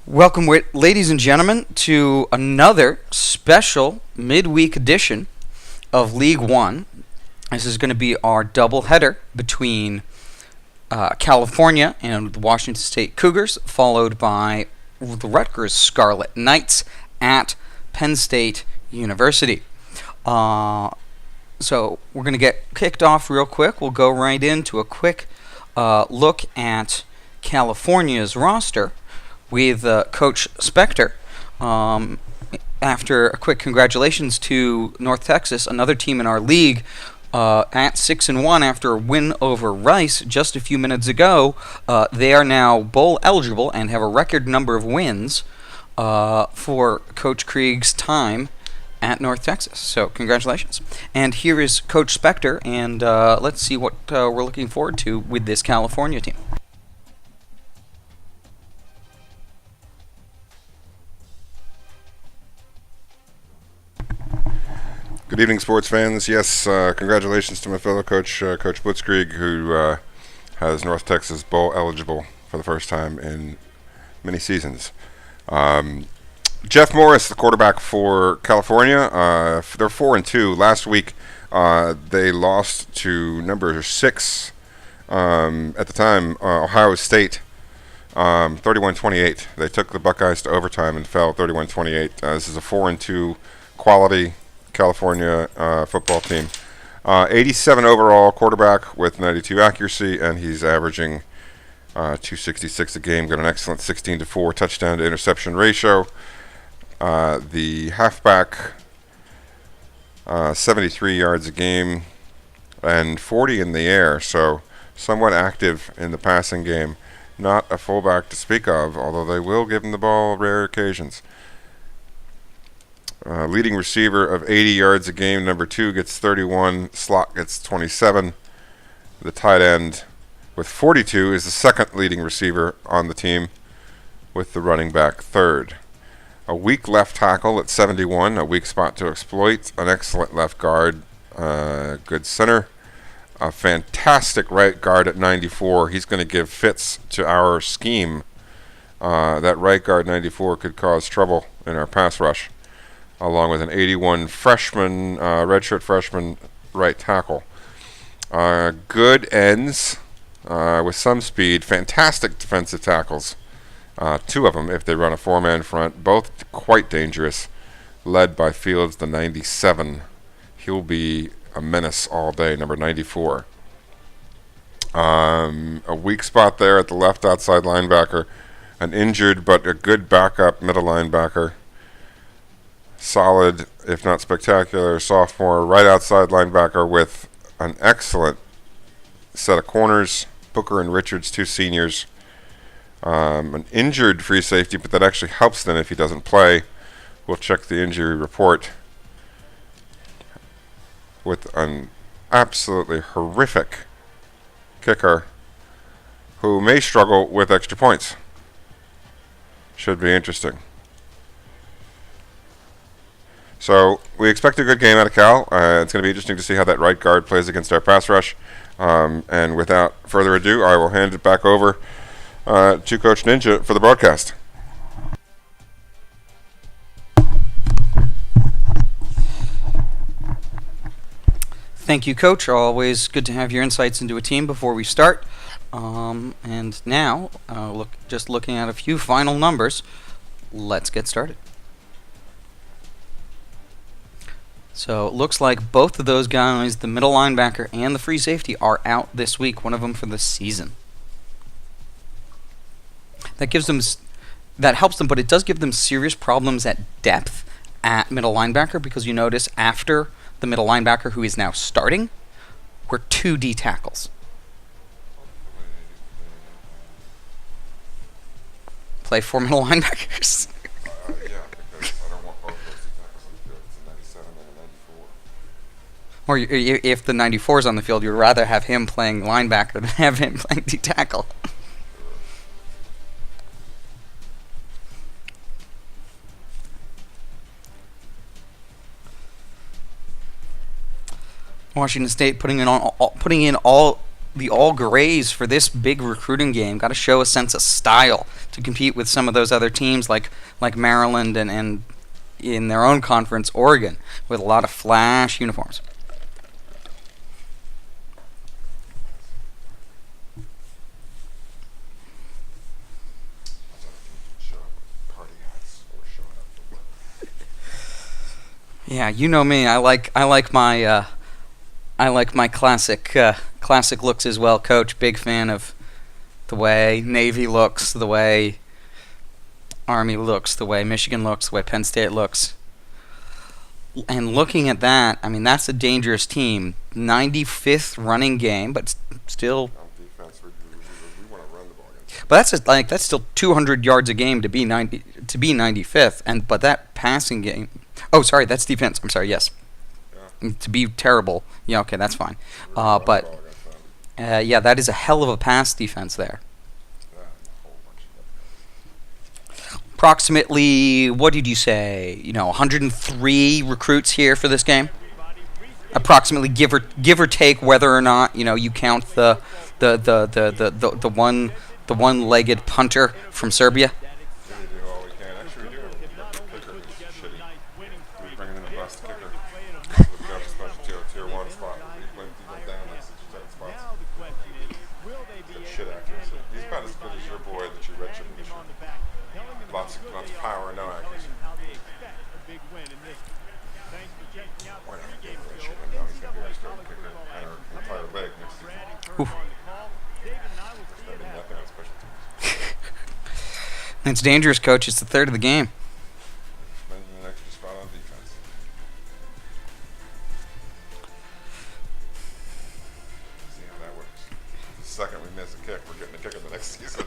Welcome, ladies and gentlemen, to another special midweek edition of League One. This is going to be our doubleheader between California and the Washington State Cougars, followed by the Rutgers Scarlet Knights at Penn State University. So we're going to get kicked off real quick. We'll go right into a quick look at California's roster with Coach Spectre. After a quick congratulations to North Texas, another team in our league, at 6-1 after a win over Rice just a few minutes ago. They are now bowl eligible and have a record number of wins for Coach Krieg's time at North Texas. So congratulations. And here is Coach Spectre, and let's see what we're looking forward to with this California team. Good evening, sports fans. Yes, congratulations to my fellow coach, Coach Blitzkrieg, who has North Texas bowl eligible for the first time in many seasons. Jeff Morris, the quarterback for California, they're 4-2. Last week, they lost to number 6 at the time, Ohio State, 31-28. They took the Buckeyes to overtime and fell 31-28. This is a 4-2 quality California football team. 87 overall quarterback with 92 accuracy, and he's averaging 266 a game. Got an excellent 16-4 touchdown to interception ratio. The halfback, 73 yards a game and 40 in the air, so somewhat active in the passing game. Not a fullback to speak of, although they will give him the ball rare occasions. Leading receiver of 80 yards a game, number 2 gets 31, slot gets 27. The tight end with 42 is the second leading receiver on the team, with the running back third. A weak left tackle at 71, a weak spot to exploit, an excellent left guard, good center, a fantastic right guard at 94. He's going to give fits to our scheme. That right guard 94 could cause trouble in our pass rush, along with an 81 freshman, redshirt freshman right tackle. Good ends with some speed, fantastic defensive tackles. 2 of them if they run a 4-man front, both quite dangerous, led by Fields, the 97. He'll be a menace all day, number 94. A weak spot there at the left outside linebacker, an injured but a good backup middle linebacker. Solid, if not spectacular, sophomore right outside linebacker with an excellent set of corners. Booker and Richards, 2 seniors. An injured free safety, but that actually helps them if he doesn't play. We'll check the injury report. With an absolutely horrific kicker who may struggle with extra points. Should be interesting. So we expect a good game out of Cal. It's going to be interesting to see how that right guard plays against our pass rush. And without further ado, I will hand it back over to Coach Ninja for the broadcast. Thank you, Coach. Always good to have your insights into a team before we start. And now, looking at a few final numbers, let's get started. So it looks like both of those guys, the middle linebacker and the free safety, are out this week, one of them for the season. That helps them, but it does give them serious problems at depth at middle linebacker, because you notice after the middle linebacker, who is now starting, were 2 D tackles. Play 4 middle linebackers. Or if the 94 is on the field, you'd rather have him playing linebacker than have him playing D-tackle. Washington State putting in all the all grays for this big recruiting game. Got to show a sense of style to compete with some of those other teams like Maryland and in their own conference, Oregon, with a lot of flash uniforms. Yeah, you know me. I like my classic looks as well, Coach. Big fan of the way Navy looks, the way Army looks, the way Michigan looks, the way Penn State looks. And looking at that, I mean, that's a dangerous team. 95th running game, but still. Defense, we want to run the ball against. But that's still 200 yards a game to be 95th, but that passing game. Oh, sorry, that's defense. I'm sorry. Yes. Yeah. To be terrible. Yeah. Okay, that's fine. But yeah, that is a hell of a pass defense there. Approximately, what did you say? 103 recruits here for this game. Approximately, give or take, whether or not you count the one-legged punter from Serbia. Lots of power and no accuracy. It's dangerous, Coach. It's the third of the game. An extra spot on defense. See how that works. The second we miss a kick, we're getting a kick in the next season.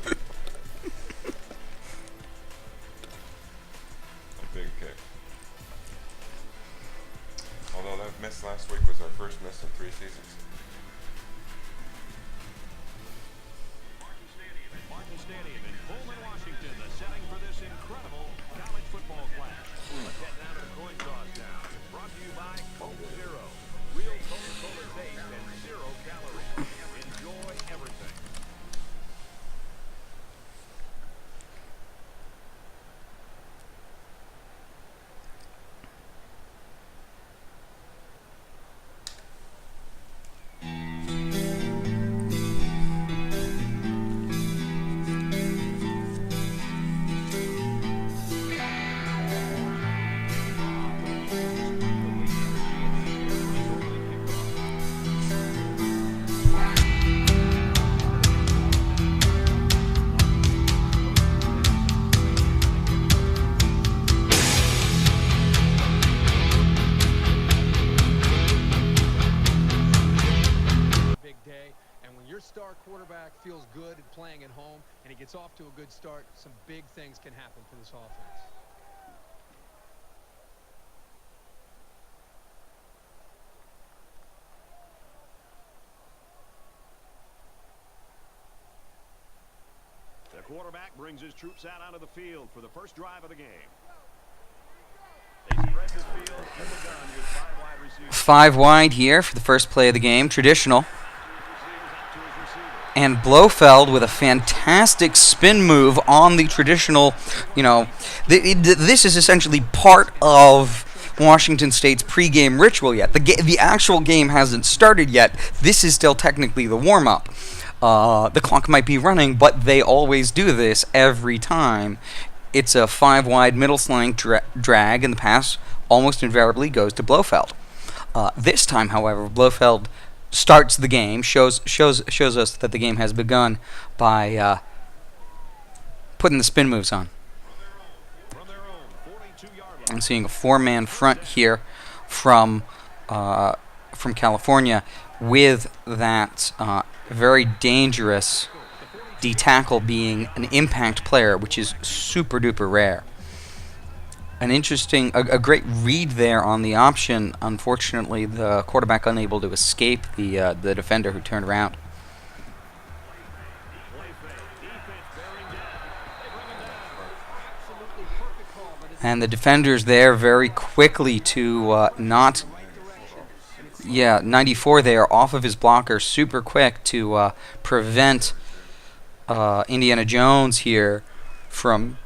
Big kick. Although that miss last week was our first miss in 3 seasons. Martin Stadium in Pullman, Washington, the setting for this incredible college football clash. Let's get down to the coin toss now. Brought to you by Coke Zero. Real Coca-Cola taste and 0 calories. Enjoy everything. Quarterback feels good at playing at home and he gets off to a good start, some big things can happen for this offense. The quarterback brings his troops out onto the field for the first drive of the game. They spread the field in the gun with 5 wide receivers. 5 wide here for the first play of the game. Traditional. And Blofeld with a fantastic spin move on the traditional, this is essentially part of Washington State's pregame ritual yet. The actual game hasn't started yet. This is still technically the warm-up. The clock might be running, but they always do this every time. It's a 5 wide middle slang drag, and the pass almost invariably goes to Blofeld. This time, however, Blofeld starts the game, shows us that the game has begun by putting the spin moves on. I'm seeing a 4-man front here from California with that very dangerous D tackle being an impact player, which is super duper rare. An interesting, a great read there on the option. Unfortunately, the quarterback unable to escape the defender who turned around. And the defenders there very quickly to not Yeah, 94 there off of his blocker, super quick to prevent Indiana Jones here from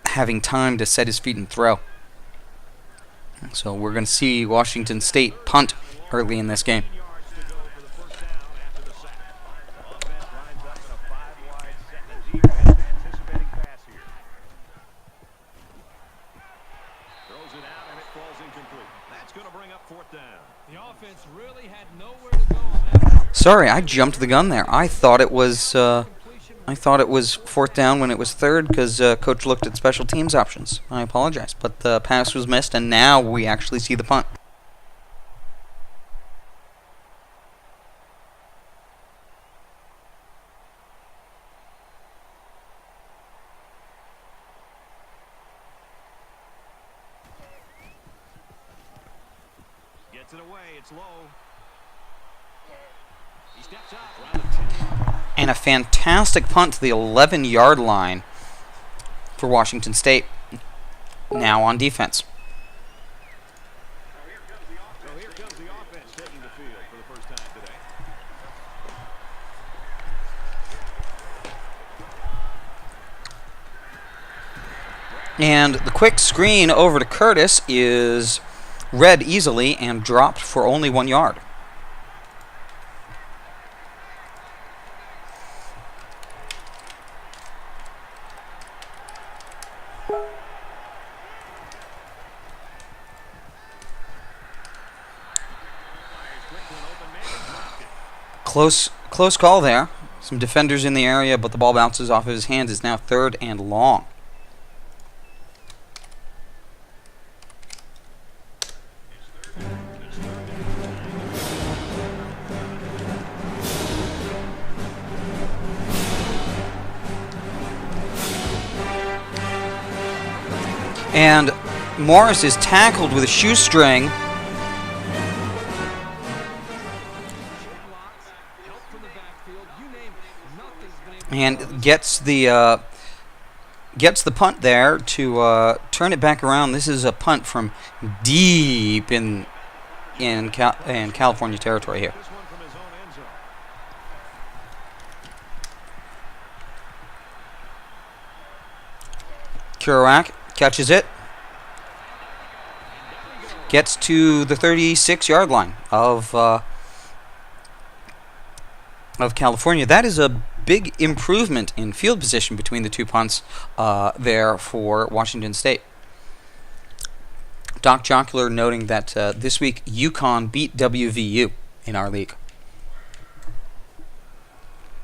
having time to set his feet and throw. So we're going to see Washington State punt early in this game. Yards to go for the first down after the sack. Offense lines up in a 5-wide set, and the defense anticipating pass here. Throws it out, and it falls incomplete. That's going to bring up fourth down. The offense really had nowhere to go on that. Sorry, I jumped the gun there. I thought it was fourth down when it was third because coach looked at special teams options. I apologize, but the pass was missed, and now we actually see the punt. Gets it away. It's low. He steps out around the 10-yard line. And a fantastic punt to the 11-yard line for Washington State. Now on defense. So here comes the offense taking the field for the first time today. And the quick screen over to Curtis is read easily and dropped for only 1 yard. Close call there. Some defenders in the area, but the ball bounces off of his hands. It's now 3rd and long. And Morris is tackled with a shoestring. Help from the backfield, you name it. Nothing's been able to And gets the punt there to turn it back around. This is a punt from deep in California territory here. This one from his own end zone. Kerouac catches it. Gets to the 36-yard line of California. That is a big improvement in field position between the two punts there for Washington State. Doc Jocular noting that this week UConn beat WVU in our league.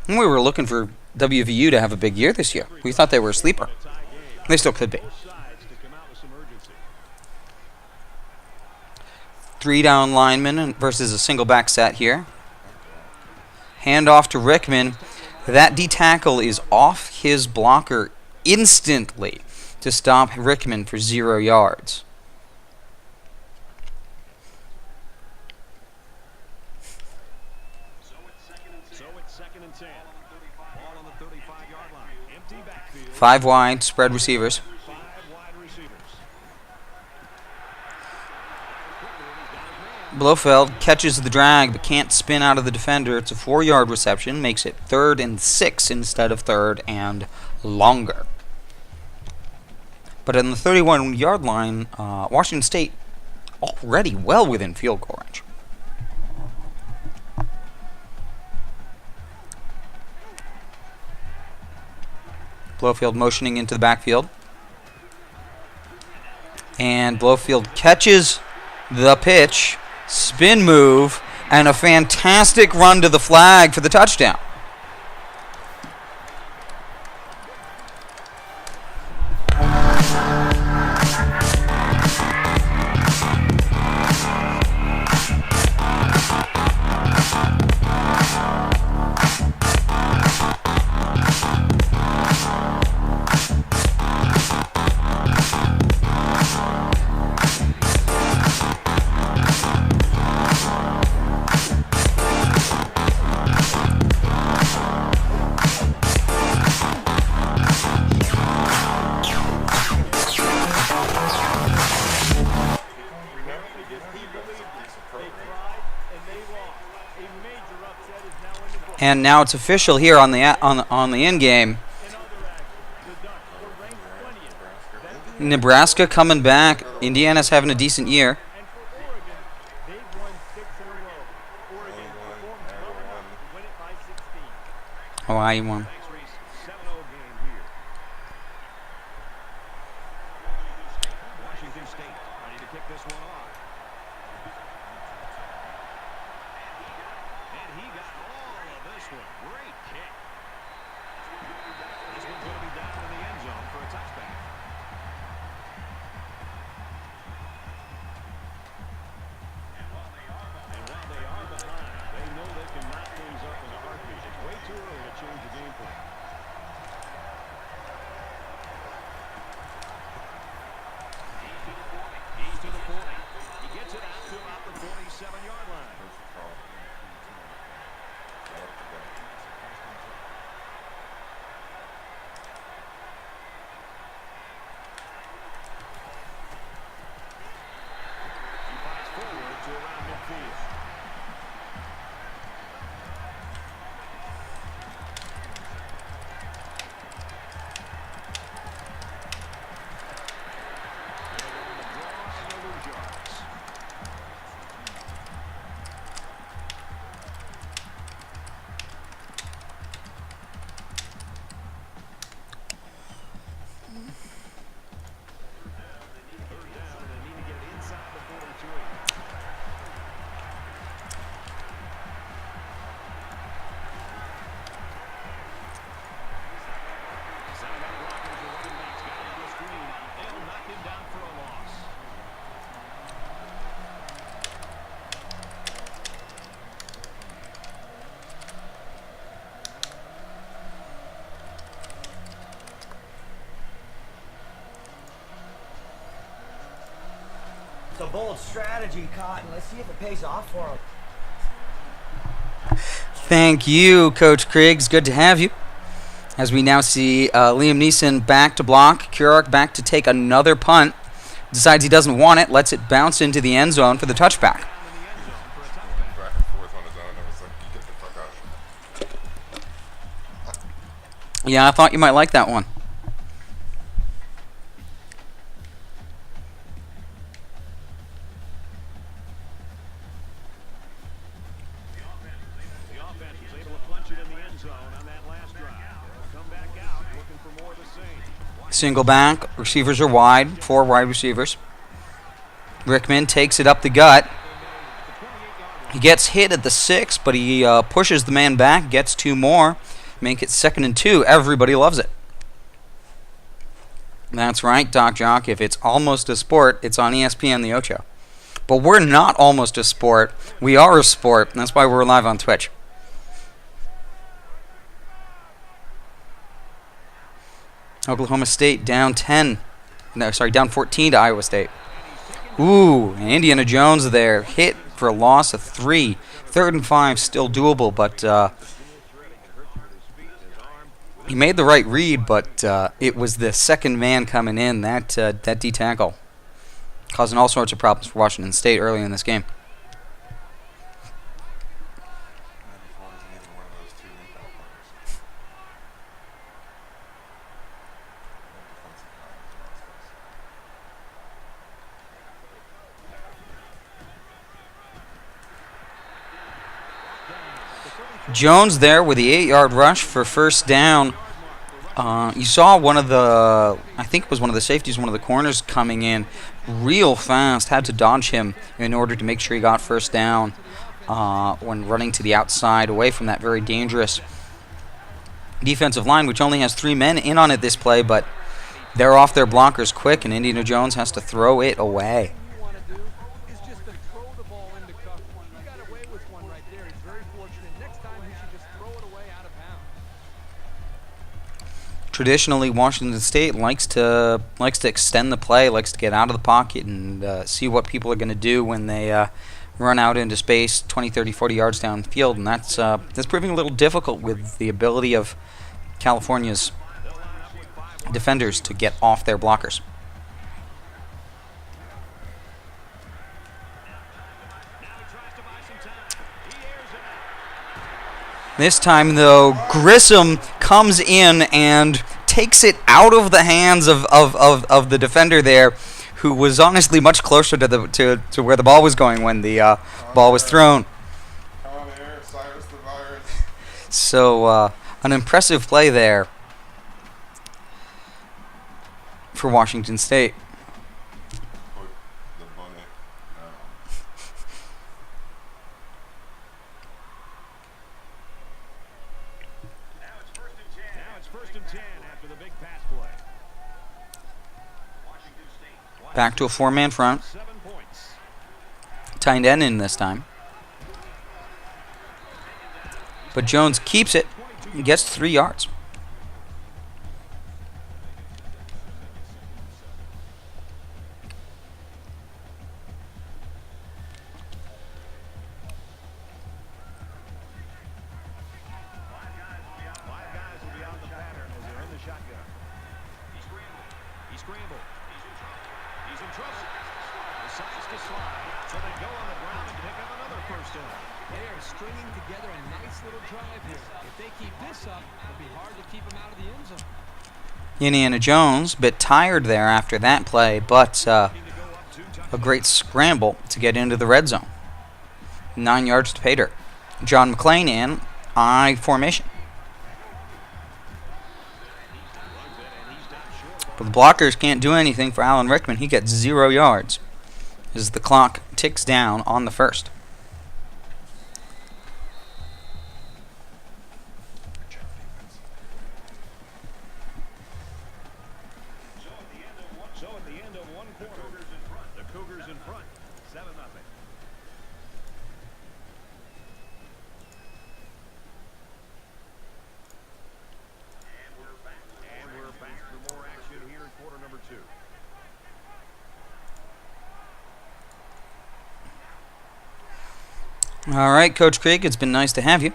And we were looking for WVU to have a big year this year. We thought they were a sleeper. They still could be. Both sides to come out with some urgency. 3 down linemen versus a single back set here. Hand off to Rickman. That D-tackle is off his blocker instantly to stop Rickman for 0 yards. So it's second and 10. Ball on the 35-yard line. Empty backfield. 5 wide, spread receivers. 5 wide receivers. Blofeld catches the drag but can't spin out of the defender. It's a 4-yard reception, makes it 3rd and 6 instead of 3rd and longer. But on the 31-yard line, Washington State already well within field goal range. Blofeld motioning into the backfield. And Blofeld catches the pitch, spin move, and a fantastic run to the flag for the touchdown. And now it's official here on the end game. Nebraska coming back. Indiana's having a decent year. And for Oregon, they've won 6 in a row. Oregon performed well enough to win it by 16. Hawaii won. Thanks, Reese. 7-0 game here. Washington State ready to kick this one off. And he got all of this one. Great kick. This one's going to be down in the end zone for a touchback. And while they are behind, they know they can knock things up in a heartbeat. It's way too early to change the game plan. He's to the 40. He gets it out to about the 47-yard line. He fights forward to around midfield. Third down, and they need to get inside the 43. Sounding blockers and running backs got him on the screen. They'll knock him down for a loss. It's a bold strategy, Cotton. Let's see if it pays off for him. Thank you, Coach Kriggs. Good to have you. As we now see Liam Neeson back to block. Kurok back to take another punt. Decides he doesn't want it. Lets it bounce into the end zone for the touchback. Back and forth on his own. I was like, get the fuck out. Yeah, I thought you might like that one. The offense was able to punch it in the end zone on that last drive. They'll come back out looking for more of the same. Single back. Receivers are wide. 4 wide receivers. Rickman takes it up the gut. He gets hit at the 6, but he pushes the man back, gets 2 more. Make it 2nd and 2. Everybody loves it. That's right, Doc Jock. If it's almost a sport, it's on ESPN The Ocho. But we're not almost a sport. We are a sport. And that's why we're live on Twitch. Oklahoma State down 10. No, sorry, down 14 to Iowa State. Ooh, Indiana Jones there. Hit for a loss of 3. 3rd and 5, still doable, but he made the right read, but it was the second man coming in, that D tackle, causing all sorts of problems for Washington State early in this game. Jones there with the 8-yard rush for first down. You saw one of the, I think it was one of the safeties, one of the corners coming in real fast, had to dodge him in order to make sure he got first down when running to the outside away from that very dangerous defensive line, which only has 3 men in on it this play, but they're off their blockers quick, and Indiana Jones has to throw it away. You want to do is just to throw the ball into cover. He got away with one right there. He's very fortunate. Next time he should just throw it away out of bounds. Traditionally, Washington State likes to extend the play, likes to get out of the pocket and see what people are going to do when they run out into space 20, 30, 40 yards downfield, and that's proving a little difficult with the ability of California's defenders to get off their blockers. Now he tries to buy some time. He airs it out. This time, though, Grissom comes in and takes it out of the hands of the defender there, who was honestly much closer to where the ball was going when the ball was thrown. On air, Cyrus the Virus. So, an impressive play there for Washington State. Put the bunny down. Now it's first and 10 after the big pass play. Washington State. Back to a four-man front. 7 points. Tight end in this time. But Jones keeps it and gets 3 yards. Five guys will be out of the pattern as they're in the shotgun. He scrambled. He's in trouble. Decides to slide. So they go on the ground and pick up another first down. They are stringing together a nice little drive here. If they keep this up, it'll be hard to keep them out of the end zone. Indiana Jones, a bit tired there after that play, but a great scramble to get into the red zone. 9 yards to pay dirt. John McClain in I formation. But the blockers can't do anything for Alan Rickman. He gets 0 yards as the clock ticks down on the first. So at the end of one quarter, the Cougars in front. 7-0. And we're back for more action here in quarter number 2. All right, Coach Krieg, it's been nice to have you.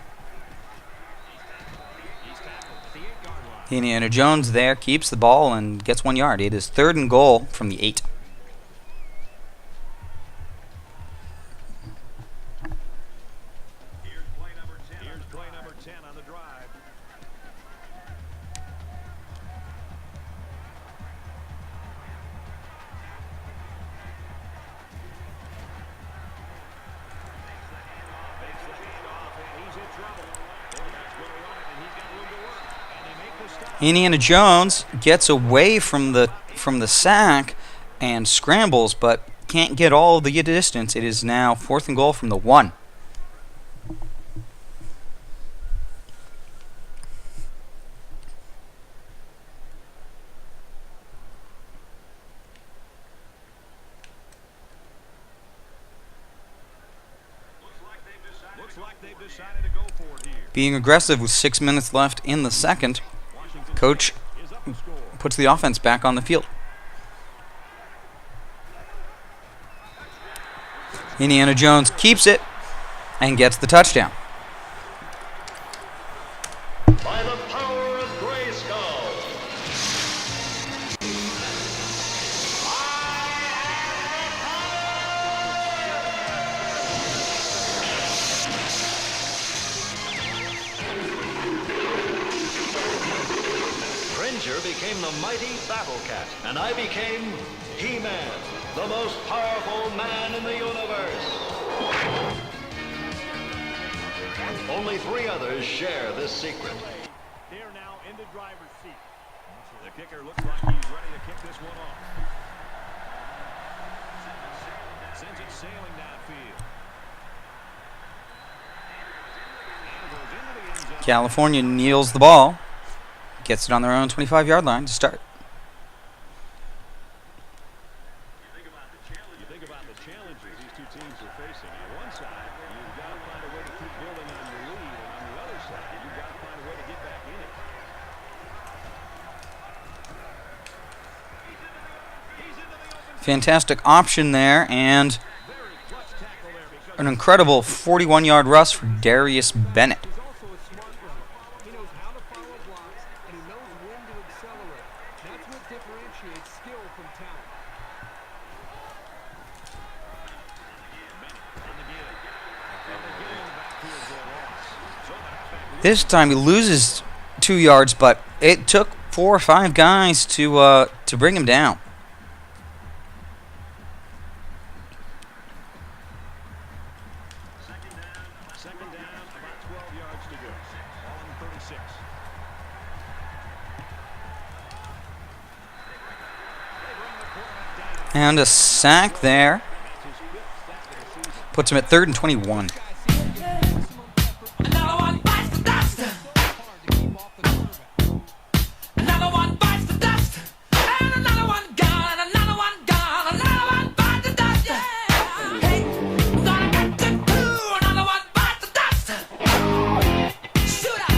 He's tackled at the 8-yard line. Indiana Jones there keeps the ball and gets 1 yard. It is 3rd and goal from the 8. Here's play number 10 on the drive. Makes the handoff, and he's in trouble. Quarterback's going to run it, and he's got room to work. And they make the stop. Indiana Jones gets away from the sack and scrambles, but can't get all the distance. It is now 4th and goal from the 1. Looks like they've decided to go for it here. Being aggressive with 6 minutes left in the second, Washington Coach is up to score. puts the offense back on the field. Indiana Jones keeps it and gets the touchdown. By the power of Grayskull. Cringer became the mighty Battle Cat, and I became He-Man, the most powerful man in the universe. Only 3 others share this secret. They're now in the driver's seat. The kicker looks like he's ready to kick this one off. Sends it sailing downfield. And goes into the end zone. California kneels the ball, gets it on their own 25-yard line to start. You think about the challenges these two teams are facing. On one side, you've got to find a way to keep building on your lead, and on the other side, you've got to find a way to get back in it. He's into the open. Fantastic option there, and Very clutch tackle there because an incredible 41-yard rush for Darius Bennett. He's also a smart runner. He knows how to follow blocks, and he knows when to accelerate. That's what differentiates skill from talent. on the give. And they get in the backfield for a loss. This time he loses 2 yards, but it took 4 or 5 guys to bring him down. Second down, about 12 yards to go. On 36. And a sack there. Puts him at 3rd and 21. Another one bites the dust. Another one bites the dust. And another one gone. Another one gone. Another one bites the dust. Hey, I'm gonna get you too. Another one bites the dust. Shoot up.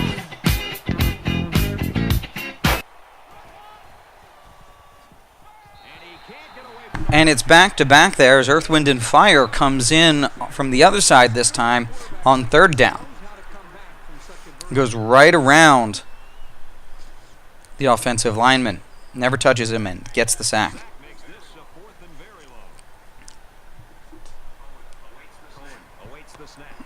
And it's back to back there as Earth, Wind, and Fire comes in from the other side this time on 3rd down. Goes right around the offensive lineman. Never touches him and gets the sack. Makes this a 4th and very long. Cohen awaits the snap.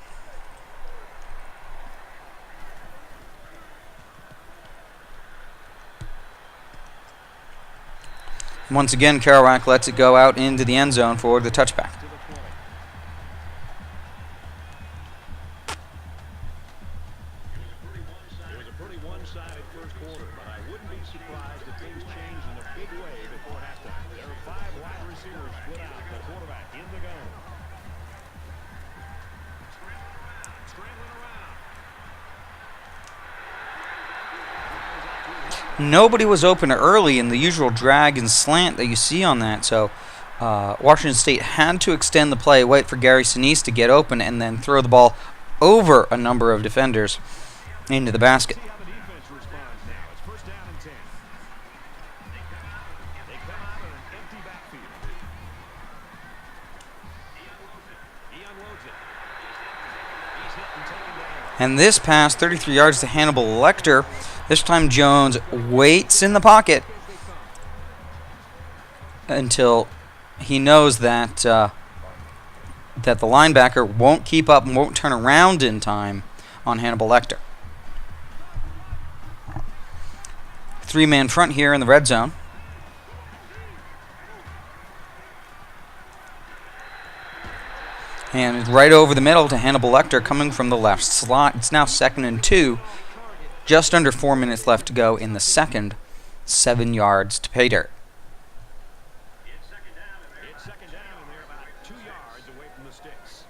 Once again, Kerouac lets it go out into the end zone for the touchback. To the 20. It was a pretty one-sided first quarter, but I wouldn't be surprised if things changed in a big way before halftime. There are 5 wide receivers split out. The quarterback in the gun. Scrambling around. Nobody was open early in the usual drag and slant that you see on that, so Washington State had to extend the play, wait for Gary Sinise to get open, and then throw the ball over a number of defenders into the basket. See how the defense responds now. It's 1st down and 10. They come out in an empty backfield. He unloads it. He's hit and taken down. And this pass, 33 yards to Hannibal Lecter. This time Jones waits in the pocket until he knows that that the linebacker won't keep up and won't turn around in time on Hannibal Lecter. 3-man front here in the red zone. And right over the middle to Hannibal Lecter coming from the left slot. It's now 2nd and 2. Just under 4 minutes left to go in the second. 7 yards to pay dirt. It's second down, and they're about 2 yards away from the sticks.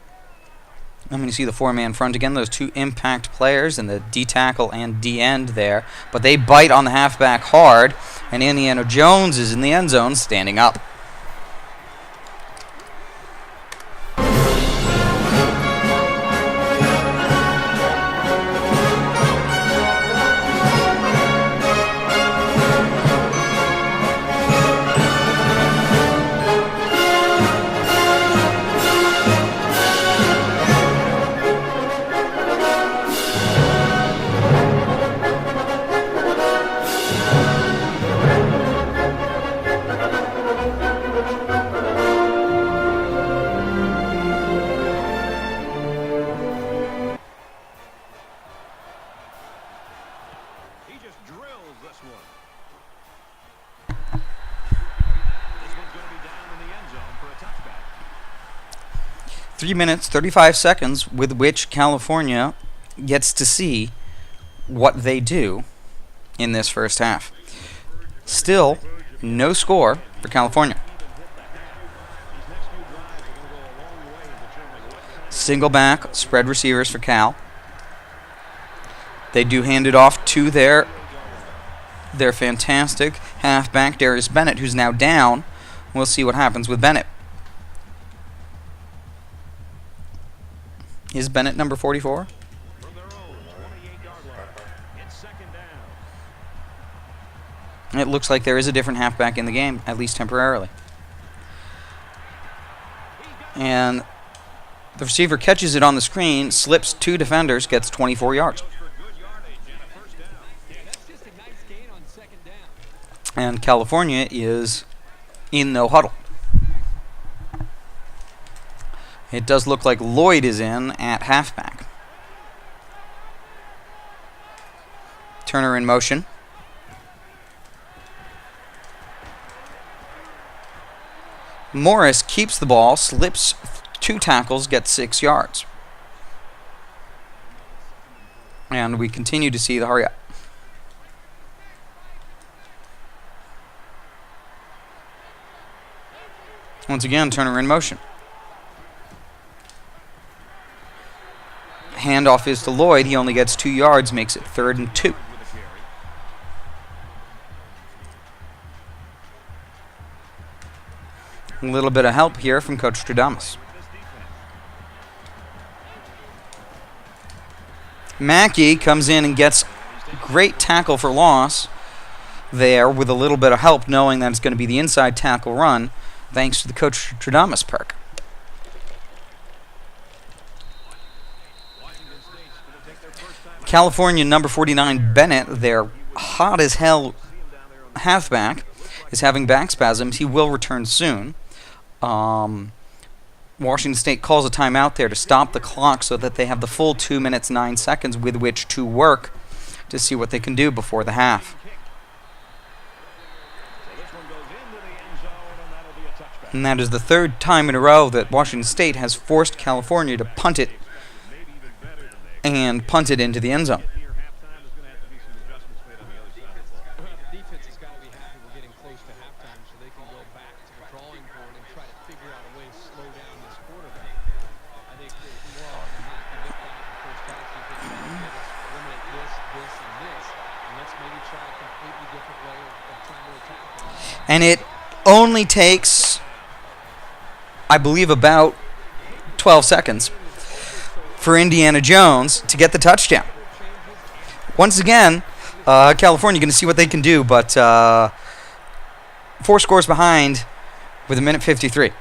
I'm going to see the 4-man front again. Those 2 impact players and the D tackle and D end there. But they bite on the halfback hard. And Indiana Jones is in the end zone standing up. He just drills this one. This one's going to be down in the end zone for a touchback. 3 minutes, 35 seconds with which California gets to see what they do in this first half. Still, no score for California. Single back, spread receivers for Cal. They do hand it off to their fantastic halfback, Darius Bennett, who's now down. We'll see what happens with Bennett. Is Bennett number 44? From their own 28-yard line. It's second down. It looks like there is a different halfback in the game, at least temporarily. And the receiver catches it on the screen, slips 2 defenders, gets 24 yards. For good yardage and a first down. That's just a nice gain on 2nd down. And California is in no huddle. It does look like Lloyd is in at halfback. Turner in motion. Morris keeps the ball, slips 2 tackles, gets 6 yards. And we continue to see the hurry up. Once again, Turner in motion. Handoff is to Lloyd. He only gets 2 yards, makes it 3rd and 2. A little bit of help here from Coach Stradamus. Mackey comes in and gets great tackle for loss there with a little bit of help, knowing that it's going to be the inside tackle run, thanks to the Coach Stradamus perk. California number 49 Bennett, their hot as hell halfback, is having back spasms. He will return soon. Washington State calls a timeout there to stop the clock so that they have the full 2 minutes 9 seconds with which to work to see what they can do before the half. And that is the 3rd time in a row that Washington State has forced California to punt it and punt it into the end zone. And it only takes, I believe, about 12 seconds for Indiana Jones to get the touchdown. Once again, California going to see what they can do, but 4 scores behind with 1:53.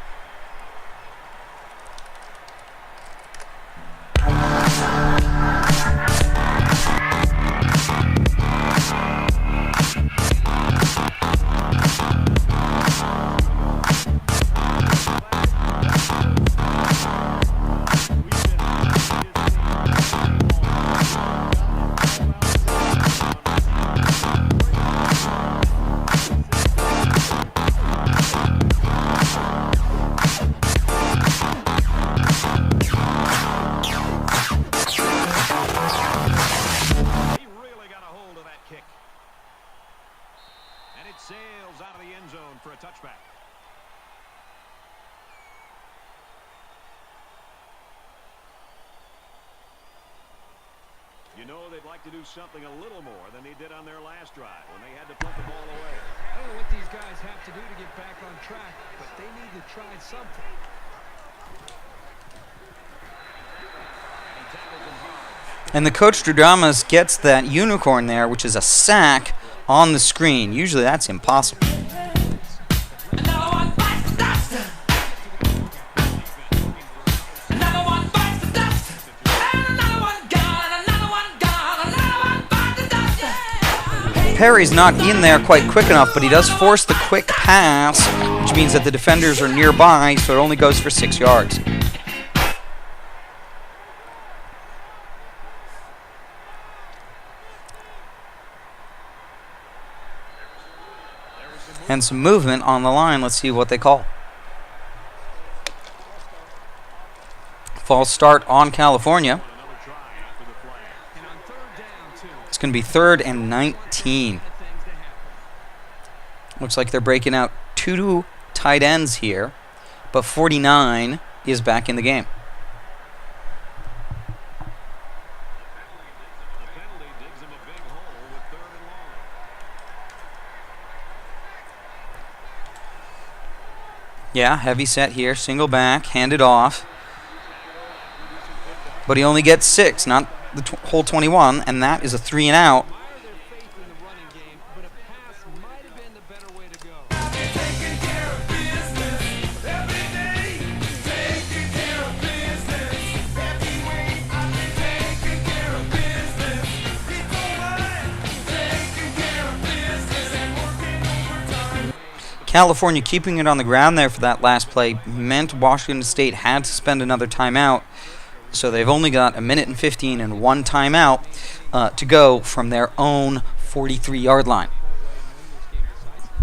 You know they'd like to do something a little more than they did on their last drive when they had to put the ball away. I don't know what these guys have to do to get back on track, but they need to try something. And the Coach Stradamus gets that unicorn there, which is a sack on the screen. Usually that's impossible. Perry's not in there quite quick enough, but he does force the quick pass, which means that the defenders are nearby, so it only goes for 6 yards. And some movement on the line. Let's see what they call. False start on California. It's going to be 3rd and 19. Looks like they're breaking out 2 tight ends here, but 49 is back in the game. Yeah, heavy set here, single back, handed off. But he only gets 6, not the whole 21, and that is a 3 and out. California keeping it on the ground there for that last play meant Washington State had to spend another timeout So they've only got 1:15 and 1 timeout to go from their own 43-yard line.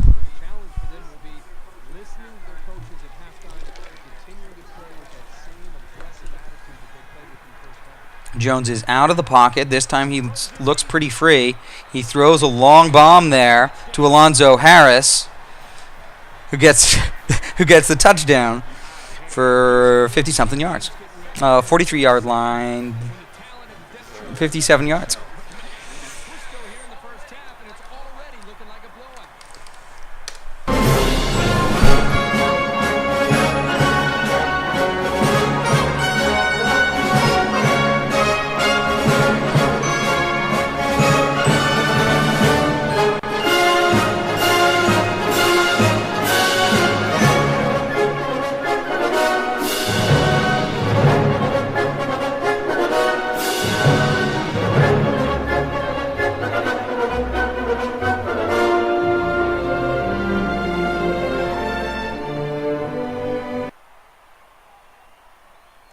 The challenge for them will be listening to their coaches at halftime and continuing to play with that same aggressive attitude that they played with in the first half. Jones is out of the pocket. This time he looks pretty free. He throws a long bomb there to Alonzo Harris, who gets the touchdown for 50-something yards. 43-yard line, 57 yards. Still here in the first half, and it's already looking like a blowout.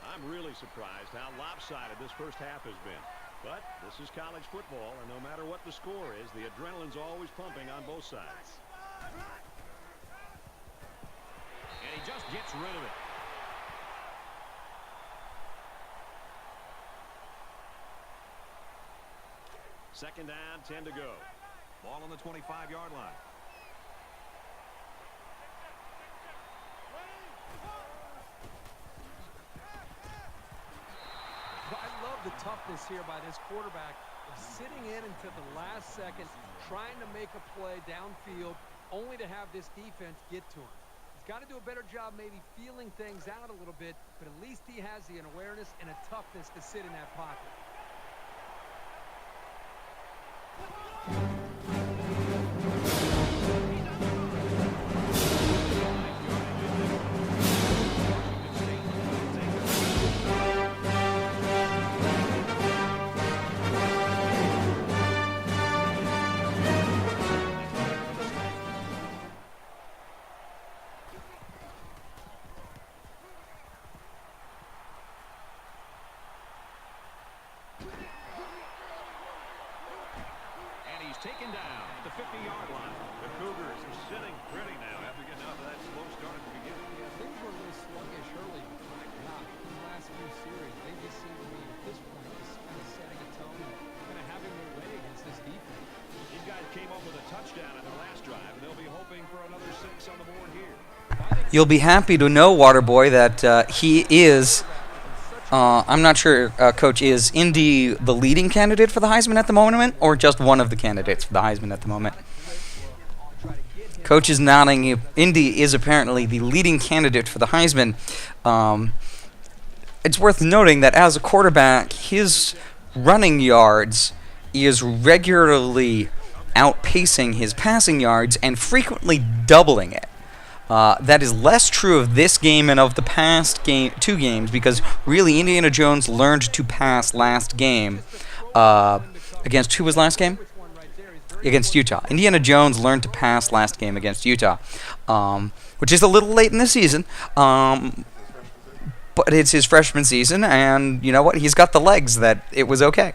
I'm really surprised how lopsided this first half has been. But this is college football, and no matter what the score is, the adrenaline's always pumping on both sides. And he just gets rid of it. Second down, 10 to go. Ball on the 25-yard line. I love the toughness here by this quarterback of sitting in until the last second, trying to make a play downfield, only to have this defense get to him. He's got to do a better job maybe feeling things out a little bit, but at least he has the awareness and a toughness to sit in that pocket. Taken down at the 50-yard line. The Cougars are sitting pretty now after getting off of that slow start at the beginning. Yeah, things were a little sluggish early. My God, in the last few series, they just seem to be, at this point, just kind of setting a tone and kind of having their way against this defense. These guys came up with a touchdown in their last drive, and they'll be hoping for another 6 on the board here. You'll be happy to know, Waterboy, that he is. I'm not sure, Coach, is Indy the leading candidate for the Heisman at the moment, or just one of the candidates for the Heisman at the moment? Coach is nodding. Indy is apparently the leading candidate for the Heisman. It's worth noting that as a quarterback, his running yards is regularly outpacing his passing yards and frequently doubling it. That is less true of this game and of the past two games, because really Indiana Jones learned to pass last game against who was last game? Against Utah. Indiana Jones learned to pass last game against Utah, which is a little late in the season, but it's his freshman season, and you know what? He's got the legs that it was okay.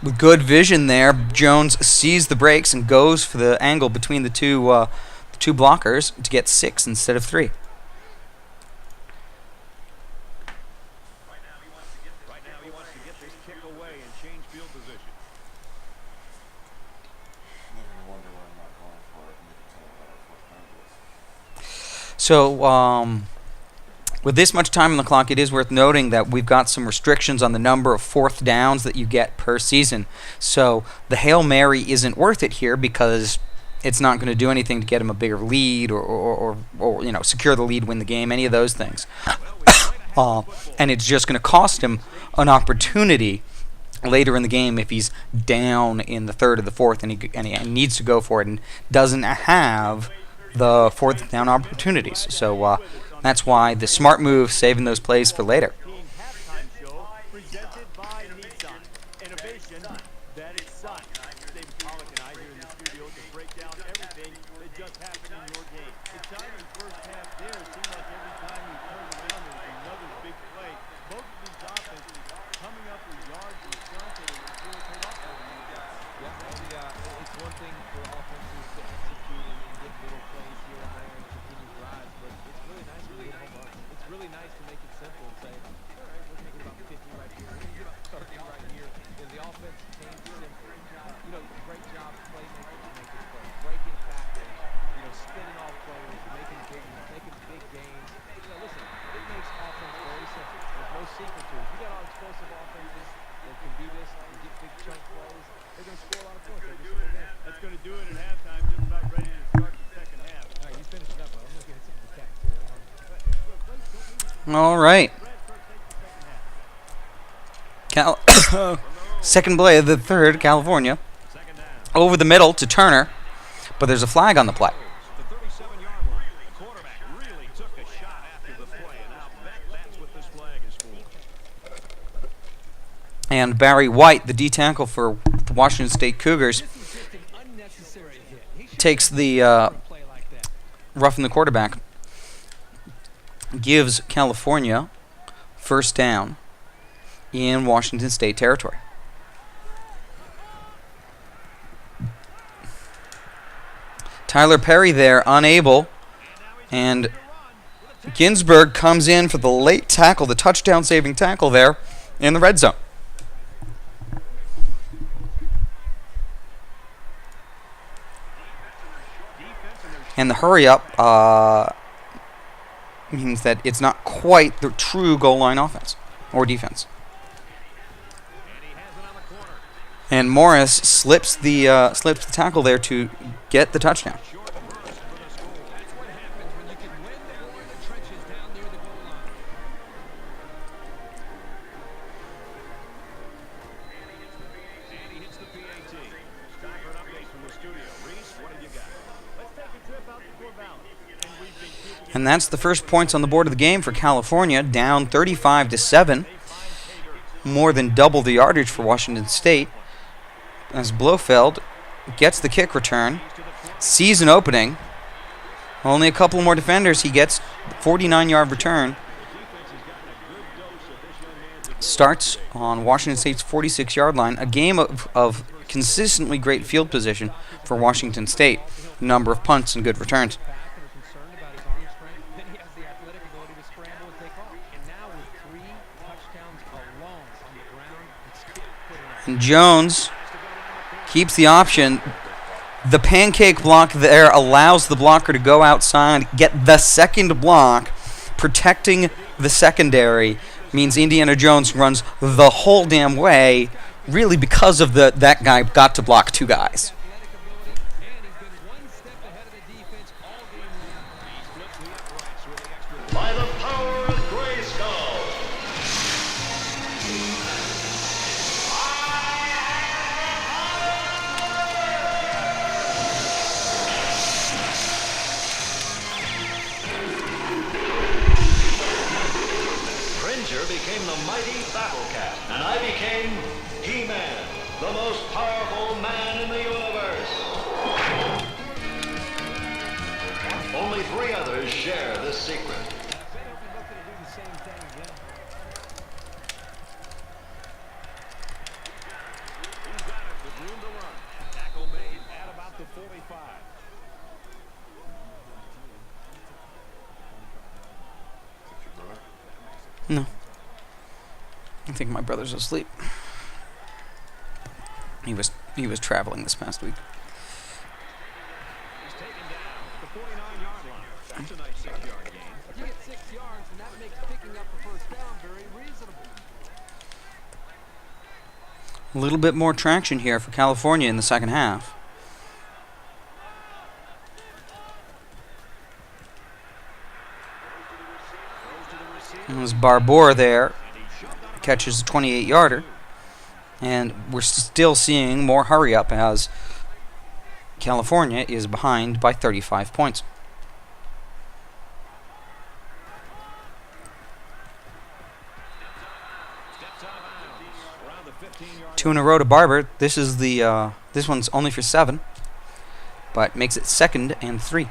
With good vision there, Jones sees the breaks and goes for the angle between the two blockers to get 6 instead of 3. Right now he wants to get this kick away and change field position. So, with this much time on the clock, it is worth noting that we've got some restrictions on the number of fourth downs that you get per season. So the Hail Mary isn't worth it here because it's not going to do anything to get him a bigger lead or secure the lead, win the game, any of those things. And it's just going to cost him an opportunity later in the game if he's down in the third or the fourth and he needs to go for it and doesn't have the fourth down opportunities. So that's why the smart move, saving those plays for later. Halftime show presented by Nissan. Innovation that is sun. David Pollock and I here in the studio to break down everything that just happened in your game. The time in the first half there thing for offenses to execute and get little plays here and there and continue drives, but it's really nice when you hit home runs. It's really nice to make it simple and say, all right, we're going to get about 50 right here. We're going to get about 30 right here. And the offense came simple. Great job playmakers to make this play. Breaking tackles, spinning off players, making big gains. Listen, it makes offense very simple. There's no secret to it. You got our explosive offenses that can do this and get big chunk plays. They're going to score a lot of points every single game. That's going to do it at halftime, just about ready to start the second half. All right, you finish it up, bro. I'm going to get some of the cafeteria. All right. Second play of the third, California. Over the middle to Turner, but there's a flag on the play. The 37-yard line. The quarterback really took a shot after the play, and I'll bet that's what this flag is for. And Barry White, the D tackle for the Washington State Cougars, takes the roughing the quarterback, gives California first down in Washington State territory. Tyler Perry there, unable, and Ginsburg comes in for the late tackle, the touchdown-saving tackle there in the red zone. And the hurry-up means that it's not quite the true goal line offense or defense. And Morris slips the tackle there to get the touchdown. And that's the first points on the board of the game for California, down 35-7. More than double the yardage for Washington State. As Blofeld gets the kick return, sees an opening. Only a couple more defenders. He gets 49-yard return. Starts on Washington State's 46-yard line. A game of consistently great field position for Washington State. Number of punts and good returns. And Jones keeps the option. The pancake block there allows the blocker to go outside, get the second block, protecting the secondary. Means Indiana Jones runs the whole damn way, really because of that guy got to block two guys. By the power of Grayskull. Cringer became the mighty Battle Cat, and I became He-Man, the most powerful man in the universe. Only 3 others share this secret. He's got it with room to run. Tackle made at about the 45. No. I think my brother's asleep. He was traveling this past week. He's taken down at the 49-yard line. That's a nice 6-yard gain. You get 6 yards, and that makes picking up the first down very reasonable. A little bit more traction here for California in the second half. It was Barbour there. Catches a 28-yarder. And we're still seeing more hurry up as California is behind by 35 points. Two in a row to Barber. This is this one's only for 7, but makes it 2nd and 3.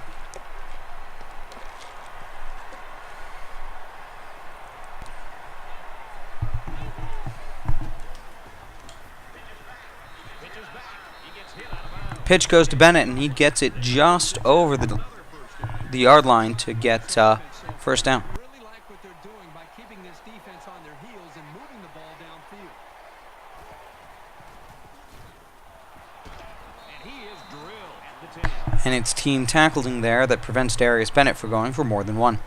pitch goes to Bennett, and he gets it just over the yard line to get first down. Really like what they're doing by keeping this defense on their heels and moving the ball downfield. And he is drilled at the 10. And it's team tackling there that prevents Darius Bennett from going for more than one.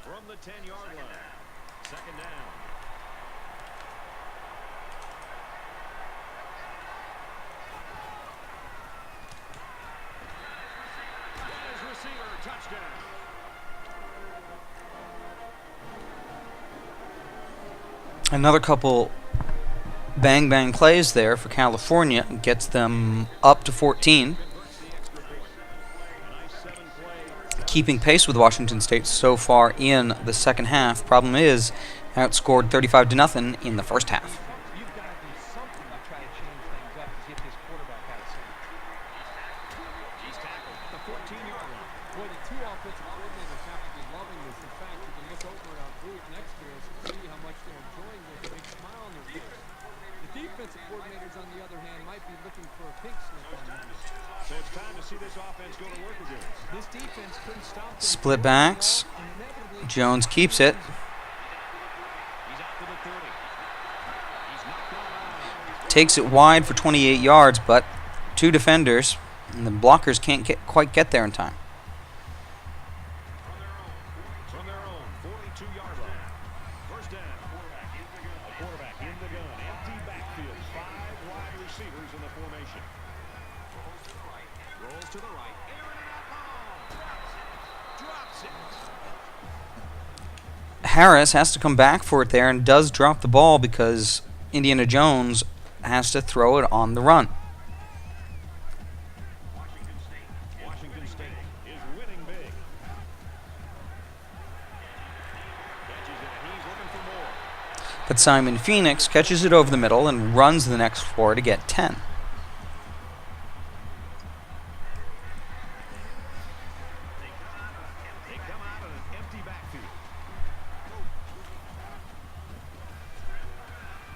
From the 10-yard line. Second down. His receiver, touchdown. Another couple bang plays there for California gets them up to 14. Keeping pace with Washington State so far in the second half. Problem is, outscored 35-0 in the first half. You've got to do something to try to change things up to get this quarterback out of sync. He's tackled at the 14-yard line. Boy, the two offensive coordinators have to be loving this. In fact, you can look over at our group next to us and see how much they're enjoying this. A big smile on their face. The defensive coordinators, on the other hand, might be looking for a pink slip on them. So it's time to see this offense go to work again. This defense couldn't stop them. Split backs. And inevitably, Jones keeps it. He's out to the 30. He's knocked out. Takes it wide for 28 yards, but two defenders, and the blockers can't quite get there in time. From their own 42-yard line. First down. A quarterback in the gun. Empty backfield. 5 wide receivers in the formation. Rolls to the right. Drops it. Harris has to come back for it there and does drop the ball because Indiana Jones has to throw it on the run. Washington State is winning big. Catches it, and he's looking for more. But Simon Phoenix catches it over the middle and runs the next 4 to get 10. They come out in an empty backfield.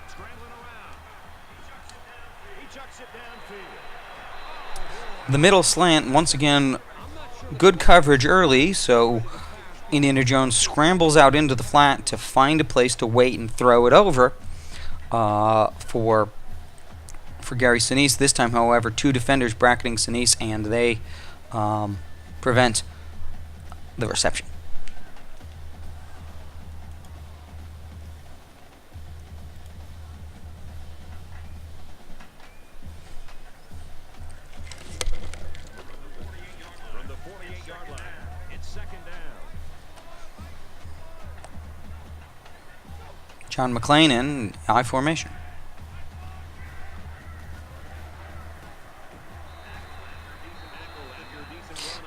Scrambling around. He chucks it downfield. The middle slant, once again, good coverage early, so Indiana Jones scrambles out into the flat to find a place to wait and throw it over for Gary Sinise. This time, however, two defenders bracketing Sinise, and they prevent the reception. From the 48-yard line, it's second down. John McClain in I formation.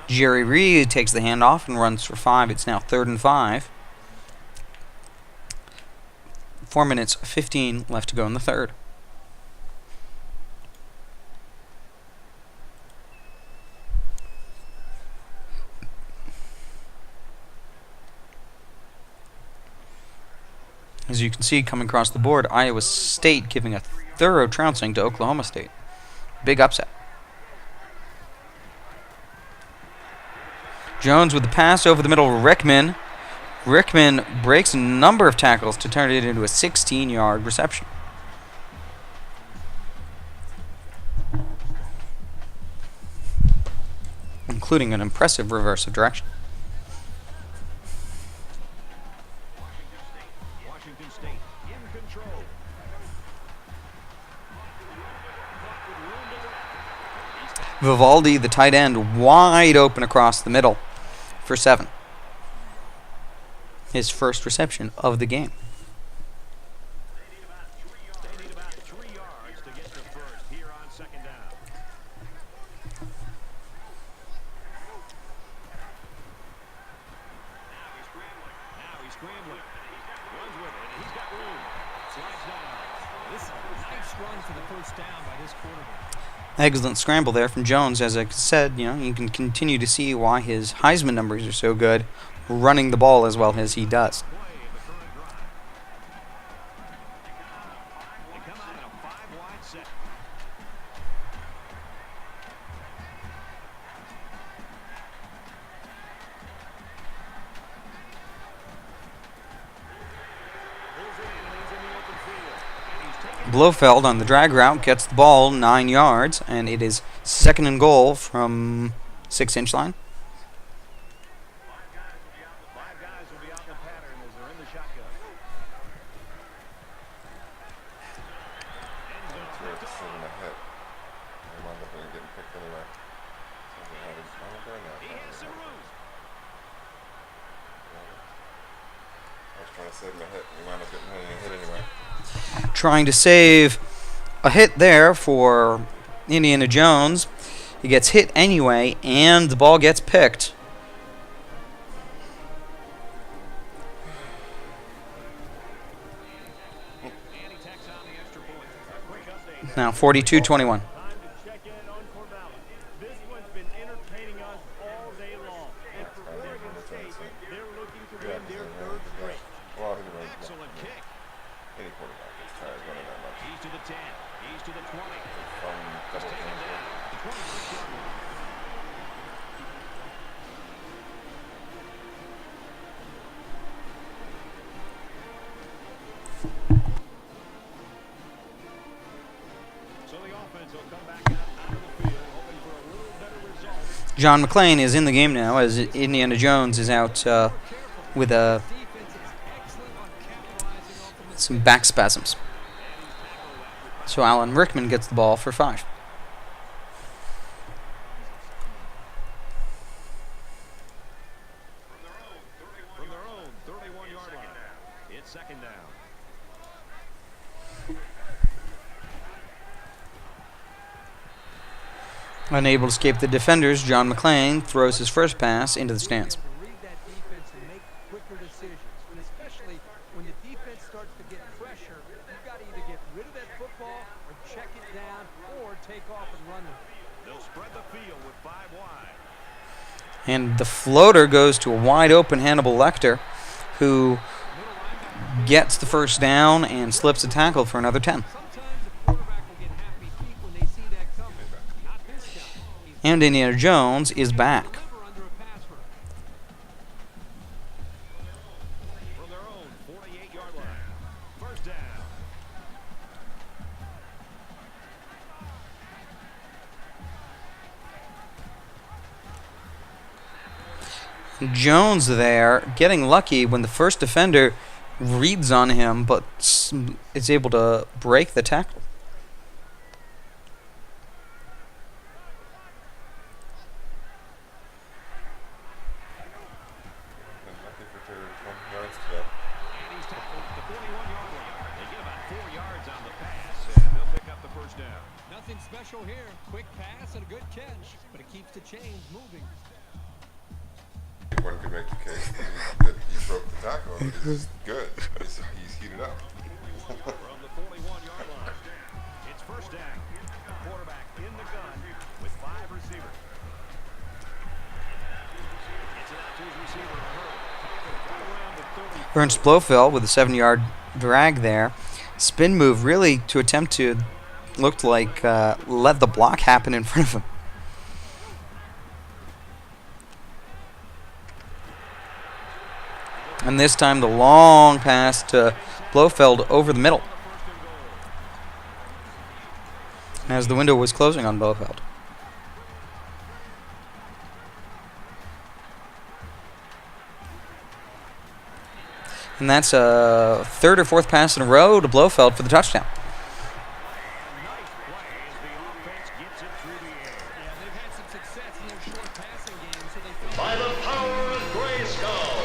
Jerry Reed takes the handoff and runs for 5. It's now 3rd and 5. 4 minutes 15 left to go in the third. As you can see coming across the board, Iowa State giving a thorough trouncing to Oklahoma State. Big upset. Jones with the pass over the middle, Rickman. Rickman breaks a number of tackles to turn it into a 16-yard reception. Including an impressive reverse of direction. Washington State in control. Vivaldi, the tight end, wide open across the middle for 7. His first reception of the game. They need about 3 yards to get to first here on second down. Now he's scrambling. Runs with it, and he's got room. Slides down. This is a nice run for the first down by this quarterback. Excellent scramble there from Jones. As I said, you can continue to see why his Heisman numbers are so good, running the ball as well as he does. Play in the current drive. They come out in a 5-wide set. Pulls it in, and he's in the open field. And he's taken Blofeld on the drag route gets the ball 9 yards, and it is 2nd and goal from 6-inch line. 5 guys will be out in the pattern as they're in the shotgun. End zone. That's where it's in the hit. They wound up getting picked anyway. So they had his number and that. He has some room. I was trying to save him a hit. He wound up getting a hit anyway. Trying to save a hit there for Indiana Jones. He gets hit anyway, and the ball gets picked. And he tacks on the extra point. A quick update. Now 42-21. Time to check in on Corvallis. This one's been entertaining us all day long. And for Oregon State, they're looking to win their 3rd straight. Well, he runs Excellent kick. any quarterback gets tired running that much. He's to the 10. He's to the 20. From He's double taken teams. down. The 26-yard line. So the offense will come back out of the field, hoping for a little better result. John McClain is in the game now as Indiana Jones is out with some back spasms. So Alan Rickman gets the ball for 5. From their own 31-yard line. It's 2nd down. Unable to escape the defenders, John McClain throws his first pass into the stands. To read that defense and make quicker decisions, and especially when the defense starts to get pressure, you've got to either get rid of that football or check it down or take off and run with it. They'll spread the field with 5 wide. And the floater goes to a wide open Hannibal Lecter, who gets the first down and slips a tackle for another 10. Sometimes the quarterback will get happy feet when they see that coming. Not this time. He's And Indiana Jones is back. deliver under a pass rush. From their own 48-yard line. First down. Jones there getting lucky when the first defender reads on him, but is able to break the tackle. Been lucky for 20 yards today. And he's tackled at the 41-yard line. They get about 4 yards on the pass, and they'll pick up the first down. Nothing special here. Quick pass and a good catch, but it keeps the chains moving. One could make the case that he broke the tackle. He's good. He's heated up. From the 41-yard line. It's first down. Quarterback in the gun with 5 receivers. It's it out to his receiver. Right around the 30. Ernst Blofeld with a 7-yard drag there. Spin move really to attempt to looked like let the block happen in front of him. And this time the long pass to Blofeld over the middle, as the window was closing on Blofeld. And that's a 3rd or 4th pass in a row to Blofeld for the touchdown. Nice play as the offense gets it through the air. Yeah, they've had some success in their short passing game, so they feel By the power of Grayskull.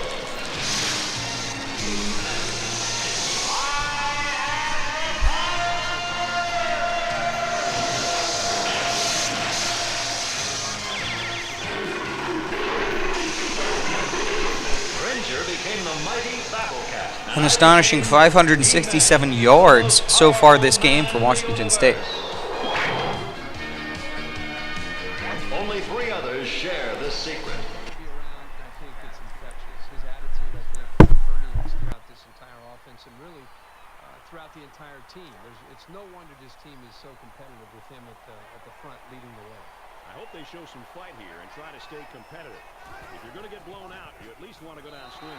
Ranger became the mighty Battle Cat. An astonishing 567 yards so far this game for Washington State. throughout the entire team. It's no wonder this team is so competitive with him at the front leading the way. I hope they show some fight here and try to stay competitive. If you're going to get blown out, you at least want to go down swinging.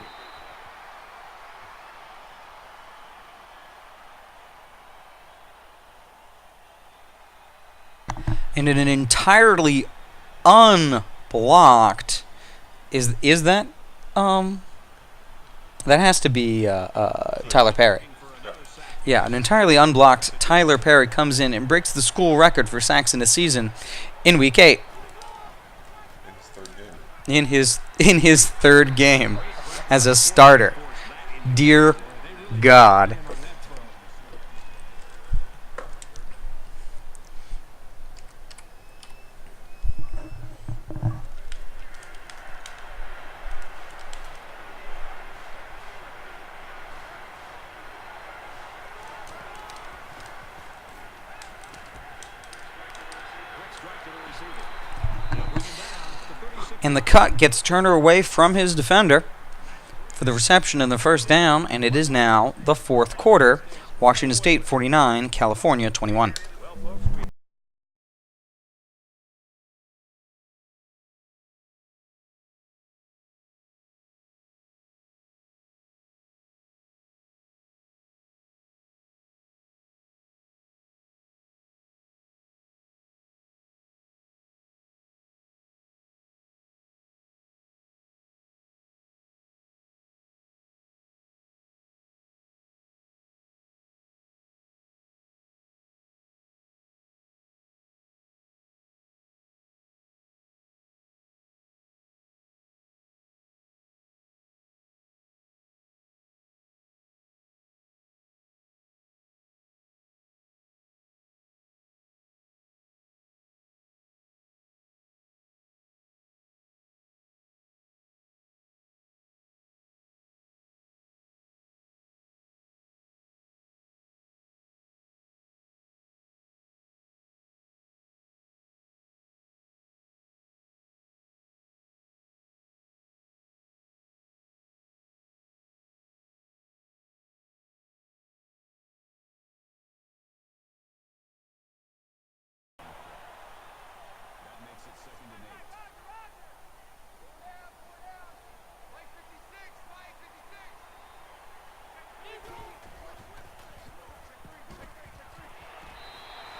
And in an entirely unblocked, is that that has to be Tyler Perry. Yeah, an entirely unblocked Tyler Perry comes in and breaks the school record for sacks in a season in Week 8. In his third game as a starter. Dear God. And the cut gets Turner away from his defender for the reception and the first down, and it is now the fourth quarter. Washington State 49, California 21.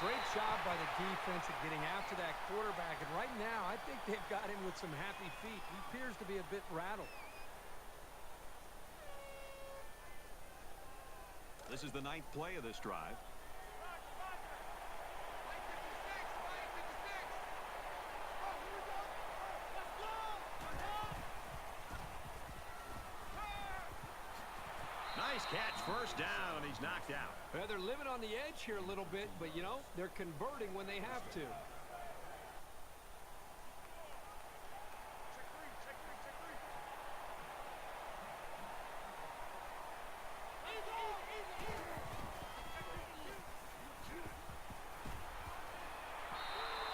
Great job by the defense at getting after that quarterback. And right now, I think they've got him with some happy feet. He appears to be a bit rattled. This is the 9th play of this drive. Nice catch, first down. He's knocked out. Well, they're living on the edge here a little bit, but, you know, they're converting when they have to.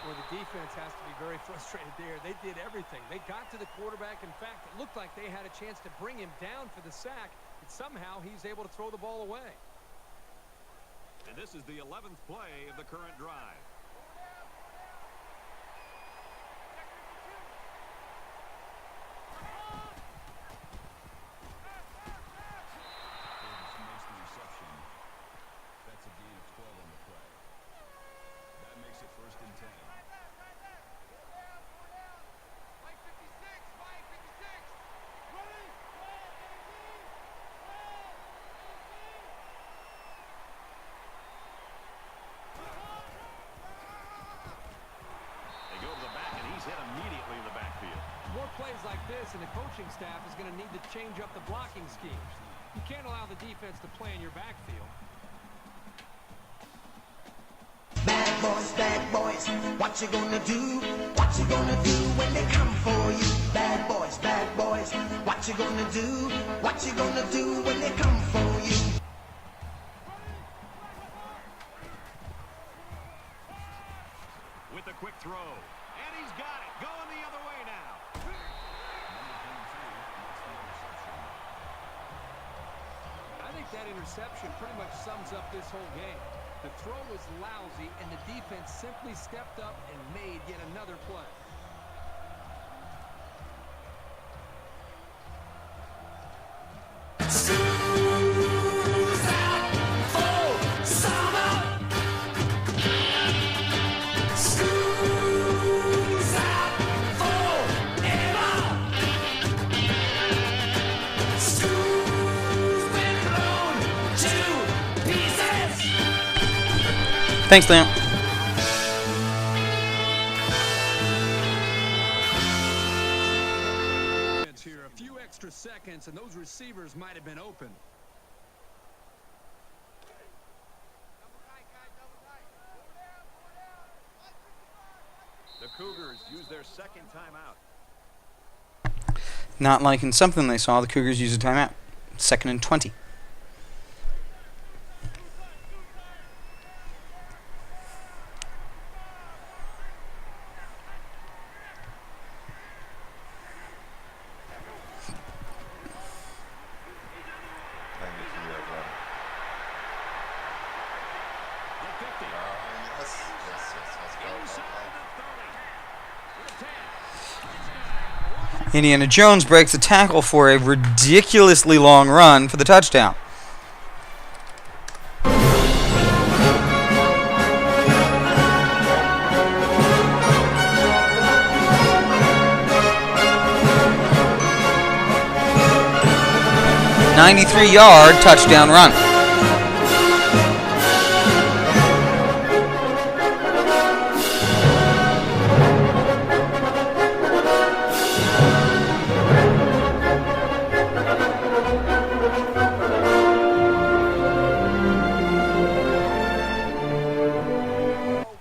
Well, the defense has to be very frustrated there. They did everything. They got to the quarterback. In fact, it looked like they had a chance to bring him down for the sack, but somehow he's able to throw the ball away. And this is the 11th play of the current drive. That's a gain of 12 on the play. That makes it 1st and 10. They go to the back, and he's hit immediately in the backfield. More plays like this, and the coaching staff is going to need to change up the blocking schemes. You can't allow the defense to play in your backfield. Bad boys, what you gonna do? What you gonna do when they come for you? Bad boys, what you gonna do? What you gonna do when they come for you? With a quick throw, and he's got it. Going the other way now. I think that that interception pretty much sums up this whole game. The throw was lousy, and the defense simply stepped up and made yet another play. Thanks, Liam. Here, a few extra seconds, and those receivers might have been open. The Cougars use their second timeout. Not liking something they saw, the Cougars use a timeout. 2nd and 20. Indiana Jones breaks a tackle for a ridiculously long run for the touchdown. "93-yard touchdown run."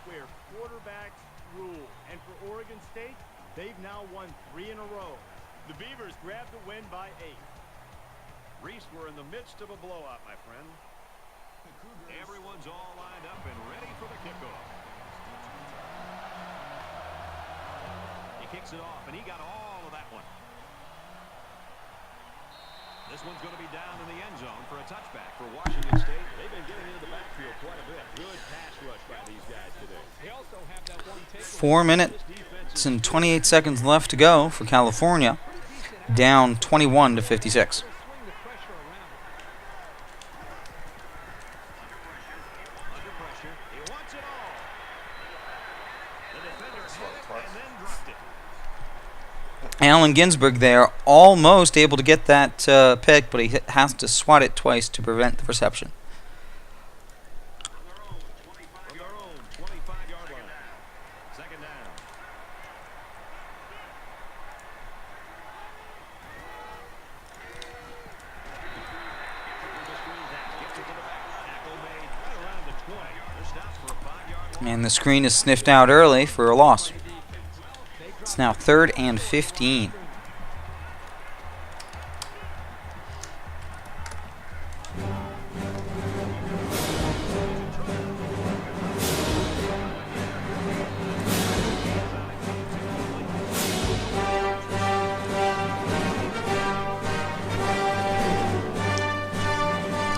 Where quarterbacks rule. And for Oregon State, they've now won 3 in a row. The Beavers grabbed the win by 8. Reese, we're in the midst of a blowout, my friend. Everyone's all lined up and ready for the kickoff. He kicks it off, and he got all of that one. This one's going to be down in the end zone for a touchback for Washington State. They've been getting into the backfield quite a bit. Good pass rush by these guys today. They also have that one take. 4 minutes and 28 seconds left to go for California. Down 21 to 56. Swing the pressure around. Under pressure. He wants it all. The defender hit it and then dropped it. Allen Ginsberg there, almost able to get that pick, but he has to swat it twice to prevent the reception. From their own 25-yard line. Second down. And the screen is sniffed out early for a loss. It's now 3rd and 15.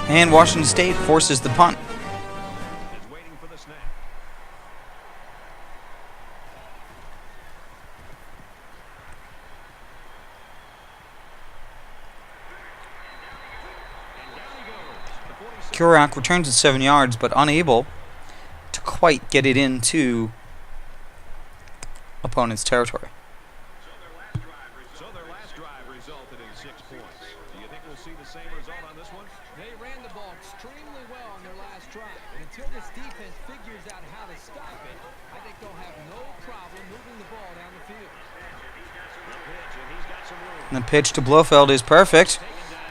And Washington State forces the punt. Is waiting for the snap. Kurak returns at 7 yards, but unable to quite get it into opponent's territory. So their last drive resulted in 6 points. Do you think we'll see the same result on this one? They ran the ball extremely well on their last drive. And until this defense figures out how to stop it, I think they'll have no problem moving the ball down the field. The pitch, and he's got some room. And the pitch to Blofeld is perfect.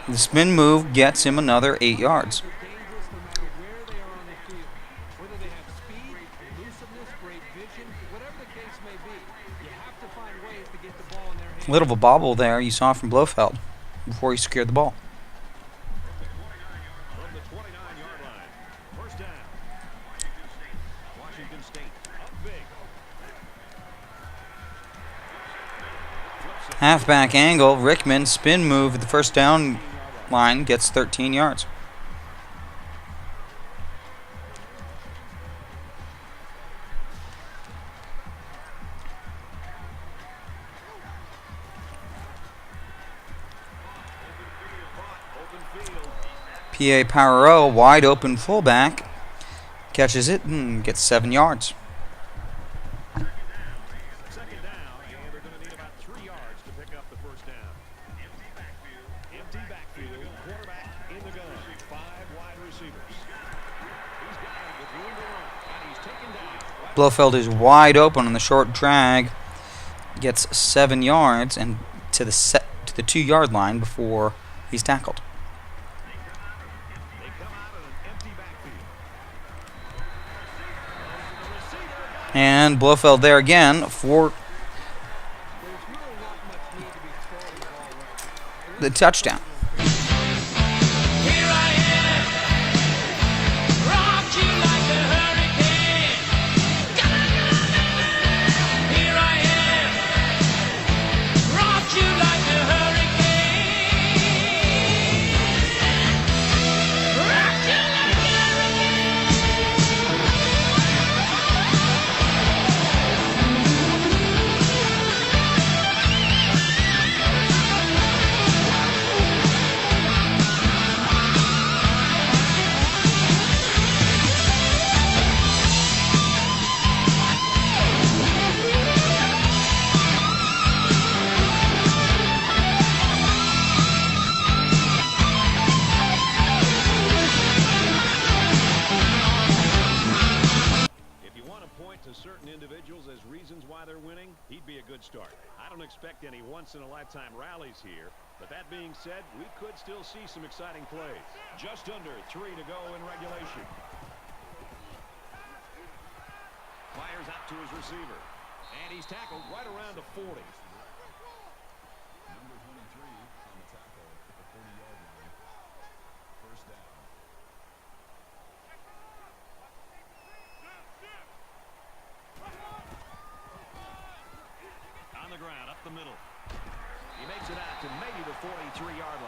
The spin move gets him another 8 yards. They're dangerous no matter where they are on the field. Whether they have speed, elusiveness, great vision, whatever the case may be, you have to find ways to get the ball in their hands. A little of a bobble there you saw from Blofeld before he secured the ball. From the 29-yard line. First down. Washington State up big. Halfback angle, Rickman spin move at the first down line gets 13 yards. PA Power wide open fullback. Catches it and gets 7 yards. Second down, and they're going to need about 3 yards to pick up the first down. Empty backfield, quarterback in the gun, 5 wide receivers. He's got it with room to run, and he's taken down. Blofeld is wide open on the short drag. Gets 7 yards and to the 2-yard line before he's tackled. They come out in an empty backfield. And Blofeld there again for the touchdown. Here I am, rocked you like a hurricane. Here I am, rocked you like a hurricane. Rocked you like a If you want to point to certain individuals as reasons why they're winning, he'd be a good start. I don't expect any once-in-a-lifetime rallies here, but that being said, we could still see some exciting plays. Just under 3 to go in regulation. Fires out to his receiver, and he's tackled right around the 40. Number 23 on the tackle at the 40-yard line. First down. On the ground, up the middle. He makes it out to maybe the 43-yard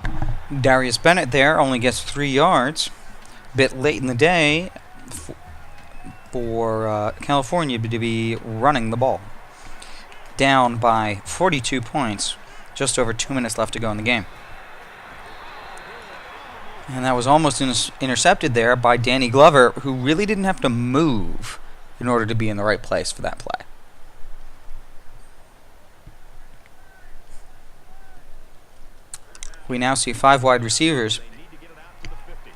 line. Darius Bennett there only gets 3 yards. Bit late in the day for California to be running the ball. Down by 42 points. Just over 2 minutes left to go in the game. And that was almost intercepted there by Danny Glover, who really didn't have to move in order to be in the right place for that play. We now see 5 wide receivers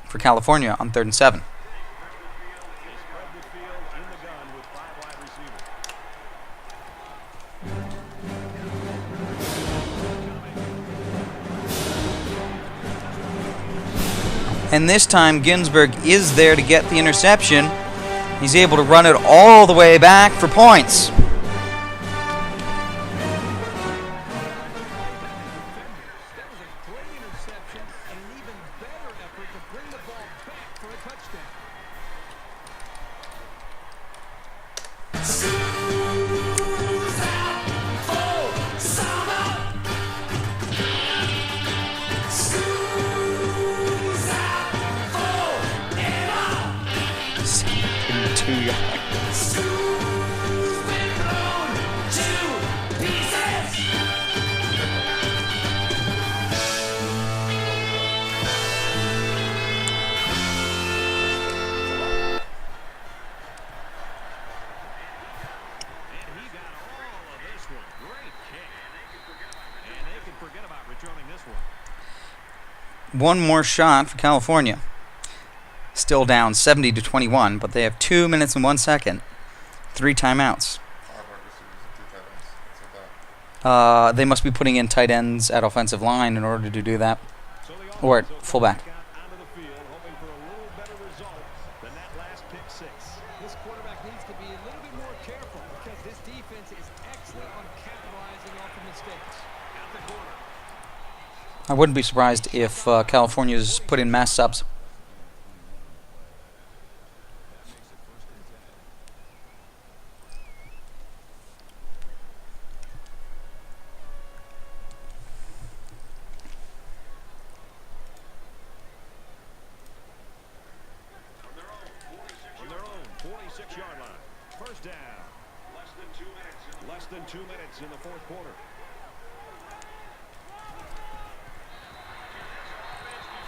for California on 3rd and 7. They spread the field in the gun with 5 wide receivers. And this time Ginsburg is there to get the interception. He's able to run it all the way back for points. That was a great interception and an even better effort to bring the ball back for a touchdown. And he got all of this one. Great kick. And they can forget about returning this one. One more shot for California. Still down 70-21, but they have 2 minutes and 1 second. 3 timeouts. 5 wide receivers and 2 tight ends. What's that? They must be putting in tight ends at offensive line in order to do that. So the Or at offense will fullback. come back out onto the field, hoping for a little better result than that last pick 6. This quarterback needs to be a little bit more careful because this defense is excellent on capitalizing off the mistakes. At the corner. I wouldn't be surprised if California's put in mass subs. On their own 46-yard line. First down. Less than 2 minutes in the fourth quarter.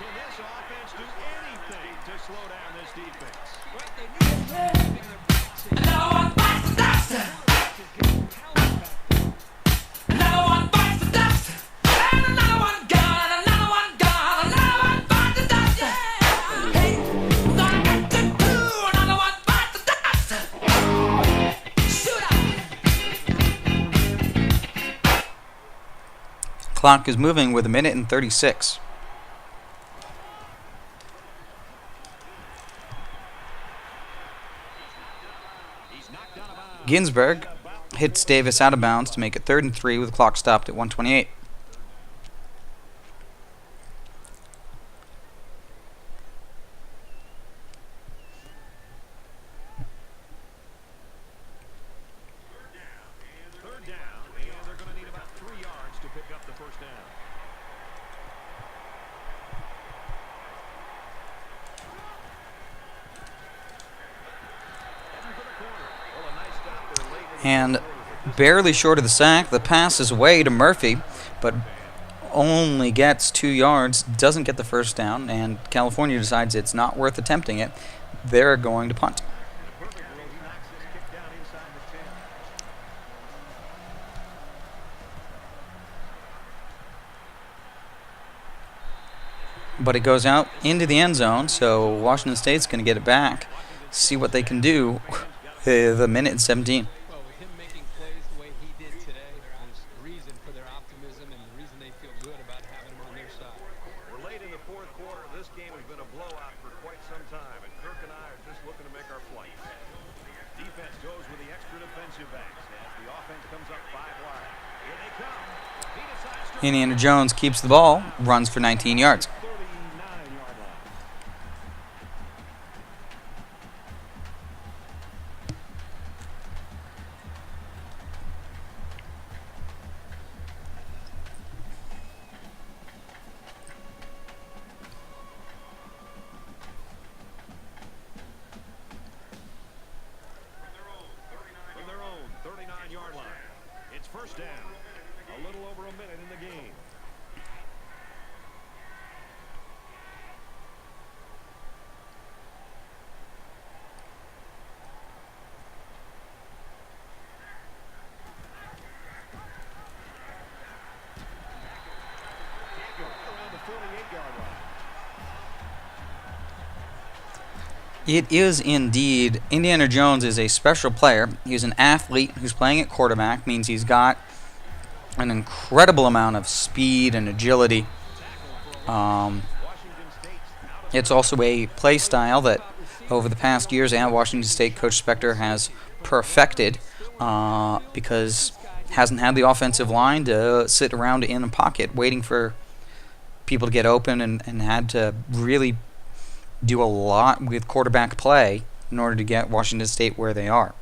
Can this offense do anything to slow down this defense? Well, they need to keep keeping their backs in. Another one bites the dust. Quarterback is getting pounded back there. Another one bites the dust. And another one gone. Another one gone. Another one bites the dust. Hey, I'm gonna get to two. Another one bites the dust. Shoot up. Clock is moving with 1:36. Ginsberg hits Davis out of bounds to make it 3rd and 3 with the clock stopped at 1:28. Third down, and they're going to need about 3 yards to pick up the first down. Heading for the corner. Well, a nice stop there late in the And barely short of the sack, the pass is away to Murphy, but only gets 2 yards, doesn't get the first down, and California decides it's not worth attempting it. They're going to punt. perfect world, he knocks this kick down inside the 10. But it goes out into the end zone, so Washington State's going to get it back, see what they can do with 1:17. Well, with him making plays the way he did today, there's reason for their optimism and the reason they feel good about having him on their side. We're late in the fourth quarter. This game has been a blowout for quite some time, and Kirk and I are just looking to make our flight. Defense goes with the extra defensive backs as the offense comes up 5 wide. Here they come. He decides to Indiana Jones keeps the ball, runs for 19 yards. 39-yard line. From their own 39-yard line. It's first down. A little over a minute in the game. Around the 48-yard line. It is indeed. Indiana Jones is a special player. He's an athlete who's playing at quarterback, means he's got an incredible amount of speed and agility. It's also a play style that over the past years at Washington State, Coach Spectre has perfected because hasn't had the offensive line to sit around in the pocket waiting for people to get open and had to really do a lot with quarterback play in order to get Washington State where they are.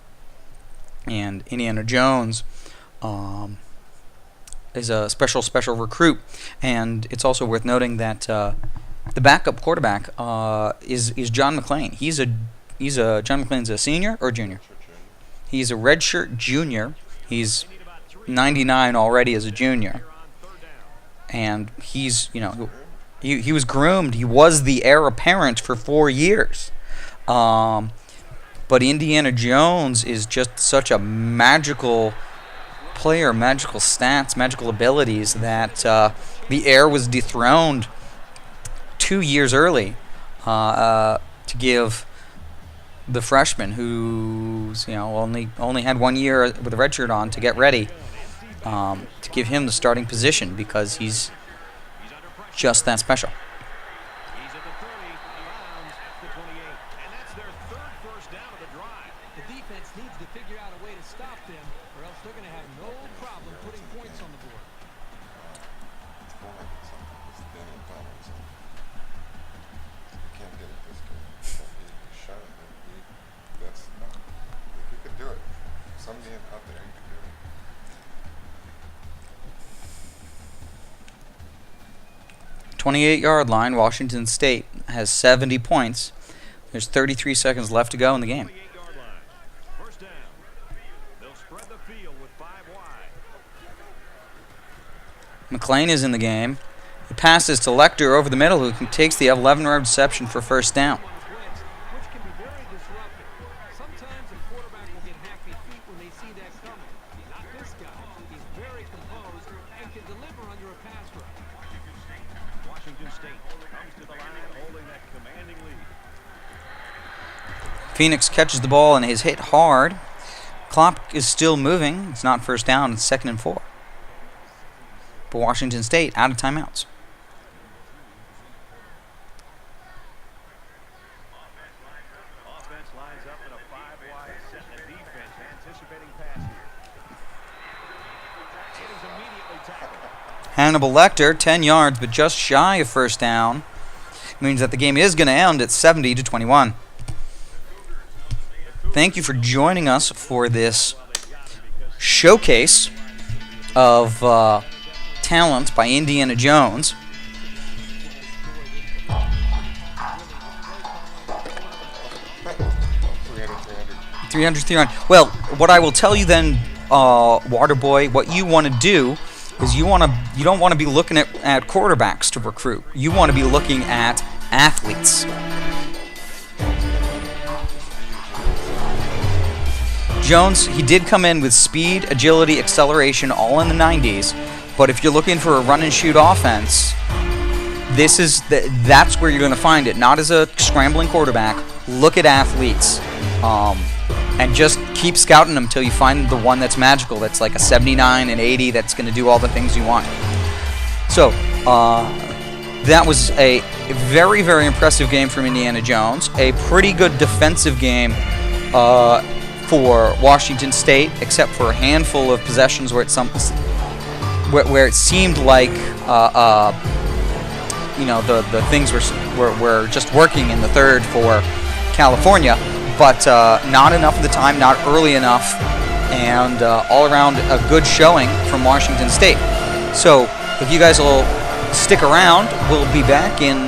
And Indiana Jones is a special recruit, and it's also worth noting that the backup quarterback is John McClain. He's a John McClain's a senior or junior. He's a redshirt junior. He's 99 already as a junior, and he's he was groomed. He was the heir apparent for 4 years. But Indiana Jones is just such a magical player, magical stats, magical abilities that the heir was dethroned 2 years early to give the freshman, who's only had 1 year with a red shirt on to get ready, to give him the starting position because he's just that special. He's at the 30, out of bounds at the 28, and that's their third first down of the drive. The defense needs to figure out a way to stop them, or else they're going to have no problem putting points on the board. That's not. If you could do it, somebody out there who could do it. 28-yard line, Washington State has 70 points. There's 33 seconds left to go in the game. 28-yard line. First down. They'll spread the field with 5 wide. McClain is in the game. The pass is to Lecter over the middle, who takes the 11-yard reception for first down. Which can be very disruptive. Sometimes a quarterback will get happy feet when they see that coming. Not this guy. He's very composed and can deliver under a pass rush. Washington State comes to the line holding that commanding lead. Phoenix catches the ball and is hit hard. Clock is still moving. It's not first down. It's 2nd and 4. But Washington State out of timeouts. Offense lines up in a 5-wide set, and the defense anticipating pass here. It is immediately tackled. Hannibal Lecter, 10 yards, but just shy of first down. Means that the game is going to end at 70-21. Thank you for joining us for this showcase of talent by Indiana Jones. $300. Well, what I will tell you then, Waterboy, what you want to do is you don't want to be looking at quarterbacks to recruit. You want to be looking at athletes. Jones, he did come in with speed, agility, acceleration, all in the 90s. But if you're looking for a run-and-shoot offense, that's where you're going to find it. Not as a scrambling quarterback. Look at athletes. And just keep scouting them until you find the one that's magical, that's like a 79 and 80, that's going to do all the things you want. So, that was a very, very impressive game from Indiana Jones. A pretty good defensive game for Washington State, except for a handful of possessions where it seemed like the things were just working in the third for California. But not enough of the time, not early enough, and all around a good showing from Washington State. So if you guys will stick around, we'll be back in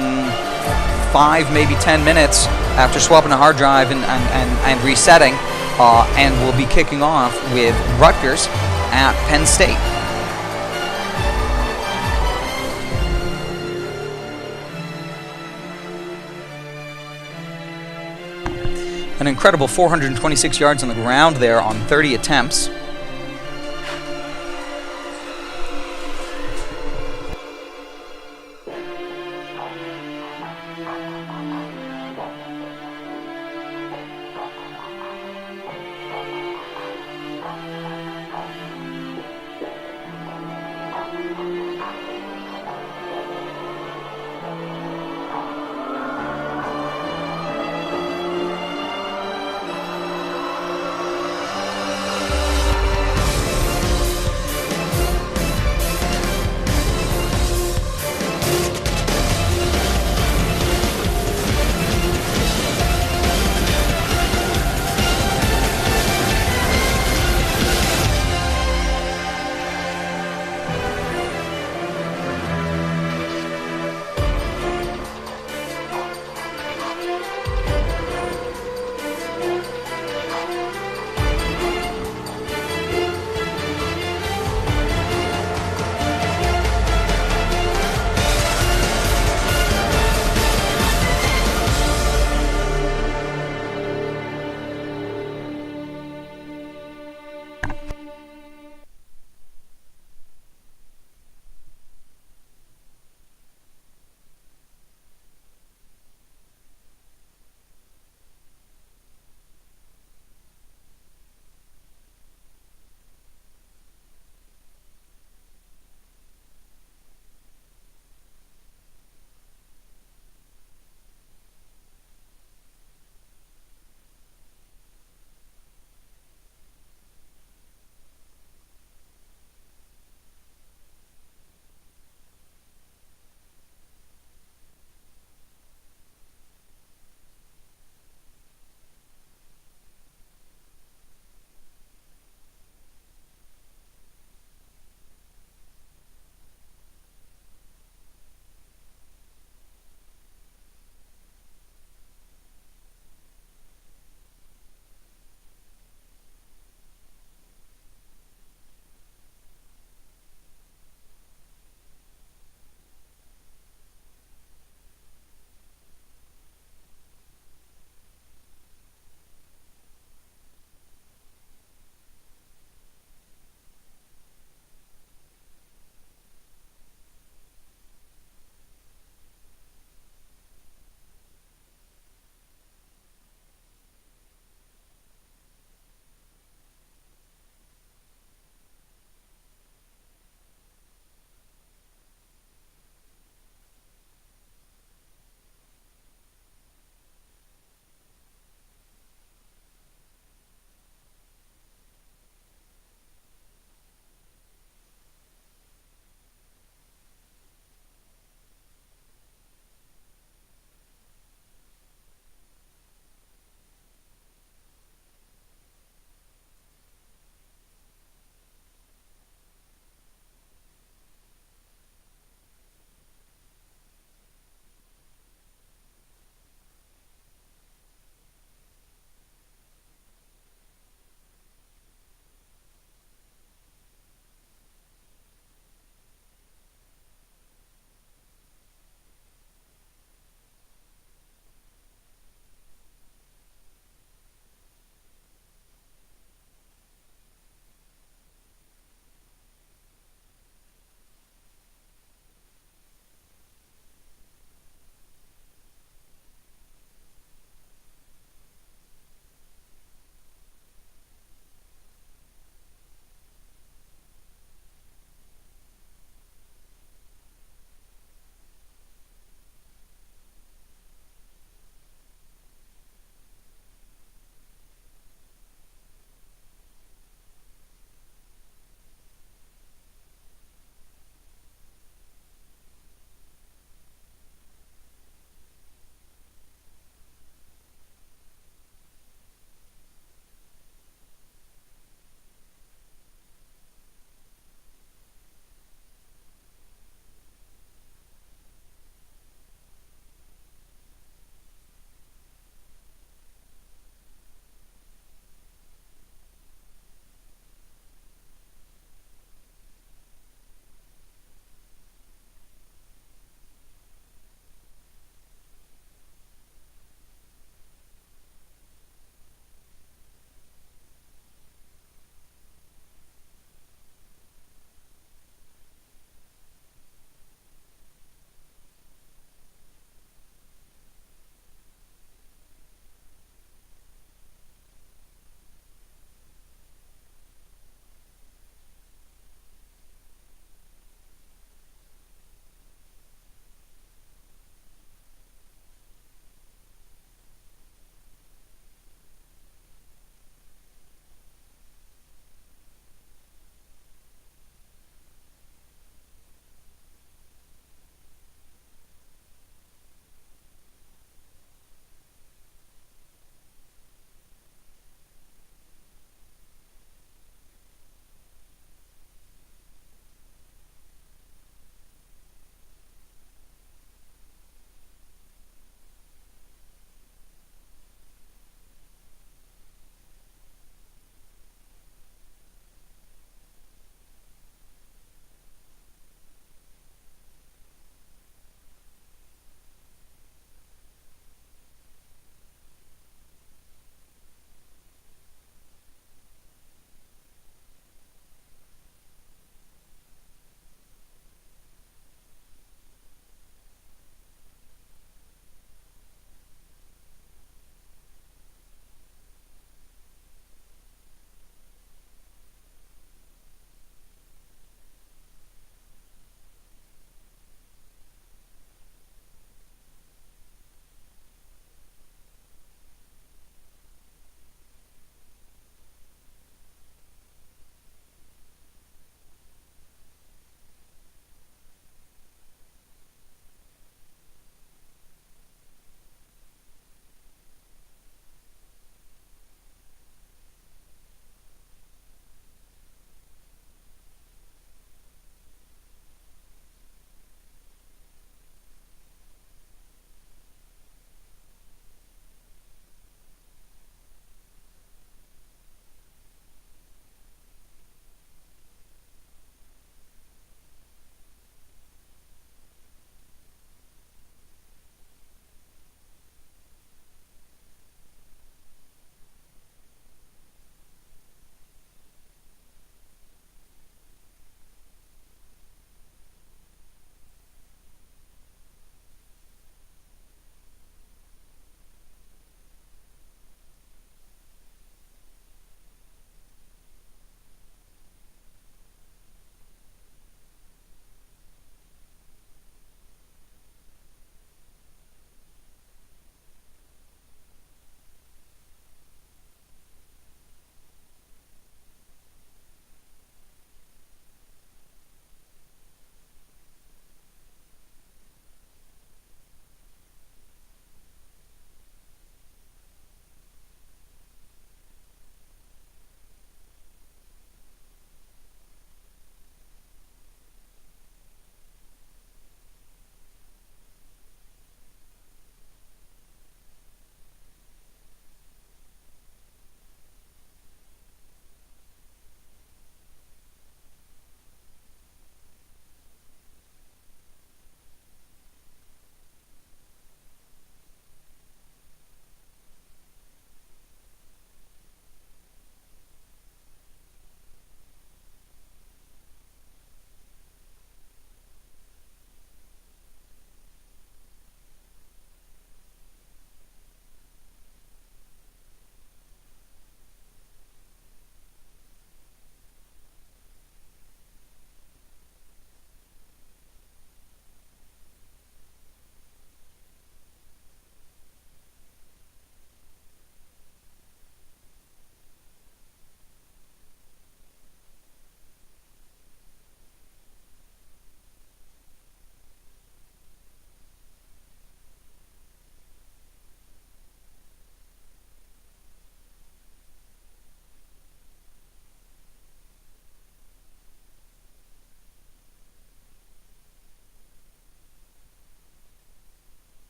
5, maybe 10 minutes after swapping a hard drive and resetting, and we'll be kicking off with Rutgers at Penn State. An incredible 426 yards on the ground there on 30 attempts.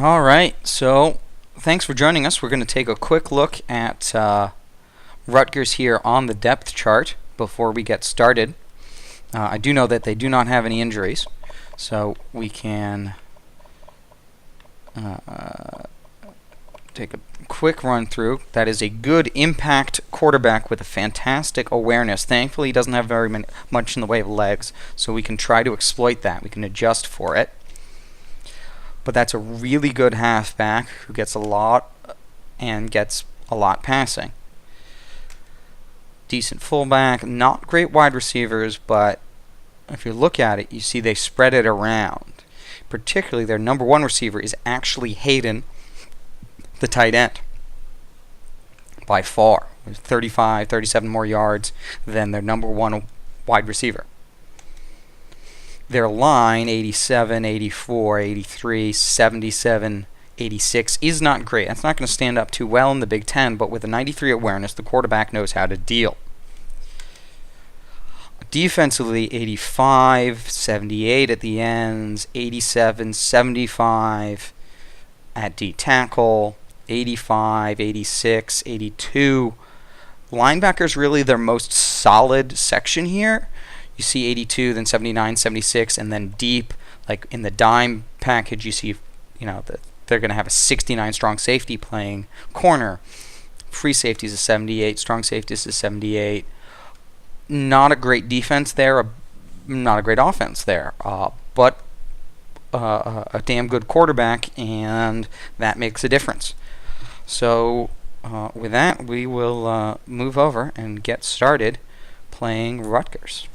All right, so thanks for joining us. We're going to take a quick look at Rutgers here on the depth chart before we get started. I do know that they do not have any injuries, so we can take a quick run through. That is a good impact quarterback with a fantastic awareness. Thankfully, he doesn't have much in the way of legs, so we can try to exploit that. We can adjust for it. But that's a really good halfback who gets a lot and gets a lot passing. Decent fullback, not great wide receivers, but if you look at it, you see they spread it around. Particularly their number one receiver is actually Hayden, the tight end, by far. With 35, 37 more yards than their number one wide receiver. Their line, 87, 84, 83, 77, 86, is not great. That's not going to stand up too well in the Big Ten, but with a 93 awareness, the quarterback knows how to deal. Defensively, 85, 78 at the ends, 87, 75 at D tackle, 85, 86, 82. Linebackers really their most solid section here. You see 82, then 79, 76, and then deep, like in the dime package, you see, they're going to have a 69 strong safety playing corner. Free safety is a 78, strong safety is a 78. Not a great defense there, not a great offense there, but a damn good quarterback, and that makes a difference. So with that, we will move over and get started playing Rutgers.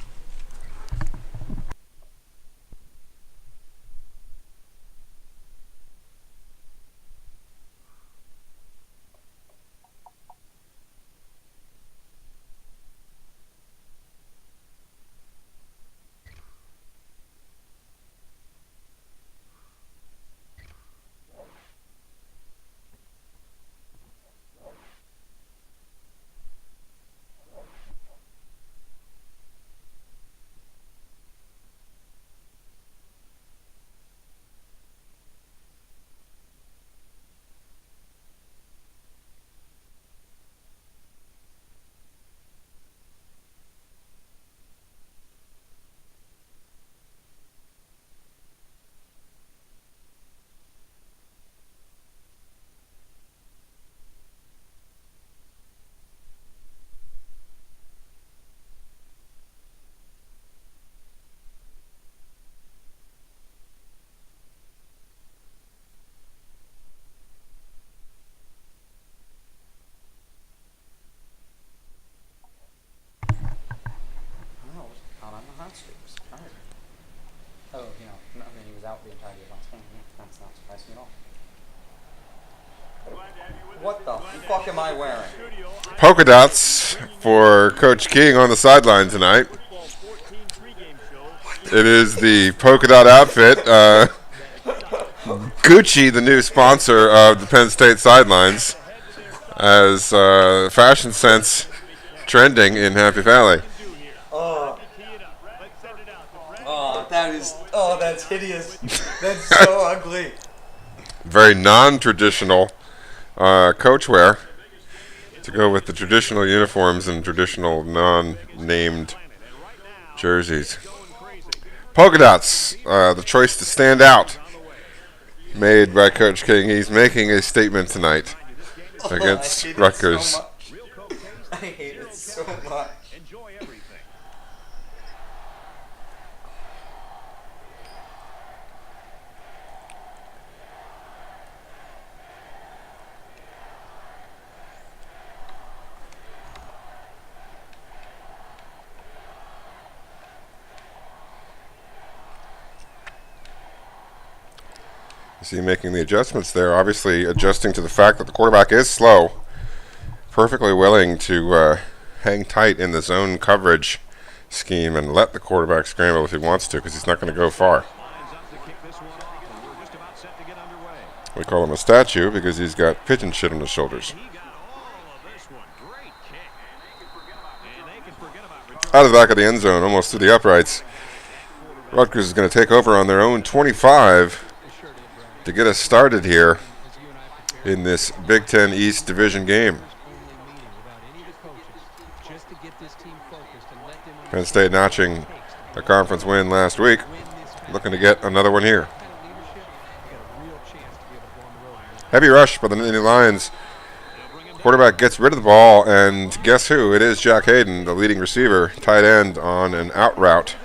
He was out the entirety of last game. That's not surprising at all. What the fuck am I wearing? Polka dots for Coach King on the sideline tonight. It is the polka dot outfit. Gucci, the new sponsor of the Penn State sidelines, as fashion sense trending in Happy Valley. That's hideous. That's so ugly. Very non-traditional coach wear to go with the traditional uniforms and traditional non-named jerseys. Polka dots, the choice to stand out, made by Coach King. He's making a statement tonight against Rutgers. I hate it so much. See, making the adjustments there, obviously adjusting to the fact that the quarterback is slow, perfectly willing to hang tight in the zone coverage scheme and let the quarterback scramble if he wants to, because he's not going to go far. We call him a statue because he's got pigeon shit on his shoulders. Out of the back of the end zone, almost to the uprights. Rutgers is going to take over on their own 25. to get us started here in this Big Ten East Division game. Penn State notching a conference win last week, looking to get another one here. Heavy rush by the Nittany Lions. Quarterback gets rid of the ball, and guess who? It is Jack Hayden, the leading receiver, tight end on an out route.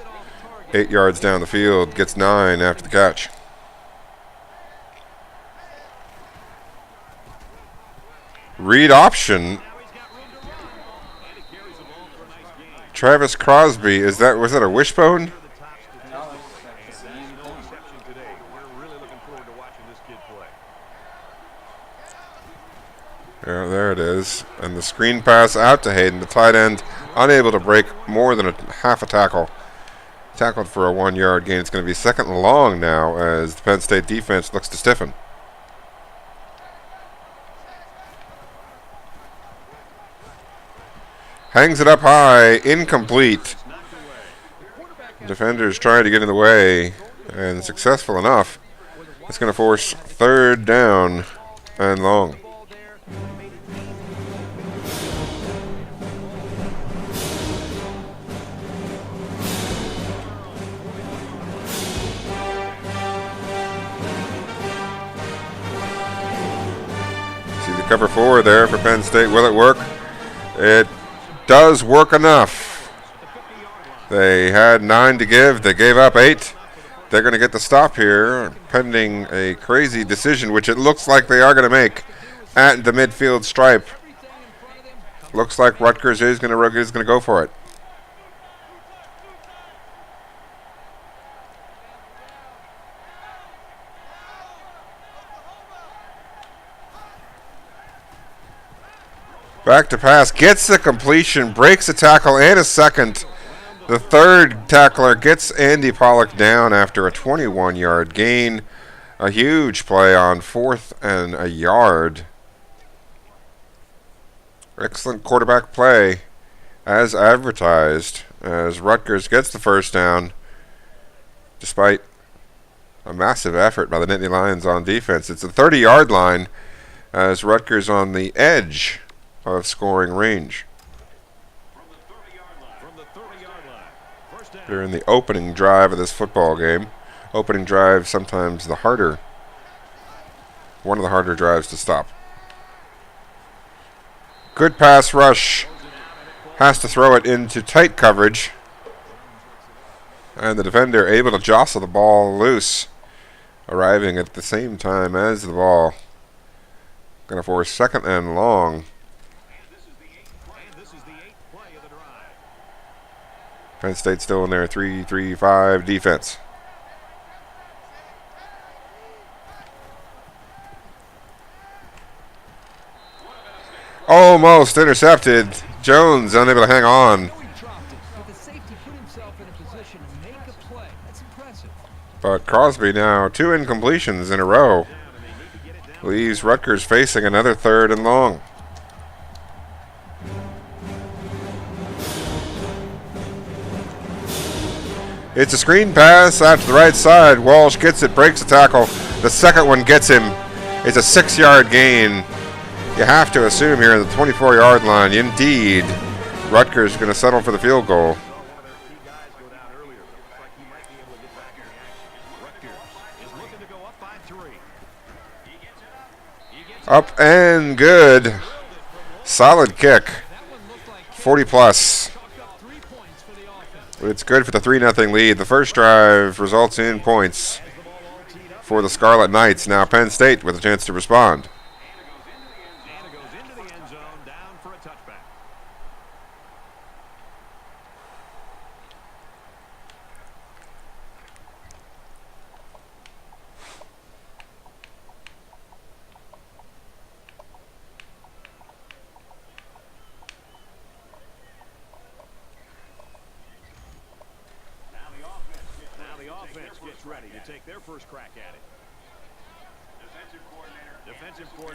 8 yards down the field, gets 9 after the catch. Read option. Travis Crosby, was that a wishbone? Yeah, there it is. And the screen pass out to Hayden, the tight end, unable to break more than half a tackle. Tackled for a 1-yard gain. It's going to be second and long now as the Penn State defense looks to stiffen. Hangs it up high, incomplete. Defenders trying to get in the way, and successful enough. It's going to force third down and long. See the cover 4 there for Penn State. Will it work? It does work enough. They had 9 to give. They gave up 8. They're going to get the stop here, pending a crazy decision, which it looks like they are going to make at the midfield stripe. Looks like Rutgers is going to go for it. Back to pass, gets the completion, breaks a tackle and a second. The third tackler gets Andy Pollock down after a 21-yard gain. A huge play on 4th and a yard. Excellent quarterback play as advertised as Rutgers gets the first down despite a massive effort by the Nittany Lions on defense. It's a 30-yard line as Rutgers on the edge of scoring range. They're in the opening drive of this football game. Opening drive, sometimes one of the harder drives to stop. Good pass rush. Has to throw it into tight coverage. And the defender able to jostle the ball loose, arriving at the same time as the ball. Going to force second and long. Penn State still in their 3-3-5 defense. Almost intercepted. Jones unable to hang on. But Crosby now 2 incompletions in a row. Leaves Rutgers facing another 3rd and long. It's a screen pass out to the right side. Walsh gets it, breaks the tackle. The second one gets him. It's a 6-yard gain. You have to assume here at the 24-yard line, indeed, Rutgers is going to settle for the field goal. Up and good. Solid kick. 40 plus. It's good for the 3-0 lead. The first drive results in points for the Scarlet Knights. Now Penn State with a chance to respond.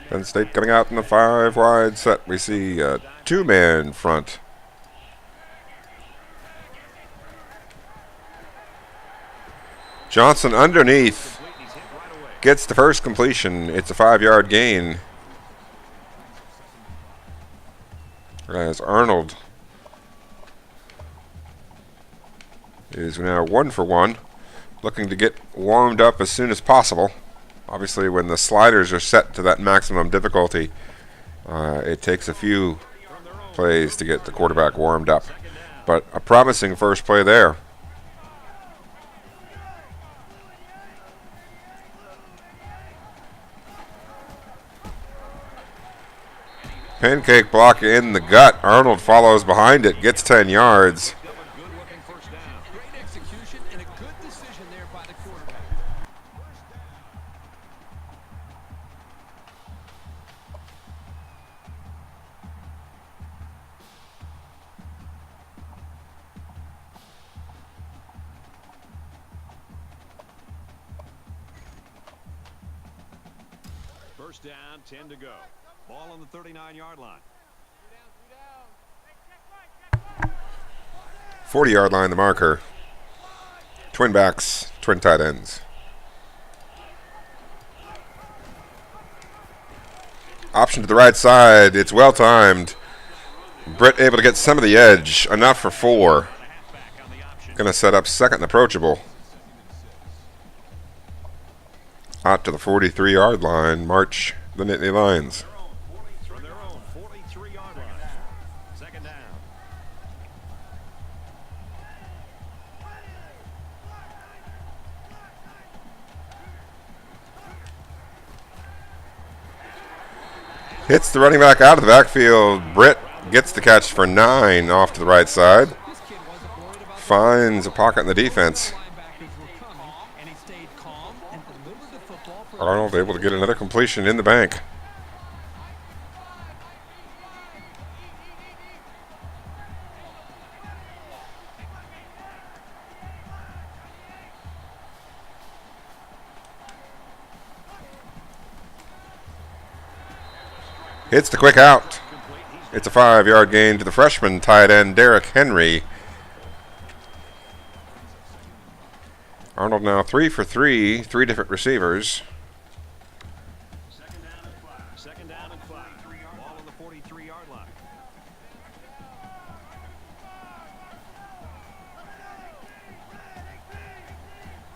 Penn State coming out in the 5-wide set. We see a 2-man front. Johnson underneath. gets the first completion. It's a 5-yard gain. As Arnold is now 1 for 1, looking to get warmed up as soon as possible. Obviously, when the sliders are set to that maximum difficulty, it takes a few plays to get the quarterback warmed up. But a promising first play there. Pancake block in the gut. Arnold follows behind it, gets 10 yards. Great execution and a good decision there by the quarterback. First down, 10 to go. Ball on the 39-yard line. 40-yard line, the marker. Twin backs, twin tight ends. Option to the right side. It's well timed. Britt able to get some of the edge. Enough for 4. Going to set up second and approachable. Out to the 43-yard line. March the Nittany Lions. From their own 43-yard line. Second down. Hits the running back out of the backfield. Britt gets the catch for 9 off to the right side. Finds a pocket in the defense. Arnold able to get another completion in the bank. Hits the quick out. It's a 5-yard gain to the freshman tight end, Derrick Henry. Arnold now 3 for 3, 3 different receivers. Second down and 5. Ball on the 43-yard line.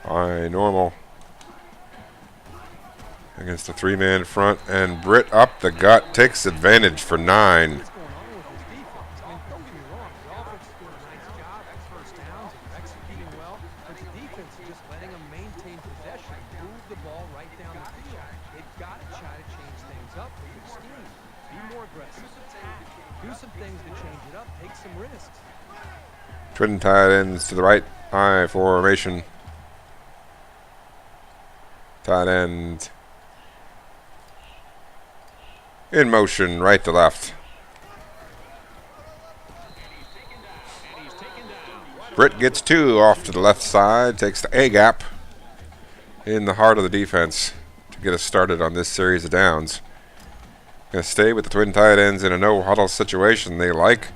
High normal against the 3-man front, and Britt up the gut, takes advantage for 9. What's going on with his defense? I mean, don't get me wrong. The offense is doing a nice job at first downs and executing well, but the defense is just letting them maintain possession, move the ball right down the field. They've got to try to change things up with their scheme. Be more aggressive. Do some things to change it up. Take some risks. Twin tight ends to the right, I formation. Tight end in motion, right to left. Britt gets 2 off to the left side, takes the A gap in the heart of the defense to get us started on this series of downs. Going to stay with the twin tight ends in a no-huddle situation. They like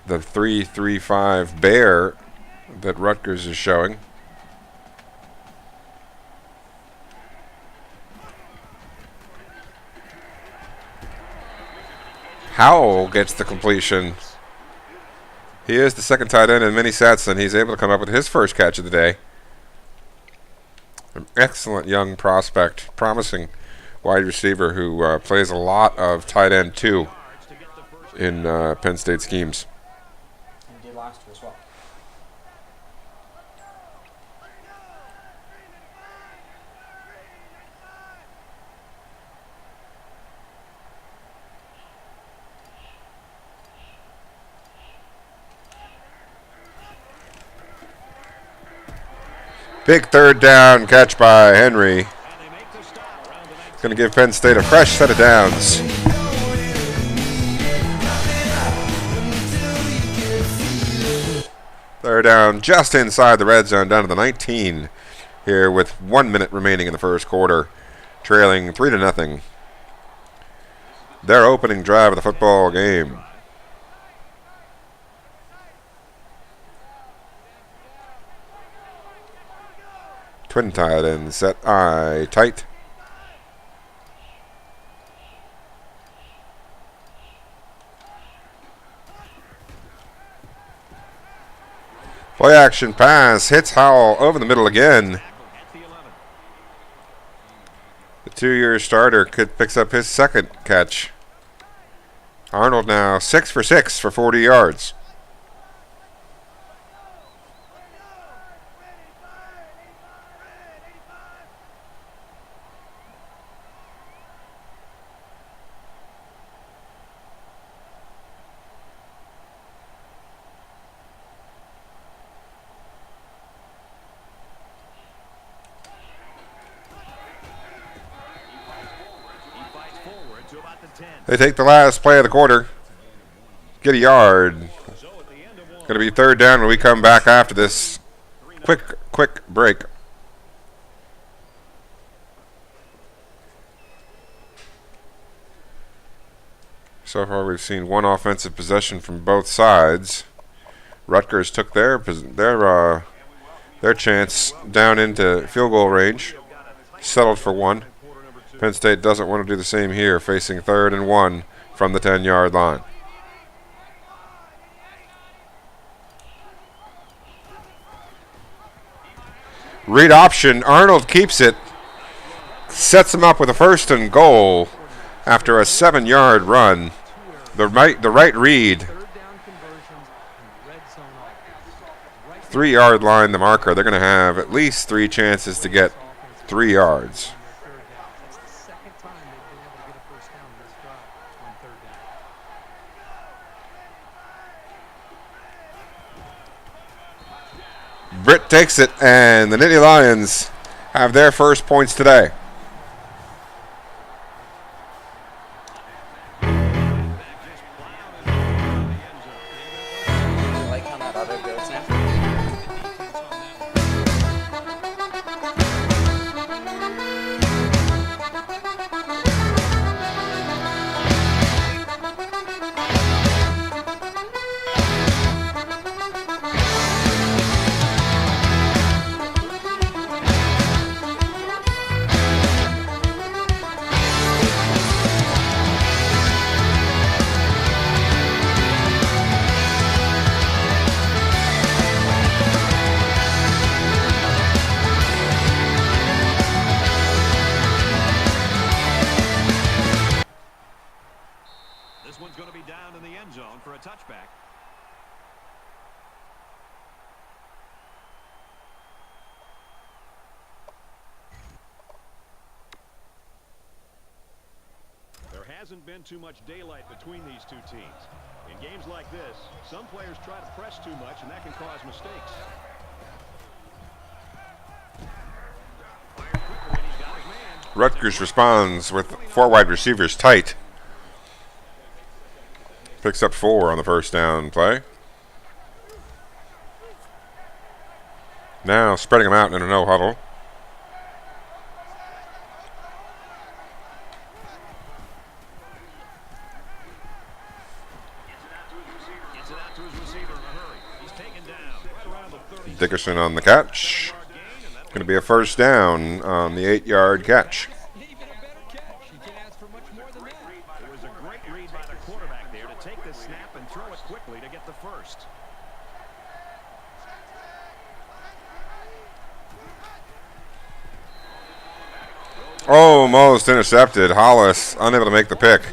the 3-3-5 bear that Rutgers is showing. Howell gets the completion. He is the second tight end in many sets, and he's able to come up with his first catch of the day. An excellent young prospect, promising wide receiver who plays a lot of tight end too in Penn State schemes. And did last year as well. Big third down catch by Henry. Going to give Penn State a fresh set of downs. Third down just inside the red zone, down to the 19 here with 1 minute remaining in the first quarter, trailing 3-0. Their opening drive of the football game. Twin tight end set eye tight. Play action pass. Hits Howell over the middle again. The 2-year starter picks up his second catch. Arnold now 6 for 6 for 40 yards. They take the last play of the quarter. Get a yard. Going to be third down when we come back after this quick break. So far we've seen one offensive possession from both sides. Rutgers took their chance down into field goal range. Settled for one. Penn State doesn't want to do the same here, facing 3rd and 1 from the 10-yard line. Read option. Arnold keeps it. Sets him up with a 1st and goal after a 7-yard run. The right read. 3-yard line, the marker. They're going to have at least 3 chances to get 3 yards. Britt takes it, and the Nittany Lions have their first points today. Hasn't been too much daylight between these two teams. In games like this, some players try to press too much, and that can cause mistakes. Rutgers responds with 4 wide receivers tight. Picks up 4 on the first down play. Now spreading them out in a no huddle. Dickerson on the catch. Going to be a first down on the 8-yard catch. It was a great read by the quarterback there to take the snap and throw it quickly to get the first. Almost intercepted. Hollis unable to make the pick.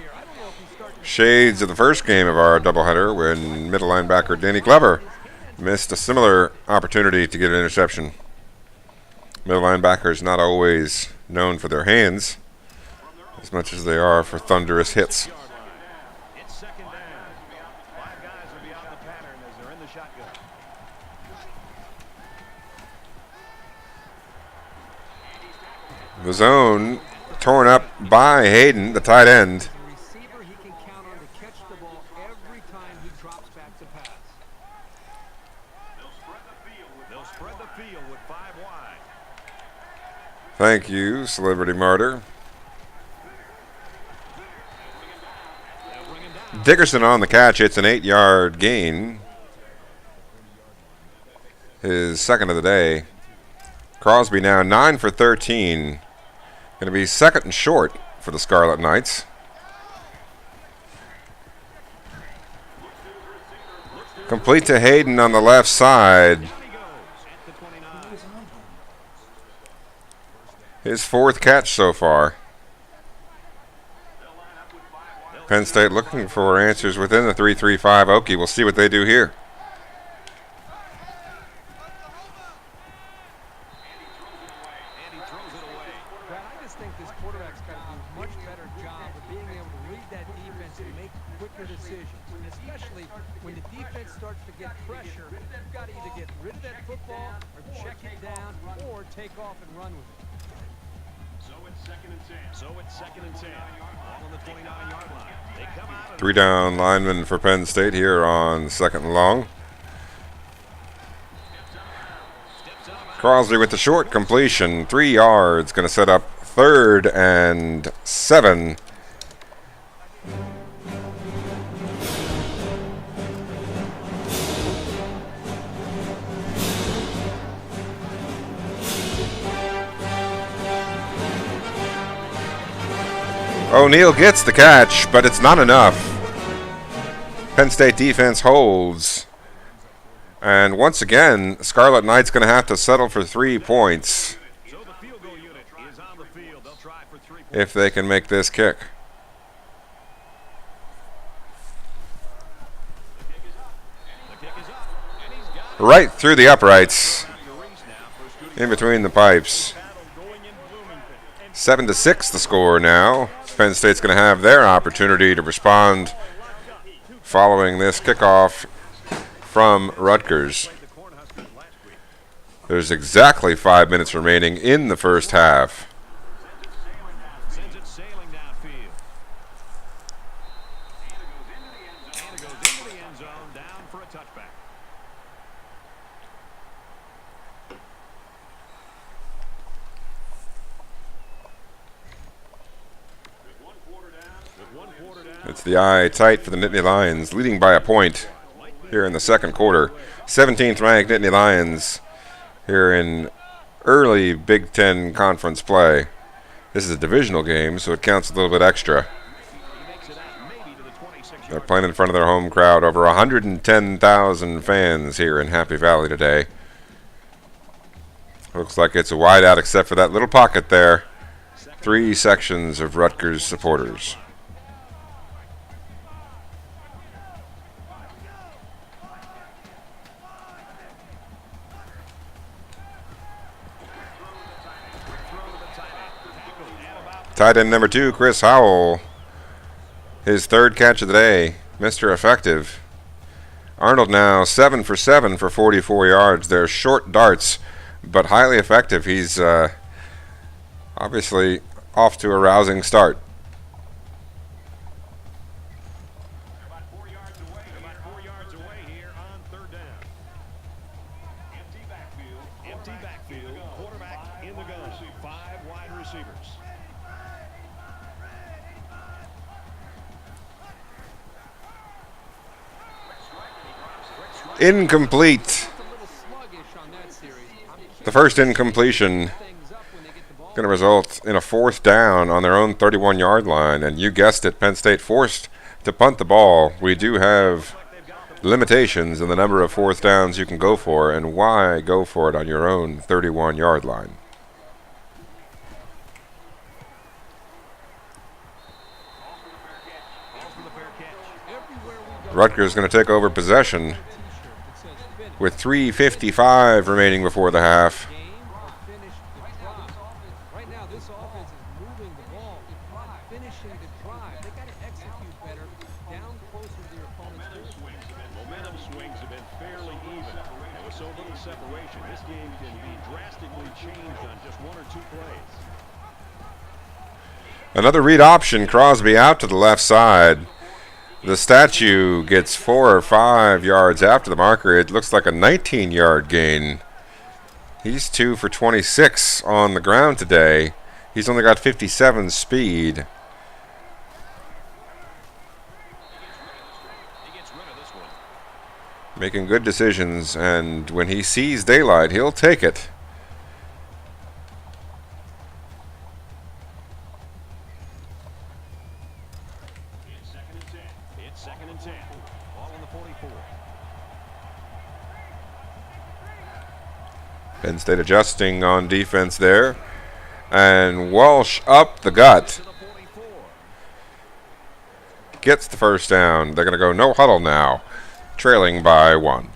Shades of the first game of our doubleheader when middle linebacker Danny Glover missed a similar opportunity to get an interception. Middle linebackers not always known for their hands as much as they are for thunderous hits. It's second down. 5 guys will be out the pattern as they're in the shotgun. The zone torn up by Hayden, the tight end. Receiver he can count on to catch the ball every time he drops back to pass. They'll spread the field with 5 wide. Thank you, Celebrity Martyr. Dickerson on the catch. It's an 8-yard gain. His second of the day. Crosby now 9 for 13. Going to be second and short for the Scarlet Knights. Complete to Hayden on the left side. His fourth catch so far. Penn State looking for answers within the 3-3-5 Okie. We'll see what they do here. Brad, I just think this quarterback's got to do a much better job of being able to read that defense and make quicker decisions. And especially when the defense starts to get pressure, you've got to either get rid of that football or check it down or take off and run with it. So it's second and 10. All on the 29-yard line. They come out. 3 down linemen for Penn State here on 2nd and long. Crosley with the short completion, 3 yards, going to set up 3rd and 7. O'Neal gets the catch, but it's not enough. Penn State defense holds. And once again, Scarlet Knight's going to have to settle for 3 points So the field goal unit is on the field. They'll try for 3 points. if they can make this kick. The kick is up, and he's got it. Right through the uprights, in between the pipes. 7-6 the score now. Penn State's going to have their opportunity to respond following this kickoff from Rutgers. There's exactly 5 minutes remaining in the first half. Sends it sailing downfield. And it goes into the end zone, down for a touchback. It's the eye tight for the Nittany Lions, leading by a point here in the second quarter. 17th ranked Nittany Lions here in early Big Ten conference play. This is a divisional game, so it counts a little bit extra. They're playing in front of their home crowd. Over 110,000 fans here in Happy Valley today. Looks like it's a wide out except for that little pocket there. 3 sections of Rutgers supporters. Tight end number 2, Chris Howell. His 3rd catch of the day. Mr. Effective. Arnold now 7 for 7 for 44 yards. They're short darts, but highly effective. He's obviously off to a rousing start. About 4 yards away here on 3rd down. Empty backfield. Quarterback in the gun. 5 wide receivers. Incomplete. A little sluggish on that series. The first incompletion Things up when they get the ball. going to result in a 4th down on their own 31-yard line. And you guessed it, Penn State forced to punt the ball. We do have limitations in the number of 4th downs you can go for, and why go for it on your own 31-yard line. Rutgers is going to take over possession with 3:55 remaining before the half. Game or finish the drive. Right now, this offense is moving the ball, not finishing the drive. They got to execute better down closer to their opponent's territory. Momentum swings have been fairly even. And with so little separation, this game can be drastically changed on just 1 or 2 plays. Another read option, Crosby out to the left side. The statue gets 4 or 5 yards after the marker. It looks like a 19-yard gain. He's 2 for 26 on the ground today. He's only got 57 speed. He gets rid of this one. Making good decisions, and when he sees daylight, he'll take it. It's 2nd and 10. Ball on the 44. Penn State adjusting on defense there. And Walsh up the gut. Gets the first down. They're going to go no huddle now, trailing by 1.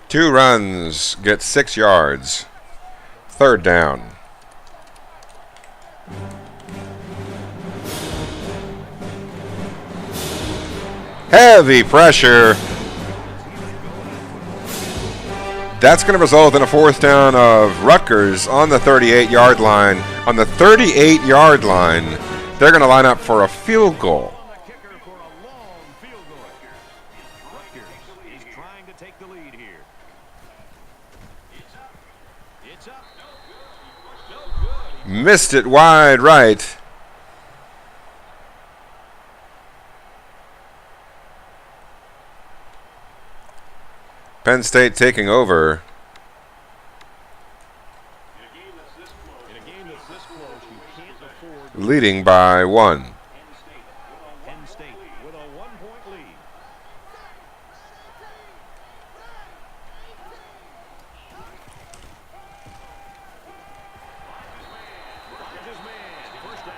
Two runs, gets 6 yards. Third down. Heavy pressure. That's going to result in a fourth down of Rutgers on the 38-yard line. On the 38-yard line, they're going to line up for a field goal. Missed it wide right. Penn State taking over. Leading by 1. Penn State with a 1-point lead. Rutgers man, first down.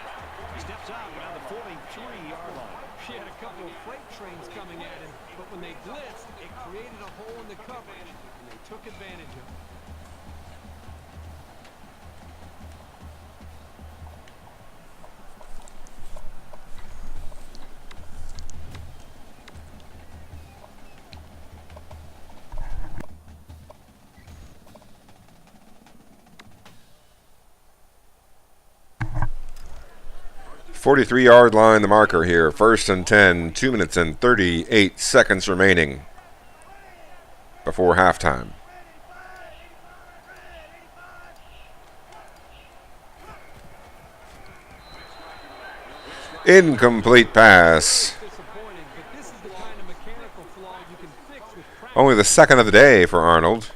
He steps out around the 43-yard line. She had a couple of freight trains coming at him, but when they blitzed, it created a hole in the coverage, and they took advantage of it. .43-yard line, the marker here. First and 10, 2 minutes and 38 seconds remaining before halftime. Incomplete pass. Only the second of the day for Arnold.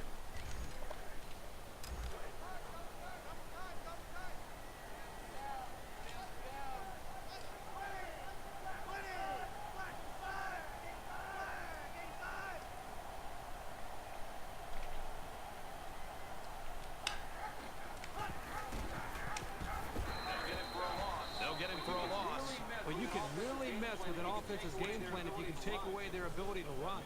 Game plan if you can take away their ability to run.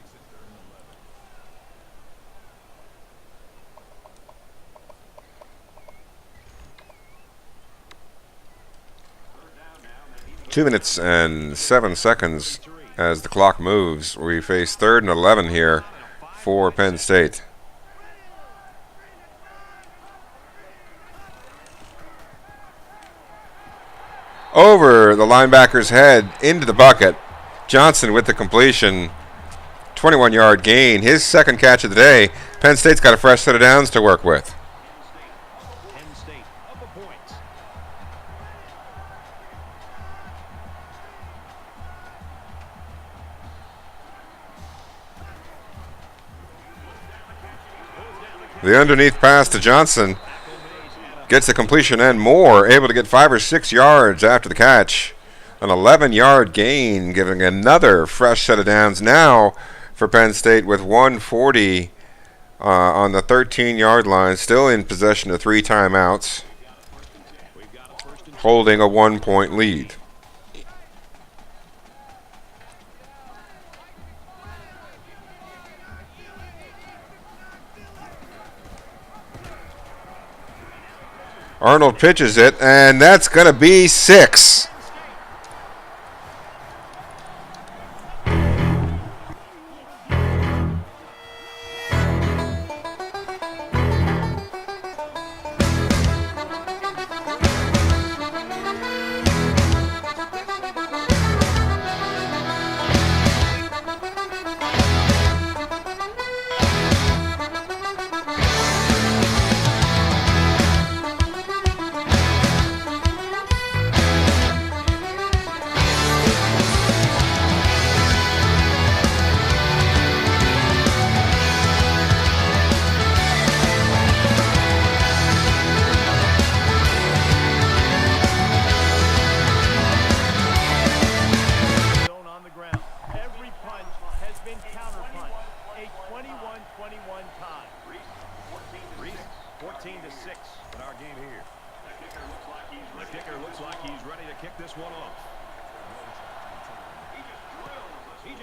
2 minutes and 7 seconds as the clock moves. We face 3rd and 11 here for Penn State. Over the linebacker's head into the bucket. Johnson with the completion. 21-yard gain. His second catch of the day. Penn State's got a fresh set of downs to work with. Penn State up a point. The underneath pass to Johnson gets the completion and more, able to get 5 or 6 yards after the catch. An 11-yard gain, giving another fresh set of downs now for Penn State with 1:40 on the 13-yard line, still in possession of 3 timeouts, holding a 1-point lead. Arnold pitches it, and that's going to be 6.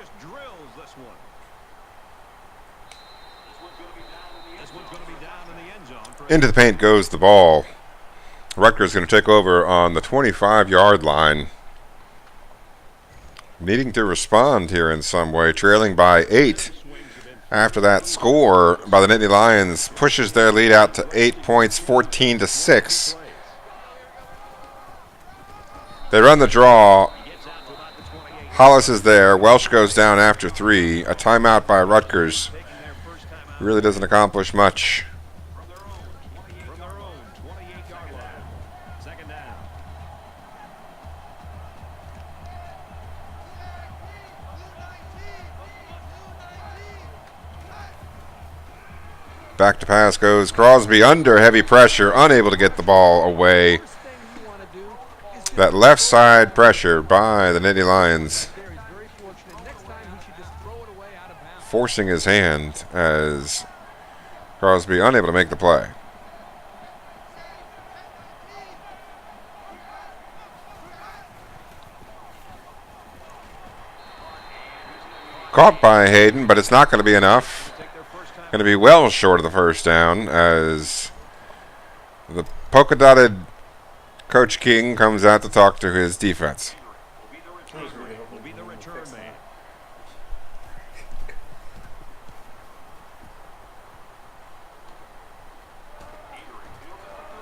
just drills this one. This one's going to be down in the end zone. For Into the paint goes the ball. Rutgers going to take over on the 25-yard line. Needing to respond here in some way, trailing by 8. After that score by the Nittany Lions pushes their lead out to 8 points, 14-6. They run the draw. Hollis is there. Welsh goes down after 3. A timeout by Rutgers really doesn't accomplish much. from their own 28-yard line. Second down. Back to pass goes Crosby under heavy pressure, unable to get the ball away. First thing you want to do is That left side pressure by the Nittany Lions, there. He's very fortunate. Next time he should just throw it away out of bounds. forcing his hand as Crosby unable to make the play. Caught by Hayden, but it's not going to be enough. Going to be well short of the first down as the polka-dotted Coach King comes out to talk to his defense. Will be the return man.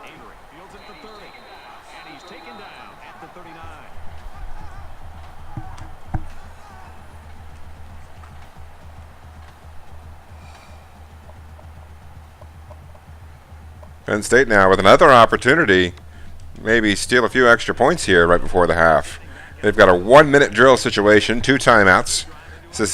Avery fields at the 30. And he's taken down at the 39. Penn State now with another opportunity, maybe steal a few extra points here right before the half. They've got a 1-minute drill situation, 2 timeouts. This is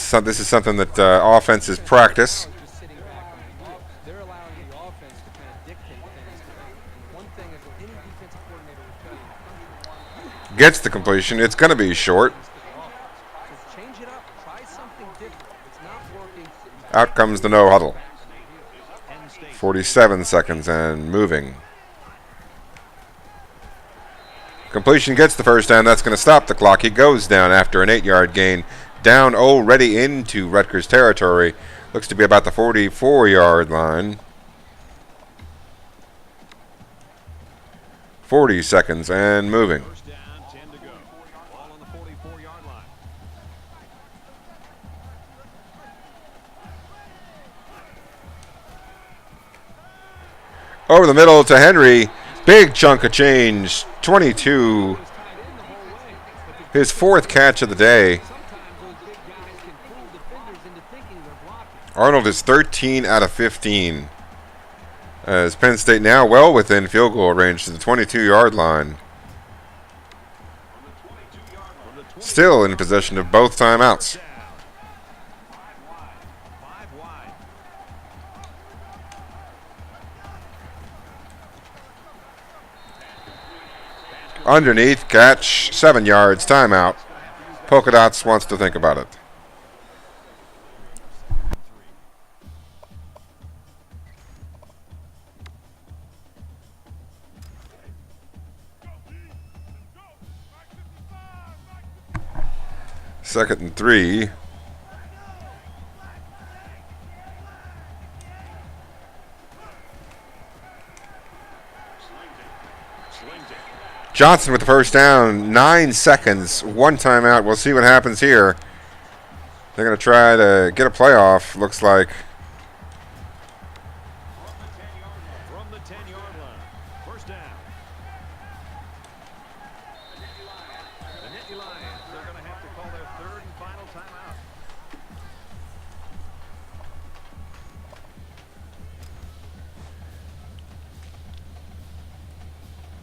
something that offenses practice. Just sitting back on the field. They're allowing the offense to kind of dictate things. And one thing that any defensive coordinator will tell you in the country Gets the completion. It's going to be short. is the offense. So change it up. Try something different. If it's not working, Out comes the no huddle. 47 seconds and moving. Completion gets the first down. That's going to stop the clock. He goes down after an 8-yard gain. Down already into Rutgers territory. Looks to be about the 44-yard line. 40 seconds and moving. First down, 10 to go. Ball on the 44-yard line. Over the middle to Henry. Big chunk of change. 22. His 4th catch of the day. sometimes those big guys can fool defenders into thinking they're blocking. Arnold is 13 out of 15. As Penn State now well within field goal range to the 22-yard line. Still in possession of both timeouts. 5 wide. Underneath, catch, 7 yards, timeout. Polka Dots wants to think about it. Second and 3. Johnson with the first down, 9 seconds, 1 timeout. We'll see what happens here. They're going to try to get a playoff, looks like. From the 10-yard line. First down. The Nittany Lions, they're going to have to call their 3rd and final timeout.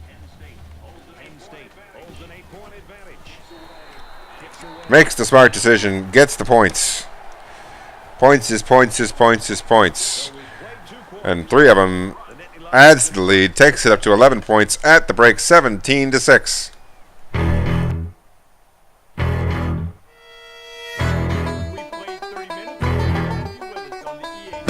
Penn State holds an 8-point advantage. Kicks away. Makes the smart decision, gets the points. Points is points is points is points. And 3 of them adds to the lead, takes it up to 11 points at the break, 17-6. We played 30 minutes. You with us on the EA.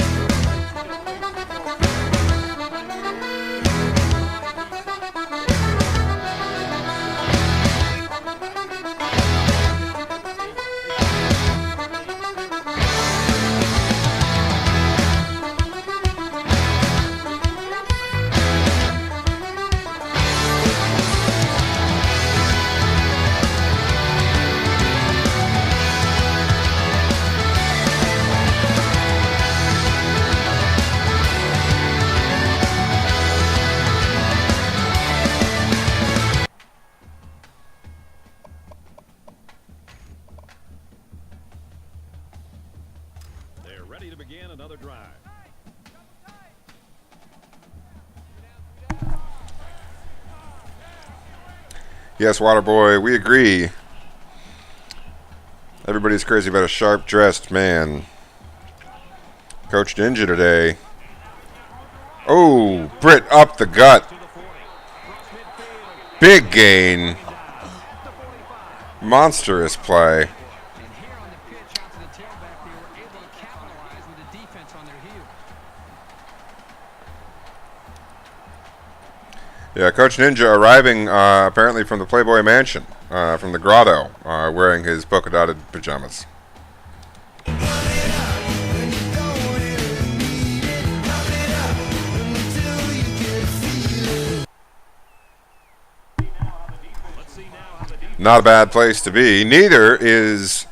ready to begin another drive. Yes, Waterboy, we agree. Everybody's crazy about a sharp-dressed man. Coach Ninja today. Oh, Britt up the gut. Big gain. Monstrous play. And here on the pitch out to the tailback, they were able to capitalize with the defense on their heels. Yeah, Coach Ninja arriving apparently from the Playboy Mansion, from the grotto, wearing his polka-dotted pajamas. Not a bad place to be. Neither is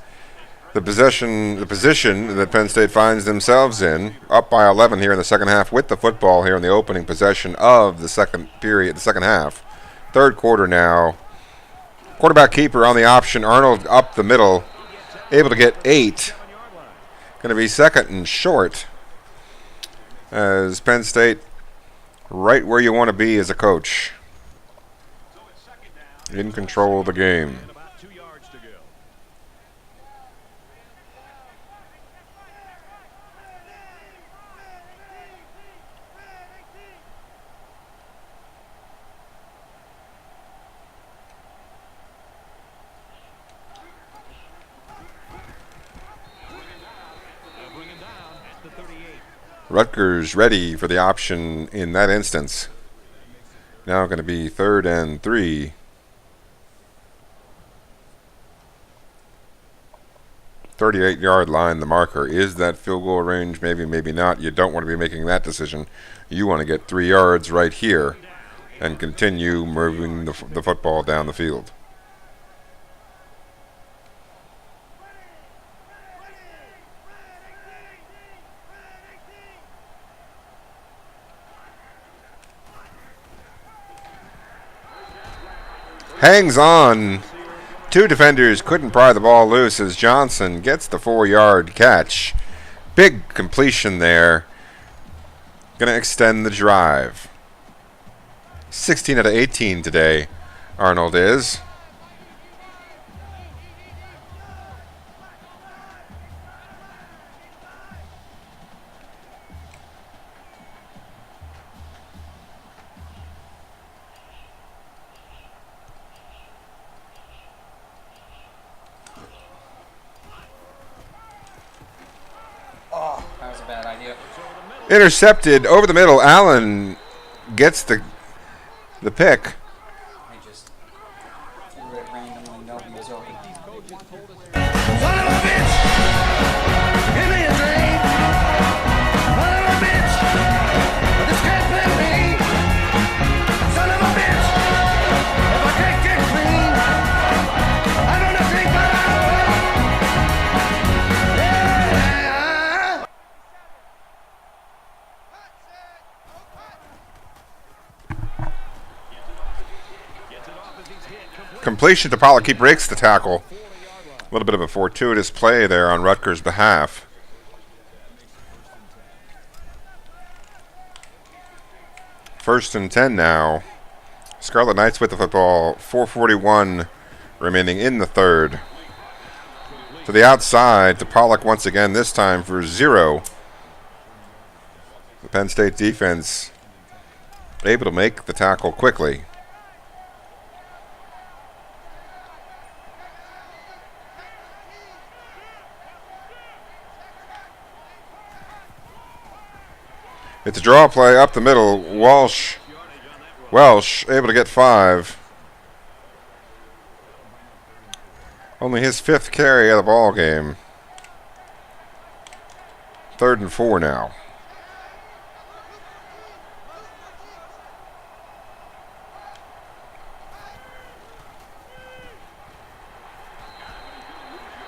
the position that Penn State finds themselves in, up by 11 here in the second half with the football here in the opening possession of the second period, the second half. Third quarter now. Quarterback keeper on the option. Arnold up the middle, able to get 8. Going to be second and short as Penn State right where you want to be as a coach. In control of the game. About 2 yards to go. Bring him down at the 38. Rutgers ready for the option in that instance. Now going to be 3rd and 3. 38-yard line, the marker. Is that field goal range? Maybe, maybe not. You don't want to be making that decision. You want to get 3 yards right here and continue moving the football down the field. Hangs on. 2 defenders couldn't pry the ball loose as Johnson gets the 4-yard catch. Big completion there. Going to extend the drive. 16 out of 18 today, Arnold is. That was a bad idea. Intercepted over the middle. Allen gets the pick. He just threw it randomly. Nobody was open. Son of a bitch! Give me a drink! Son of a bitch! This can't play me! Son of a bitch! If I can't get clean, I'm gonna drink my yeah. Completion to Pollock. He breaks the tackle. A little bit of a fortuitous play there on Rutgers' behalf. First and 10 now. Scarlet Knights with the football. 4:41 remaining in the third. To the outside to Pollock once again, this time for 0. The Penn State defense able to make the tackle quickly. It's a draw play up the middle. Welsh able to get 5. Only his 5th carry of the ball game. 3rd and 4 now.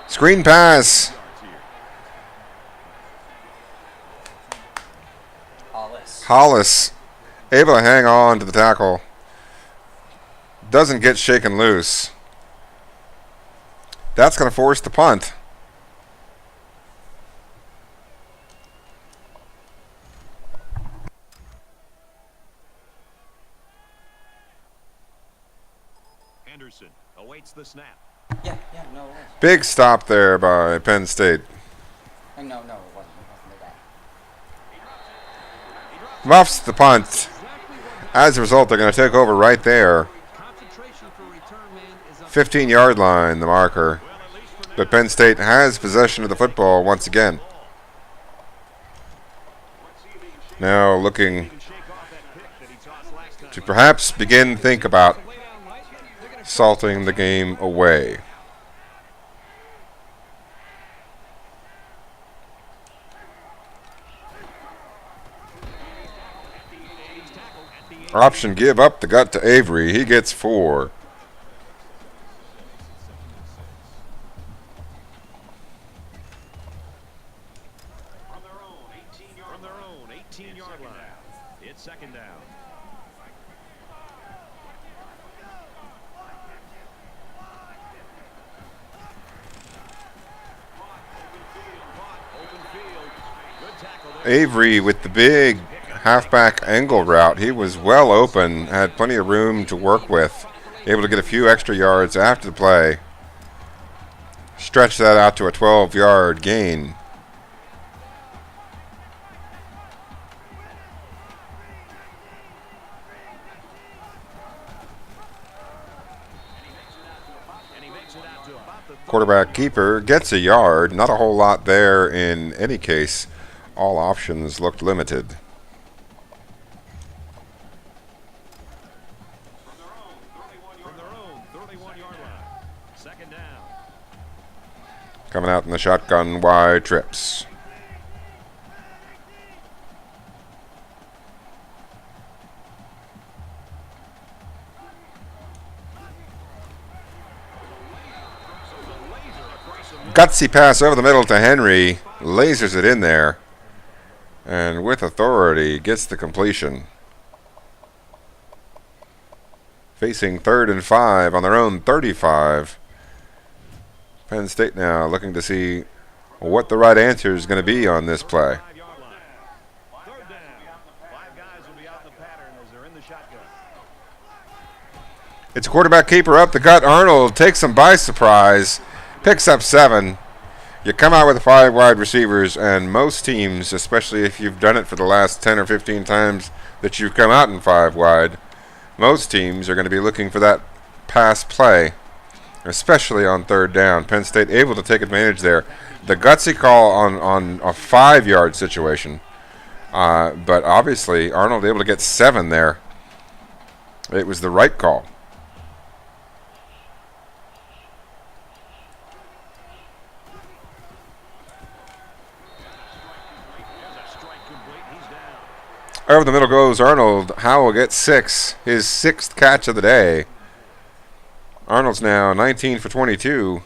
Screen pass. Hollis able to hang on to the tackle. Doesn't get shaken loose. That's going to force the punt. awaits the snap. Yeah, no, it was. Big stop there by Penn State. No, it wasn't. It wasn't that. Muffs the punt. As a result, they're going to take over right there. Concentration for return man is up. 15-yard line, the marker. But Penn State has possession of the football once again. Now looking to perhaps begin think about salting the game away. Option give up the gut to Avery. He gets 4. From their own 18-yard line. It's second down. Open field. Good tackle there. Avery with the big halfback angle route. He was well open, had plenty of room to work with, able to get a few extra yards after the play. Stretch that out to a 12-yard gain. And he makes it out to about the Quarterback keeper gets a yard. Not a whole lot there in any case. All options looked limited. from their own 31-yard line. Second down. Coming out in the shotgun wide trips. Gutsy pass over the middle to Henry. Lasers it in there. And with authority gets the completion. Facing 3rd and 5 on their own 35. Penn State now looking to see what the right answer is going to be on this play. 5-yard line. Third down. 5 guys will be out in the pattern as they're in the shotgun. It's a quarterback keeper up the gut. Arnold takes them by surprise. Picks up 7. You come out with 5 wide receivers, and most teams, especially if you've done it for the last 10 or 15 times that you've come out in 5 wide, most teams are going to be looking for that pass play, especially on 3rd down. Penn State able to take advantage there. The gutsy call on a 5-yard situation, but obviously Arnold able to get 7 there. It was the right call. Over the middle goes Arnold. Howell gets 6. His 6th catch of the day. Arnold's now 19 for 22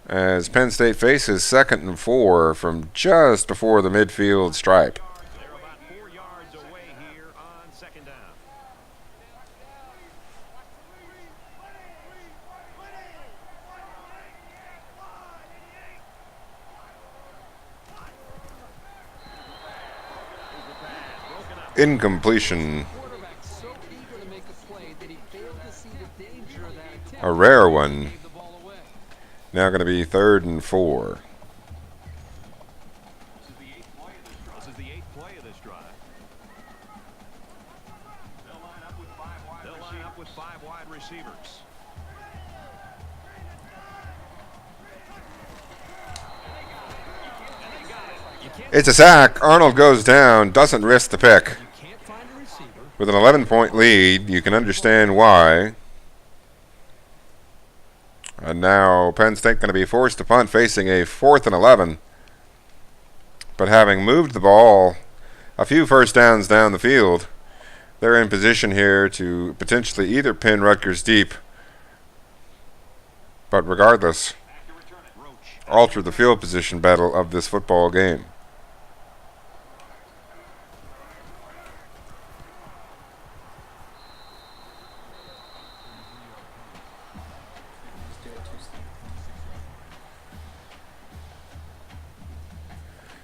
as Penn State faces 2nd and 4 from just before the midfield stripe. They're about 4 yards away here on second down. Incompletion. Quarterback so eager to make a play that he failed to see the danger of that attempt. A rare one. Gave the ball away. Now going to be 3rd and 4. This is the 8th play of this drive. They'll line up with 5 wide receivers. It's a sack. Arnold goes down. Doesn't risk the pick. Can't find a receiver. With an 11-point lead, you can understand why. And now Penn State going to be forced to punt, facing a 4th and 11. But having moved the ball a few first downs down the field, they're in position here to potentially either pin Rutgers deep, but regardless, alter the field position battle of this football game.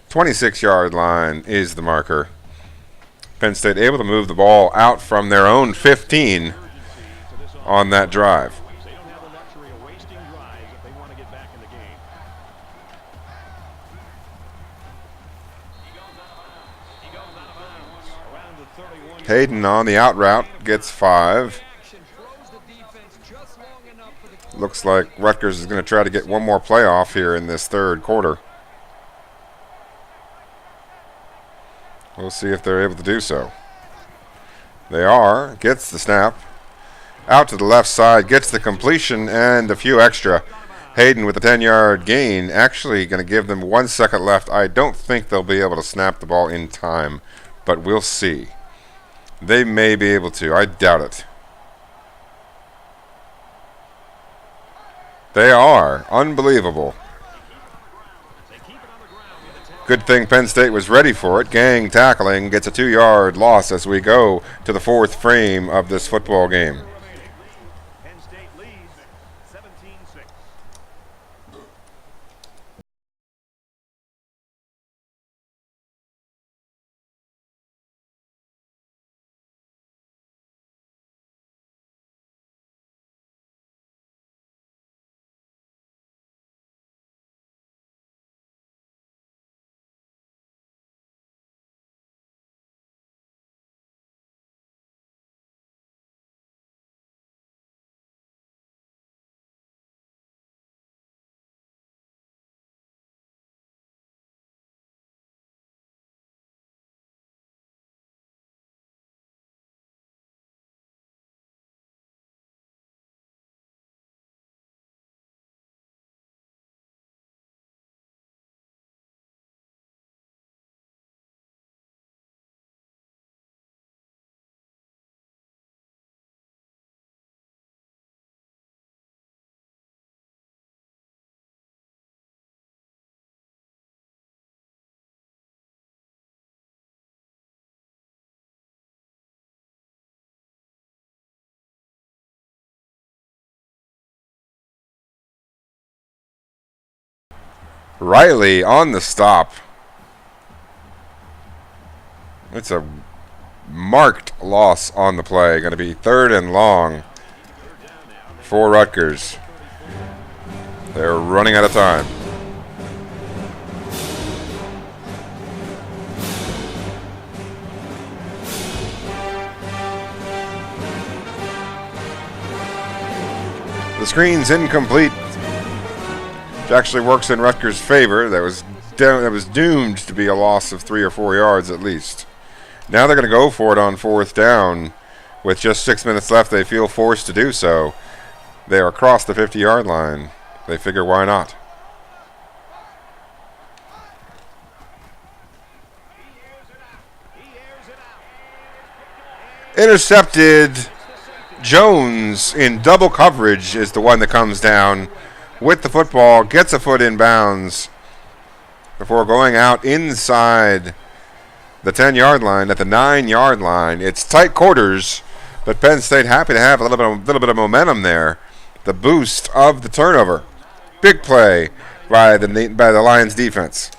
The 26-yard line is the marker. Penn State able to move the ball out from their own 15 on that drive. They don't have a lot Hayden on the out route gets 5. Looks like Rutgers is going to try to get one more playoff here in this third quarter. We'll see if they're able to do so. They are. Gets the snap. Out to the left side. Gets the completion and a few extra. Hayden with a 10-yard gain. Actually going to give them 1 second left. I don't think they'll be able to snap the ball in time, but we'll see. They may be able to. I doubt it. They are. Unbelievable. Good thing Penn State was ready for it. Gang tackling gets a 2-yard loss as we go to the fourth frame of this football game. Penn State leads 17-6. Riley on the stop. It's a marked loss on the play. Going to be 3rd and long for Rutgers. They're running out of time. The screen's incomplete. Which actually works in Rutgers' favor. That was doomed to be a loss of 3 or 4 yards at least. Now they're going to go for it on 4th down. With just 6 minutes left, they feel forced to do so. They are across the 50-yard line. They figure, why not? Intercepted. Jones in double coverage is the one that comes down with the football, gets a foot in bounds before going out inside the 10-yard line at the 9-yard line. It's tight quarters, but Penn State happy to have a little bit of momentum there. The boost of the turnover. Big play by the Lions defense.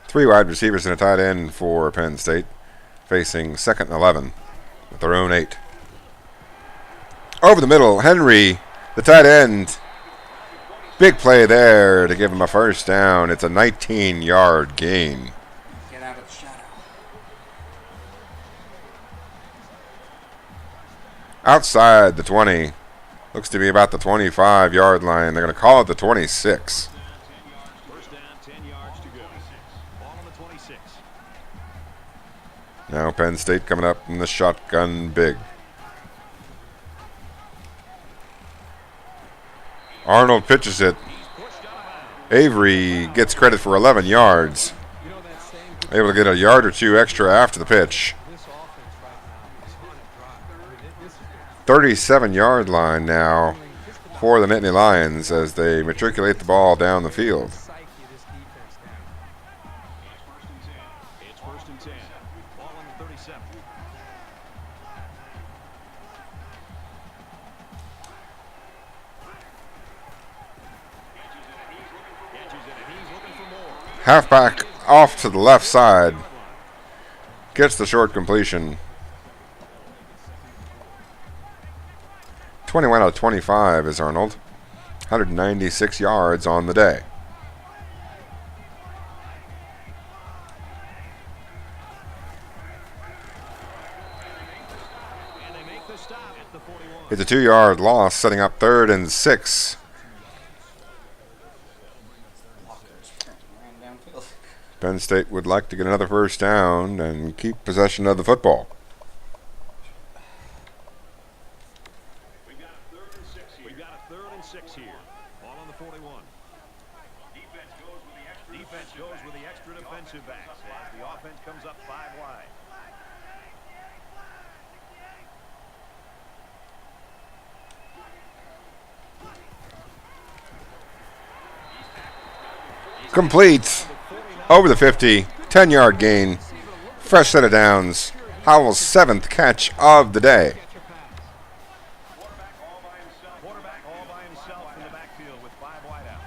Three wide receivers and a tight end for Penn State, facing 2nd and 11 with their own 8. Over the middle, Henry, the tight end. Big play there to give him a 1st down. It's a 19-yard gain. Get out of the shadow. Outside the 20. Looks to be about the 25-yard line. They're going to call it the 26. Now Penn State coming up in the shotgun big. Arnold pitches it. Avery gets credit for 11 yards. Able to get a yard or 2 extra after the pitch. 37-yard line now for the Nittany Lions as they matriculate the ball down the field. Halfback off to the left side. Gets the short completion. 21 out of 25 is Arnold. 196 yards on the day. And they make the stop at the 41. It's a 2-yard loss, setting up 3rd and 6. Ran downfield. Penn State would like to get another first down and keep possession of the football. We've got a 3rd and 6 here. We've got a 3rd and 6 here. Ball on the 41. Defense goes with the extra defensive backs as the offense comes up 5 wide. Complete. Over the 50. 10-yard gain. Fresh set of downs. Howell's 7th catch of the day. Quarterback all by himself in the backfield with 5 wideouts.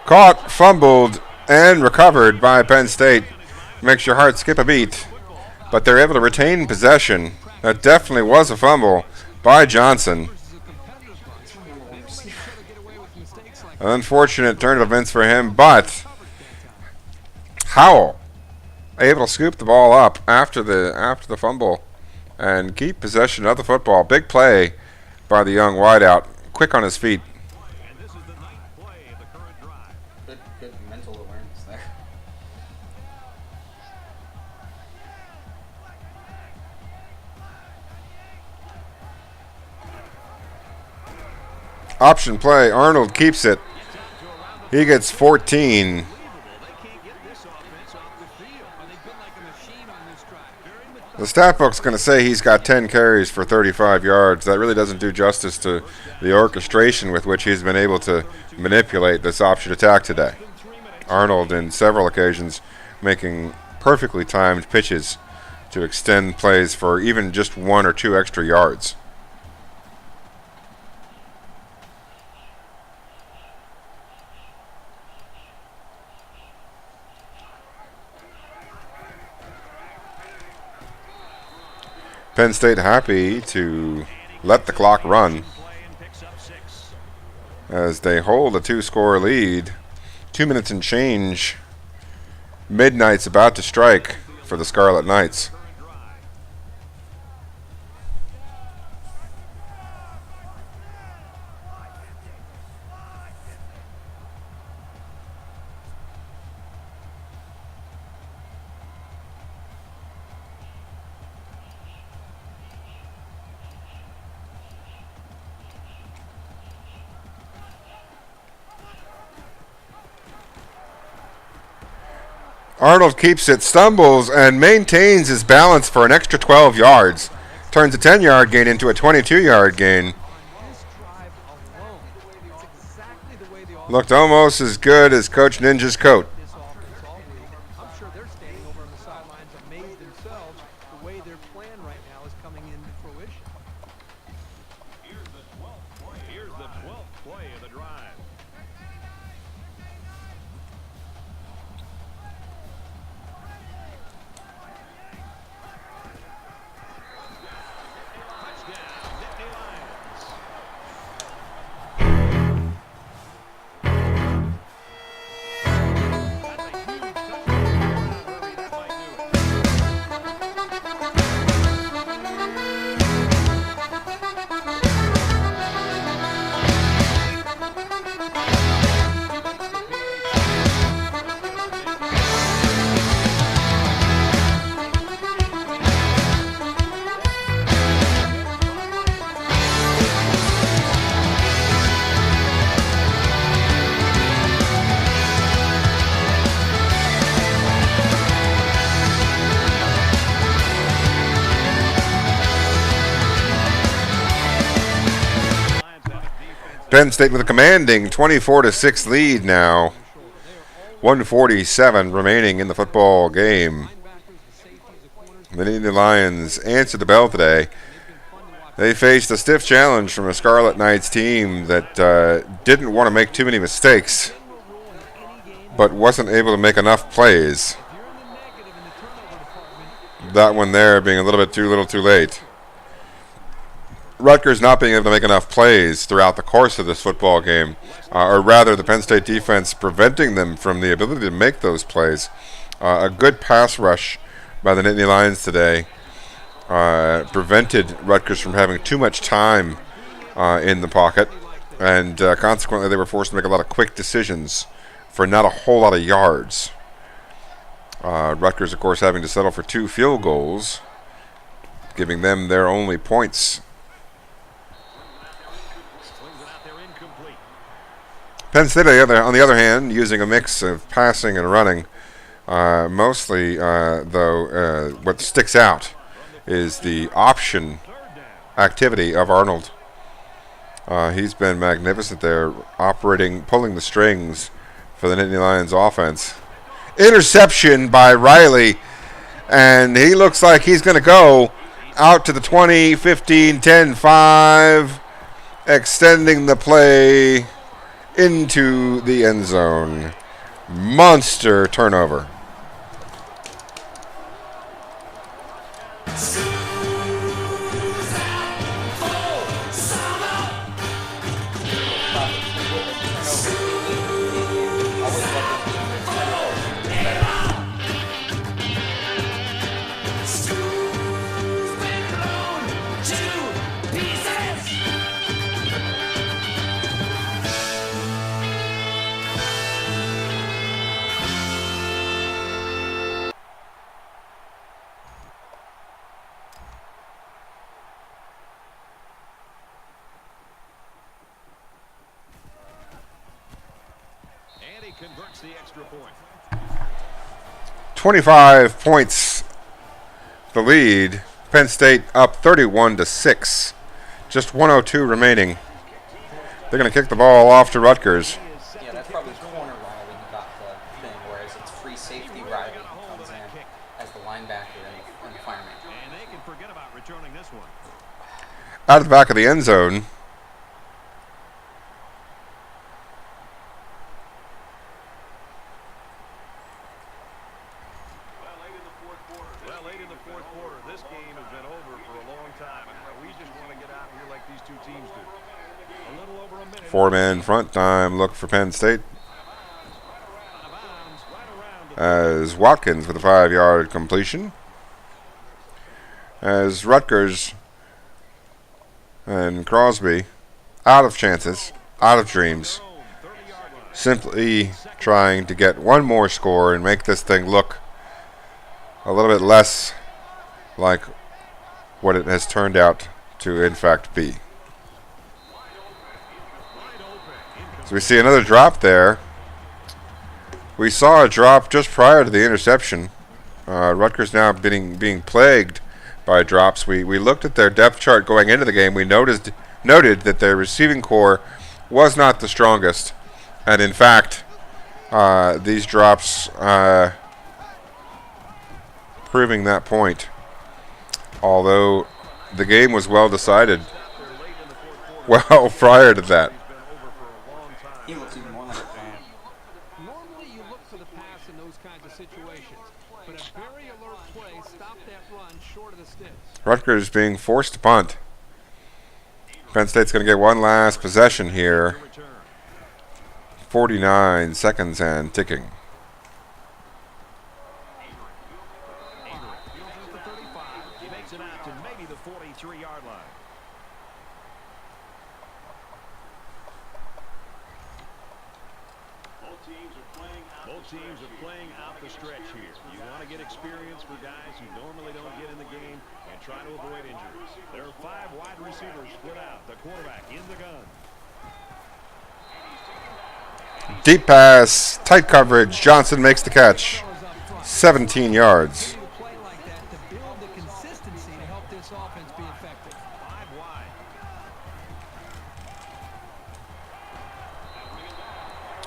Caught, fumbled, and recovered by Penn State. Makes your heart skip a beat. But they're able to retain possession. That definitely was a fumble by Johnson. An unfortunate turn of events for him, but Howell able to scoop the ball up after the fumble and keep possession of the football. Big play by the young wideout. Quick on his feet. And this is the 9th play of the current drive. Good mental awareness there. Option play. Arnold keeps it. He gets 14. They can't get this offense off the field. They've been like a machine on this drive. Very methodical. The stat book's going to say he's got 10 carries for 35 yards. That really doesn't do justice to the orchestration with which he's been able to manipulate this option attack today. Arnold, in several occasions, making perfectly timed pitches to extend plays for even just 1 or 2 extra yards. Penn State happy to let the clock run as they hold a 2-score lead. 2 minutes and change. Midnight's about to strike for the Scarlet Knights. Arnold keeps it, stumbles, and maintains his balance for an extra 12 yards. Turns a 10-yard gain into a 22-yard gain. Looked almost as good as Coach Ninja's coat. I'm sure they're standing over on the sidelines amazed themselves the way their plan right now is coming into fruition. Here's the 12th play of the drive. Touchdown, Nittany Lions. That's a huge touchdown. Hurry, that might do it. Penn State with a commanding 24-6 lead now. 147 remaining in the football game. Linebacker The Nittany Lions answered the bell today. They faced a stiff challenge from a Scarlet Knights team that didn't want to make too many mistakes, but wasn't able to make enough plays. That one there being a little bit too little too late. Rutgers not being able to make enough plays throughout the course of this football game, or rather the Penn State defense preventing them from the ability to make those plays. A good pass rush by the Nittany Lions today prevented Rutgers from having too much time in the pocket, and consequently they were forced to make a lot of quick decisions for not a whole lot of yards. Rutgers, of course, having to settle for 2 field goals, giving them their only points. Penn State, on the other hand, using a mix of passing and running. Mostly, though, what sticks out is the option activity of Arnold. He's been magnificent there, pulling the strings for the Nittany Lions offense. Interception by Riley, and he looks like he's going to go out to the 20, 15, 10, 5, extending the play into the end zone. Monster turnover. Converts the extra point. 25 points the lead. Penn State up 31-6. Just 1:02 remaining. They're going to kick the ball off to Rutgers. Yeah, that's probably corner Riley who got the thing, whereas it's free safety Riley who comes in as the linebacker and the fireman. And they can forget about returning this one. Out of the back of the end zone. Four-man front time look for Penn State. As Watkins with a 5-yard completion. As Rutgers and Crosby out of chances, out of dreams. Simply trying to get one more score and make this thing look a little bit less like what it has turned out to in fact be. So we see another drop there. We saw a drop just prior to the interception. Rutgers now being plagued by drops. We looked at their depth chart going into the game. We noted that their receiving core was not the strongest. And in fact, these drops proving that point. Although the game was well decided well prior to that. He looks even more like a fan. Normally you look for the pass in those kinds of situations, but a very alert play stopped that run short of the sticks. Rutgers being forced to punt. Penn State's going to get one last possession here. 49 seconds and ticking. He makes it out to maybe the 43-yard line. Both teams are playing out the stretch here. You want to get experience for guys who normally don't get in the game and try to avoid injuries. There are 5 wide receivers split out. The quarterback in the gun. Deep pass, tight coverage. Johnson makes the catch. 17 yards. Play like that to build the consistency to help this offense be effective. 5 wide.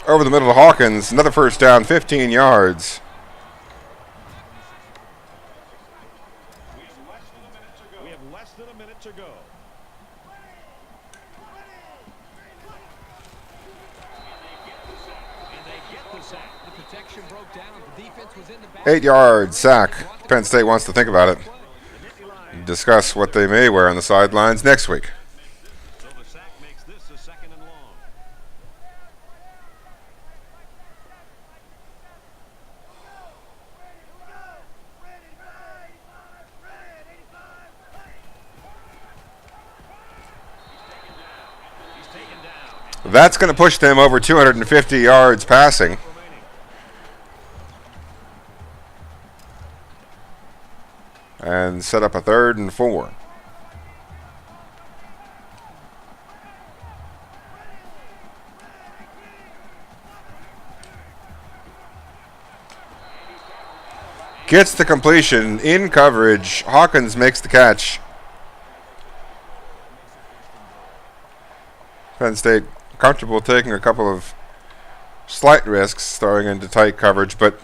Over the middle to Hawkins. Another first down, 15 yards. The protection broke down. The defense was in the back. 8 yard sack. Penn State wants to think about it. Discuss what they may wear on the sidelines next week. So the sack makes this a 2nd and long. He's taken down. That's going to push them over 250 yards passing. And set up a 3rd and 4. Gets the completion in coverage. Hawkins makes the catch. Penn State comfortable taking a couple of slight risks throwing into tight coverage, but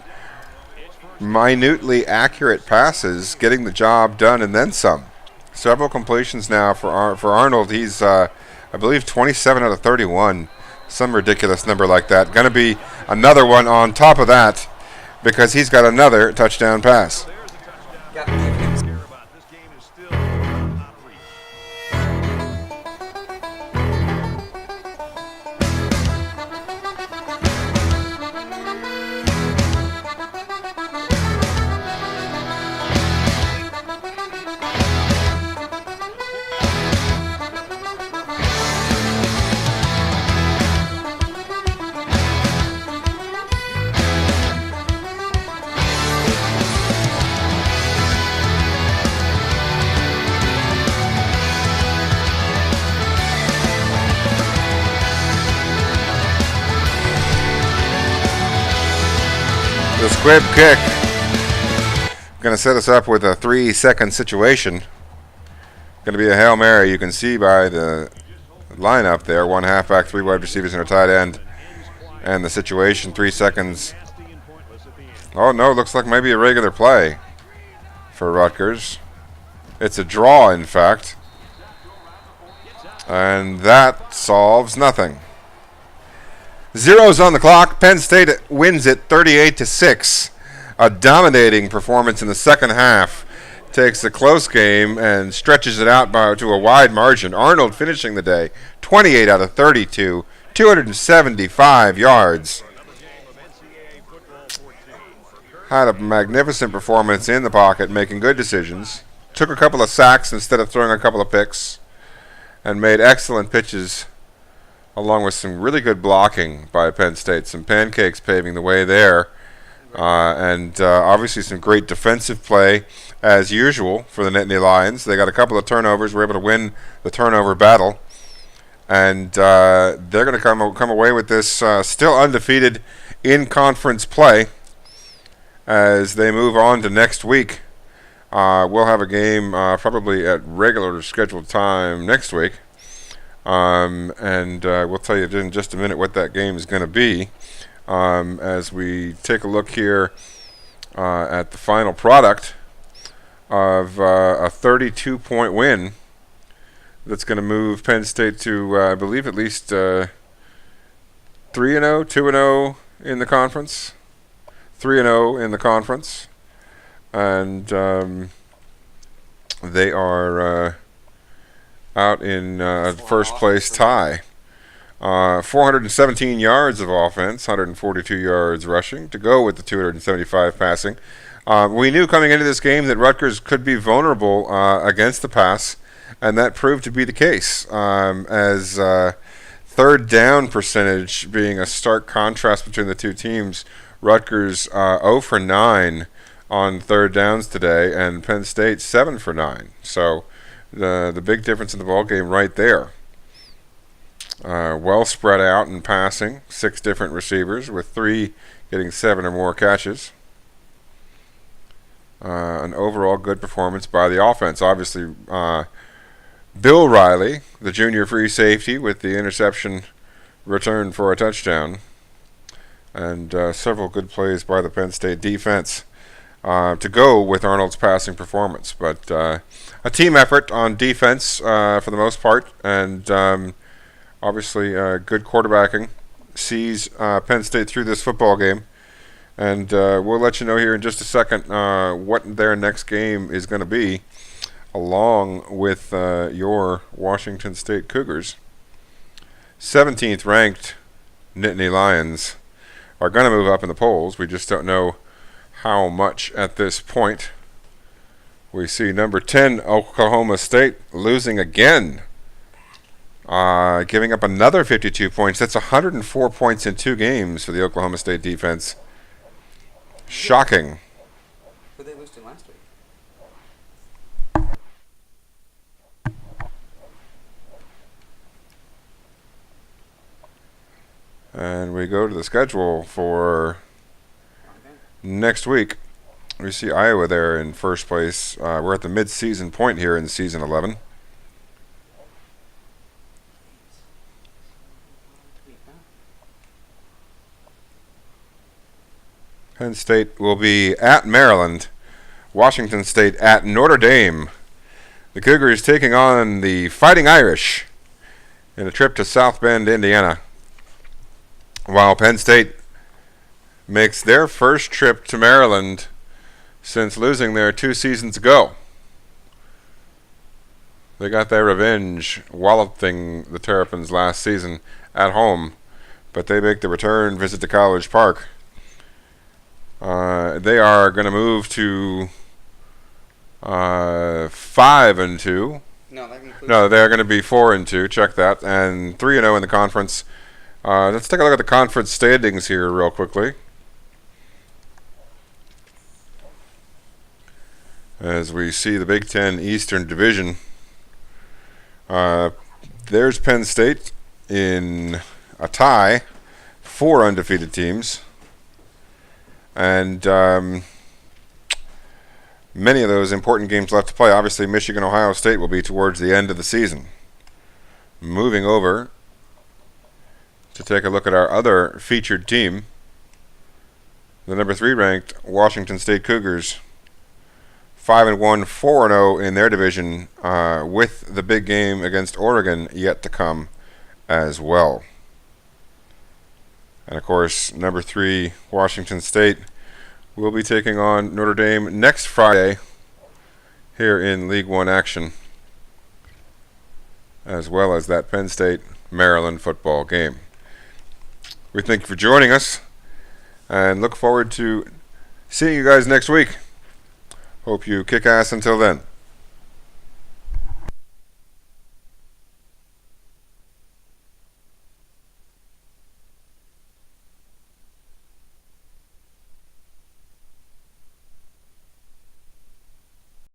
minutely accurate passes, getting the job done and then some. Several completions now for Arnold. He's, I believe, 27 out of 31. Some ridiculous number like that. Going to be another one on top of that because he's got another touchdown pass. Care about. This game is still out of reach. The squib kick going to set us up with a 3-second situation. Going to be a Hail Mary. You can see by the lineup there, 1 halfback, 3 wide receivers and a tight end. And the situation, 3 seconds. Oh no, looks like maybe a regular play for Rutgers. It's a draw, in fact. And that solves nothing. 0's on the clock. Penn State wins it 38-6. A dominating performance in the second half. Takes a close game and stretches it out to a wide margin. Arnold finishing the day 28 out of 32, 275 yards. Had a magnificent performance in the pocket, making good decisions. Took a couple of sacks instead of throwing a couple of picks. And made excellent pitches, along with some really good blocking by Penn State. Some pancakes paving the way there. And obviously some great defensive play, as usual, for the Nittany Lions. They got a couple of turnovers. Were able to win the turnover battle. And they're going to come away with this still undefeated in conference play as they move on to next week. We'll have a game probably at regular scheduled time next week. And we'll tell you in just a minute what that game is going to be as we take a look here at the final product of a 32-point win that's going to move Penn State to, I believe, at least 3-0, 2-0 in the conference. 3-0 in the conference. And they are out in first place tie. 417 yards of offense, 142 yards rushing to go with the 275 passing. We knew coming into this game that Rutgers could be vulnerable against the pass, and that proved to be the case. As third down percentage being a stark contrast between the two teams, Rutgers 0 for 9 on third downs today, and Penn State 7 for 9. So the big difference in the ball game right there. Well spread out in passing, 6 different receivers with 3 getting 7 or more catches. An overall good performance by the offense. Obviously, Bill Riley, the junior free safety, with the interception return for a touchdown. And several good plays by the Penn State defense to go with Arnold's passing performance. But a team effort on defense for the most part, and obviously good quarterbacking, sees Penn State through this football game. And we'll let you know here in just a second what their next game is going to be, along with your Washington State Cougars. 17th ranked Nittany Lions are going to move up in the polls. We just don't know how much at this point. We see number 10 Oklahoma State losing again, giving up another 52 points. That's 104 points in 2 games for the Oklahoma State defense. Shocking. Who they lose to last week? And we go to the schedule for next week. We see Iowa there in first place. We're at the mid-season point here in season 11. Penn State will be at Maryland. Washington State at Notre Dame. The Cougars taking on the Fighting Irish in a trip to South Bend, Indiana. While Penn State makes their first trip to Maryland since losing there 2 seasons ago. They got their revenge walloping the Terrapins last season at home, but they make the return visit to College Park. They are going to move to 5-2. No, that includes. No, they're going to be 4-2. Check that, and 3-0 in the conference. Let's take a look at the conference standings here real quickly. As we see the Big Ten Eastern Division, there's Penn State in a tie, 4 undefeated teams. And many of those important games left to play. Obviously, Michigan, Ohio State will be towards the end of the season. Moving over to take a look at our other featured team, the number 3 ranked Washington State Cougars, 5-1, 4-0 in their division, with the big game against Oregon yet to come as well. And of course, number 3 Washington State will be taking on Notre Dame next Friday here in League 1 action, as well as that Penn State Maryland football game. We thank you for joining us and look forward to seeing you guys next week. Hope you kick ass until then.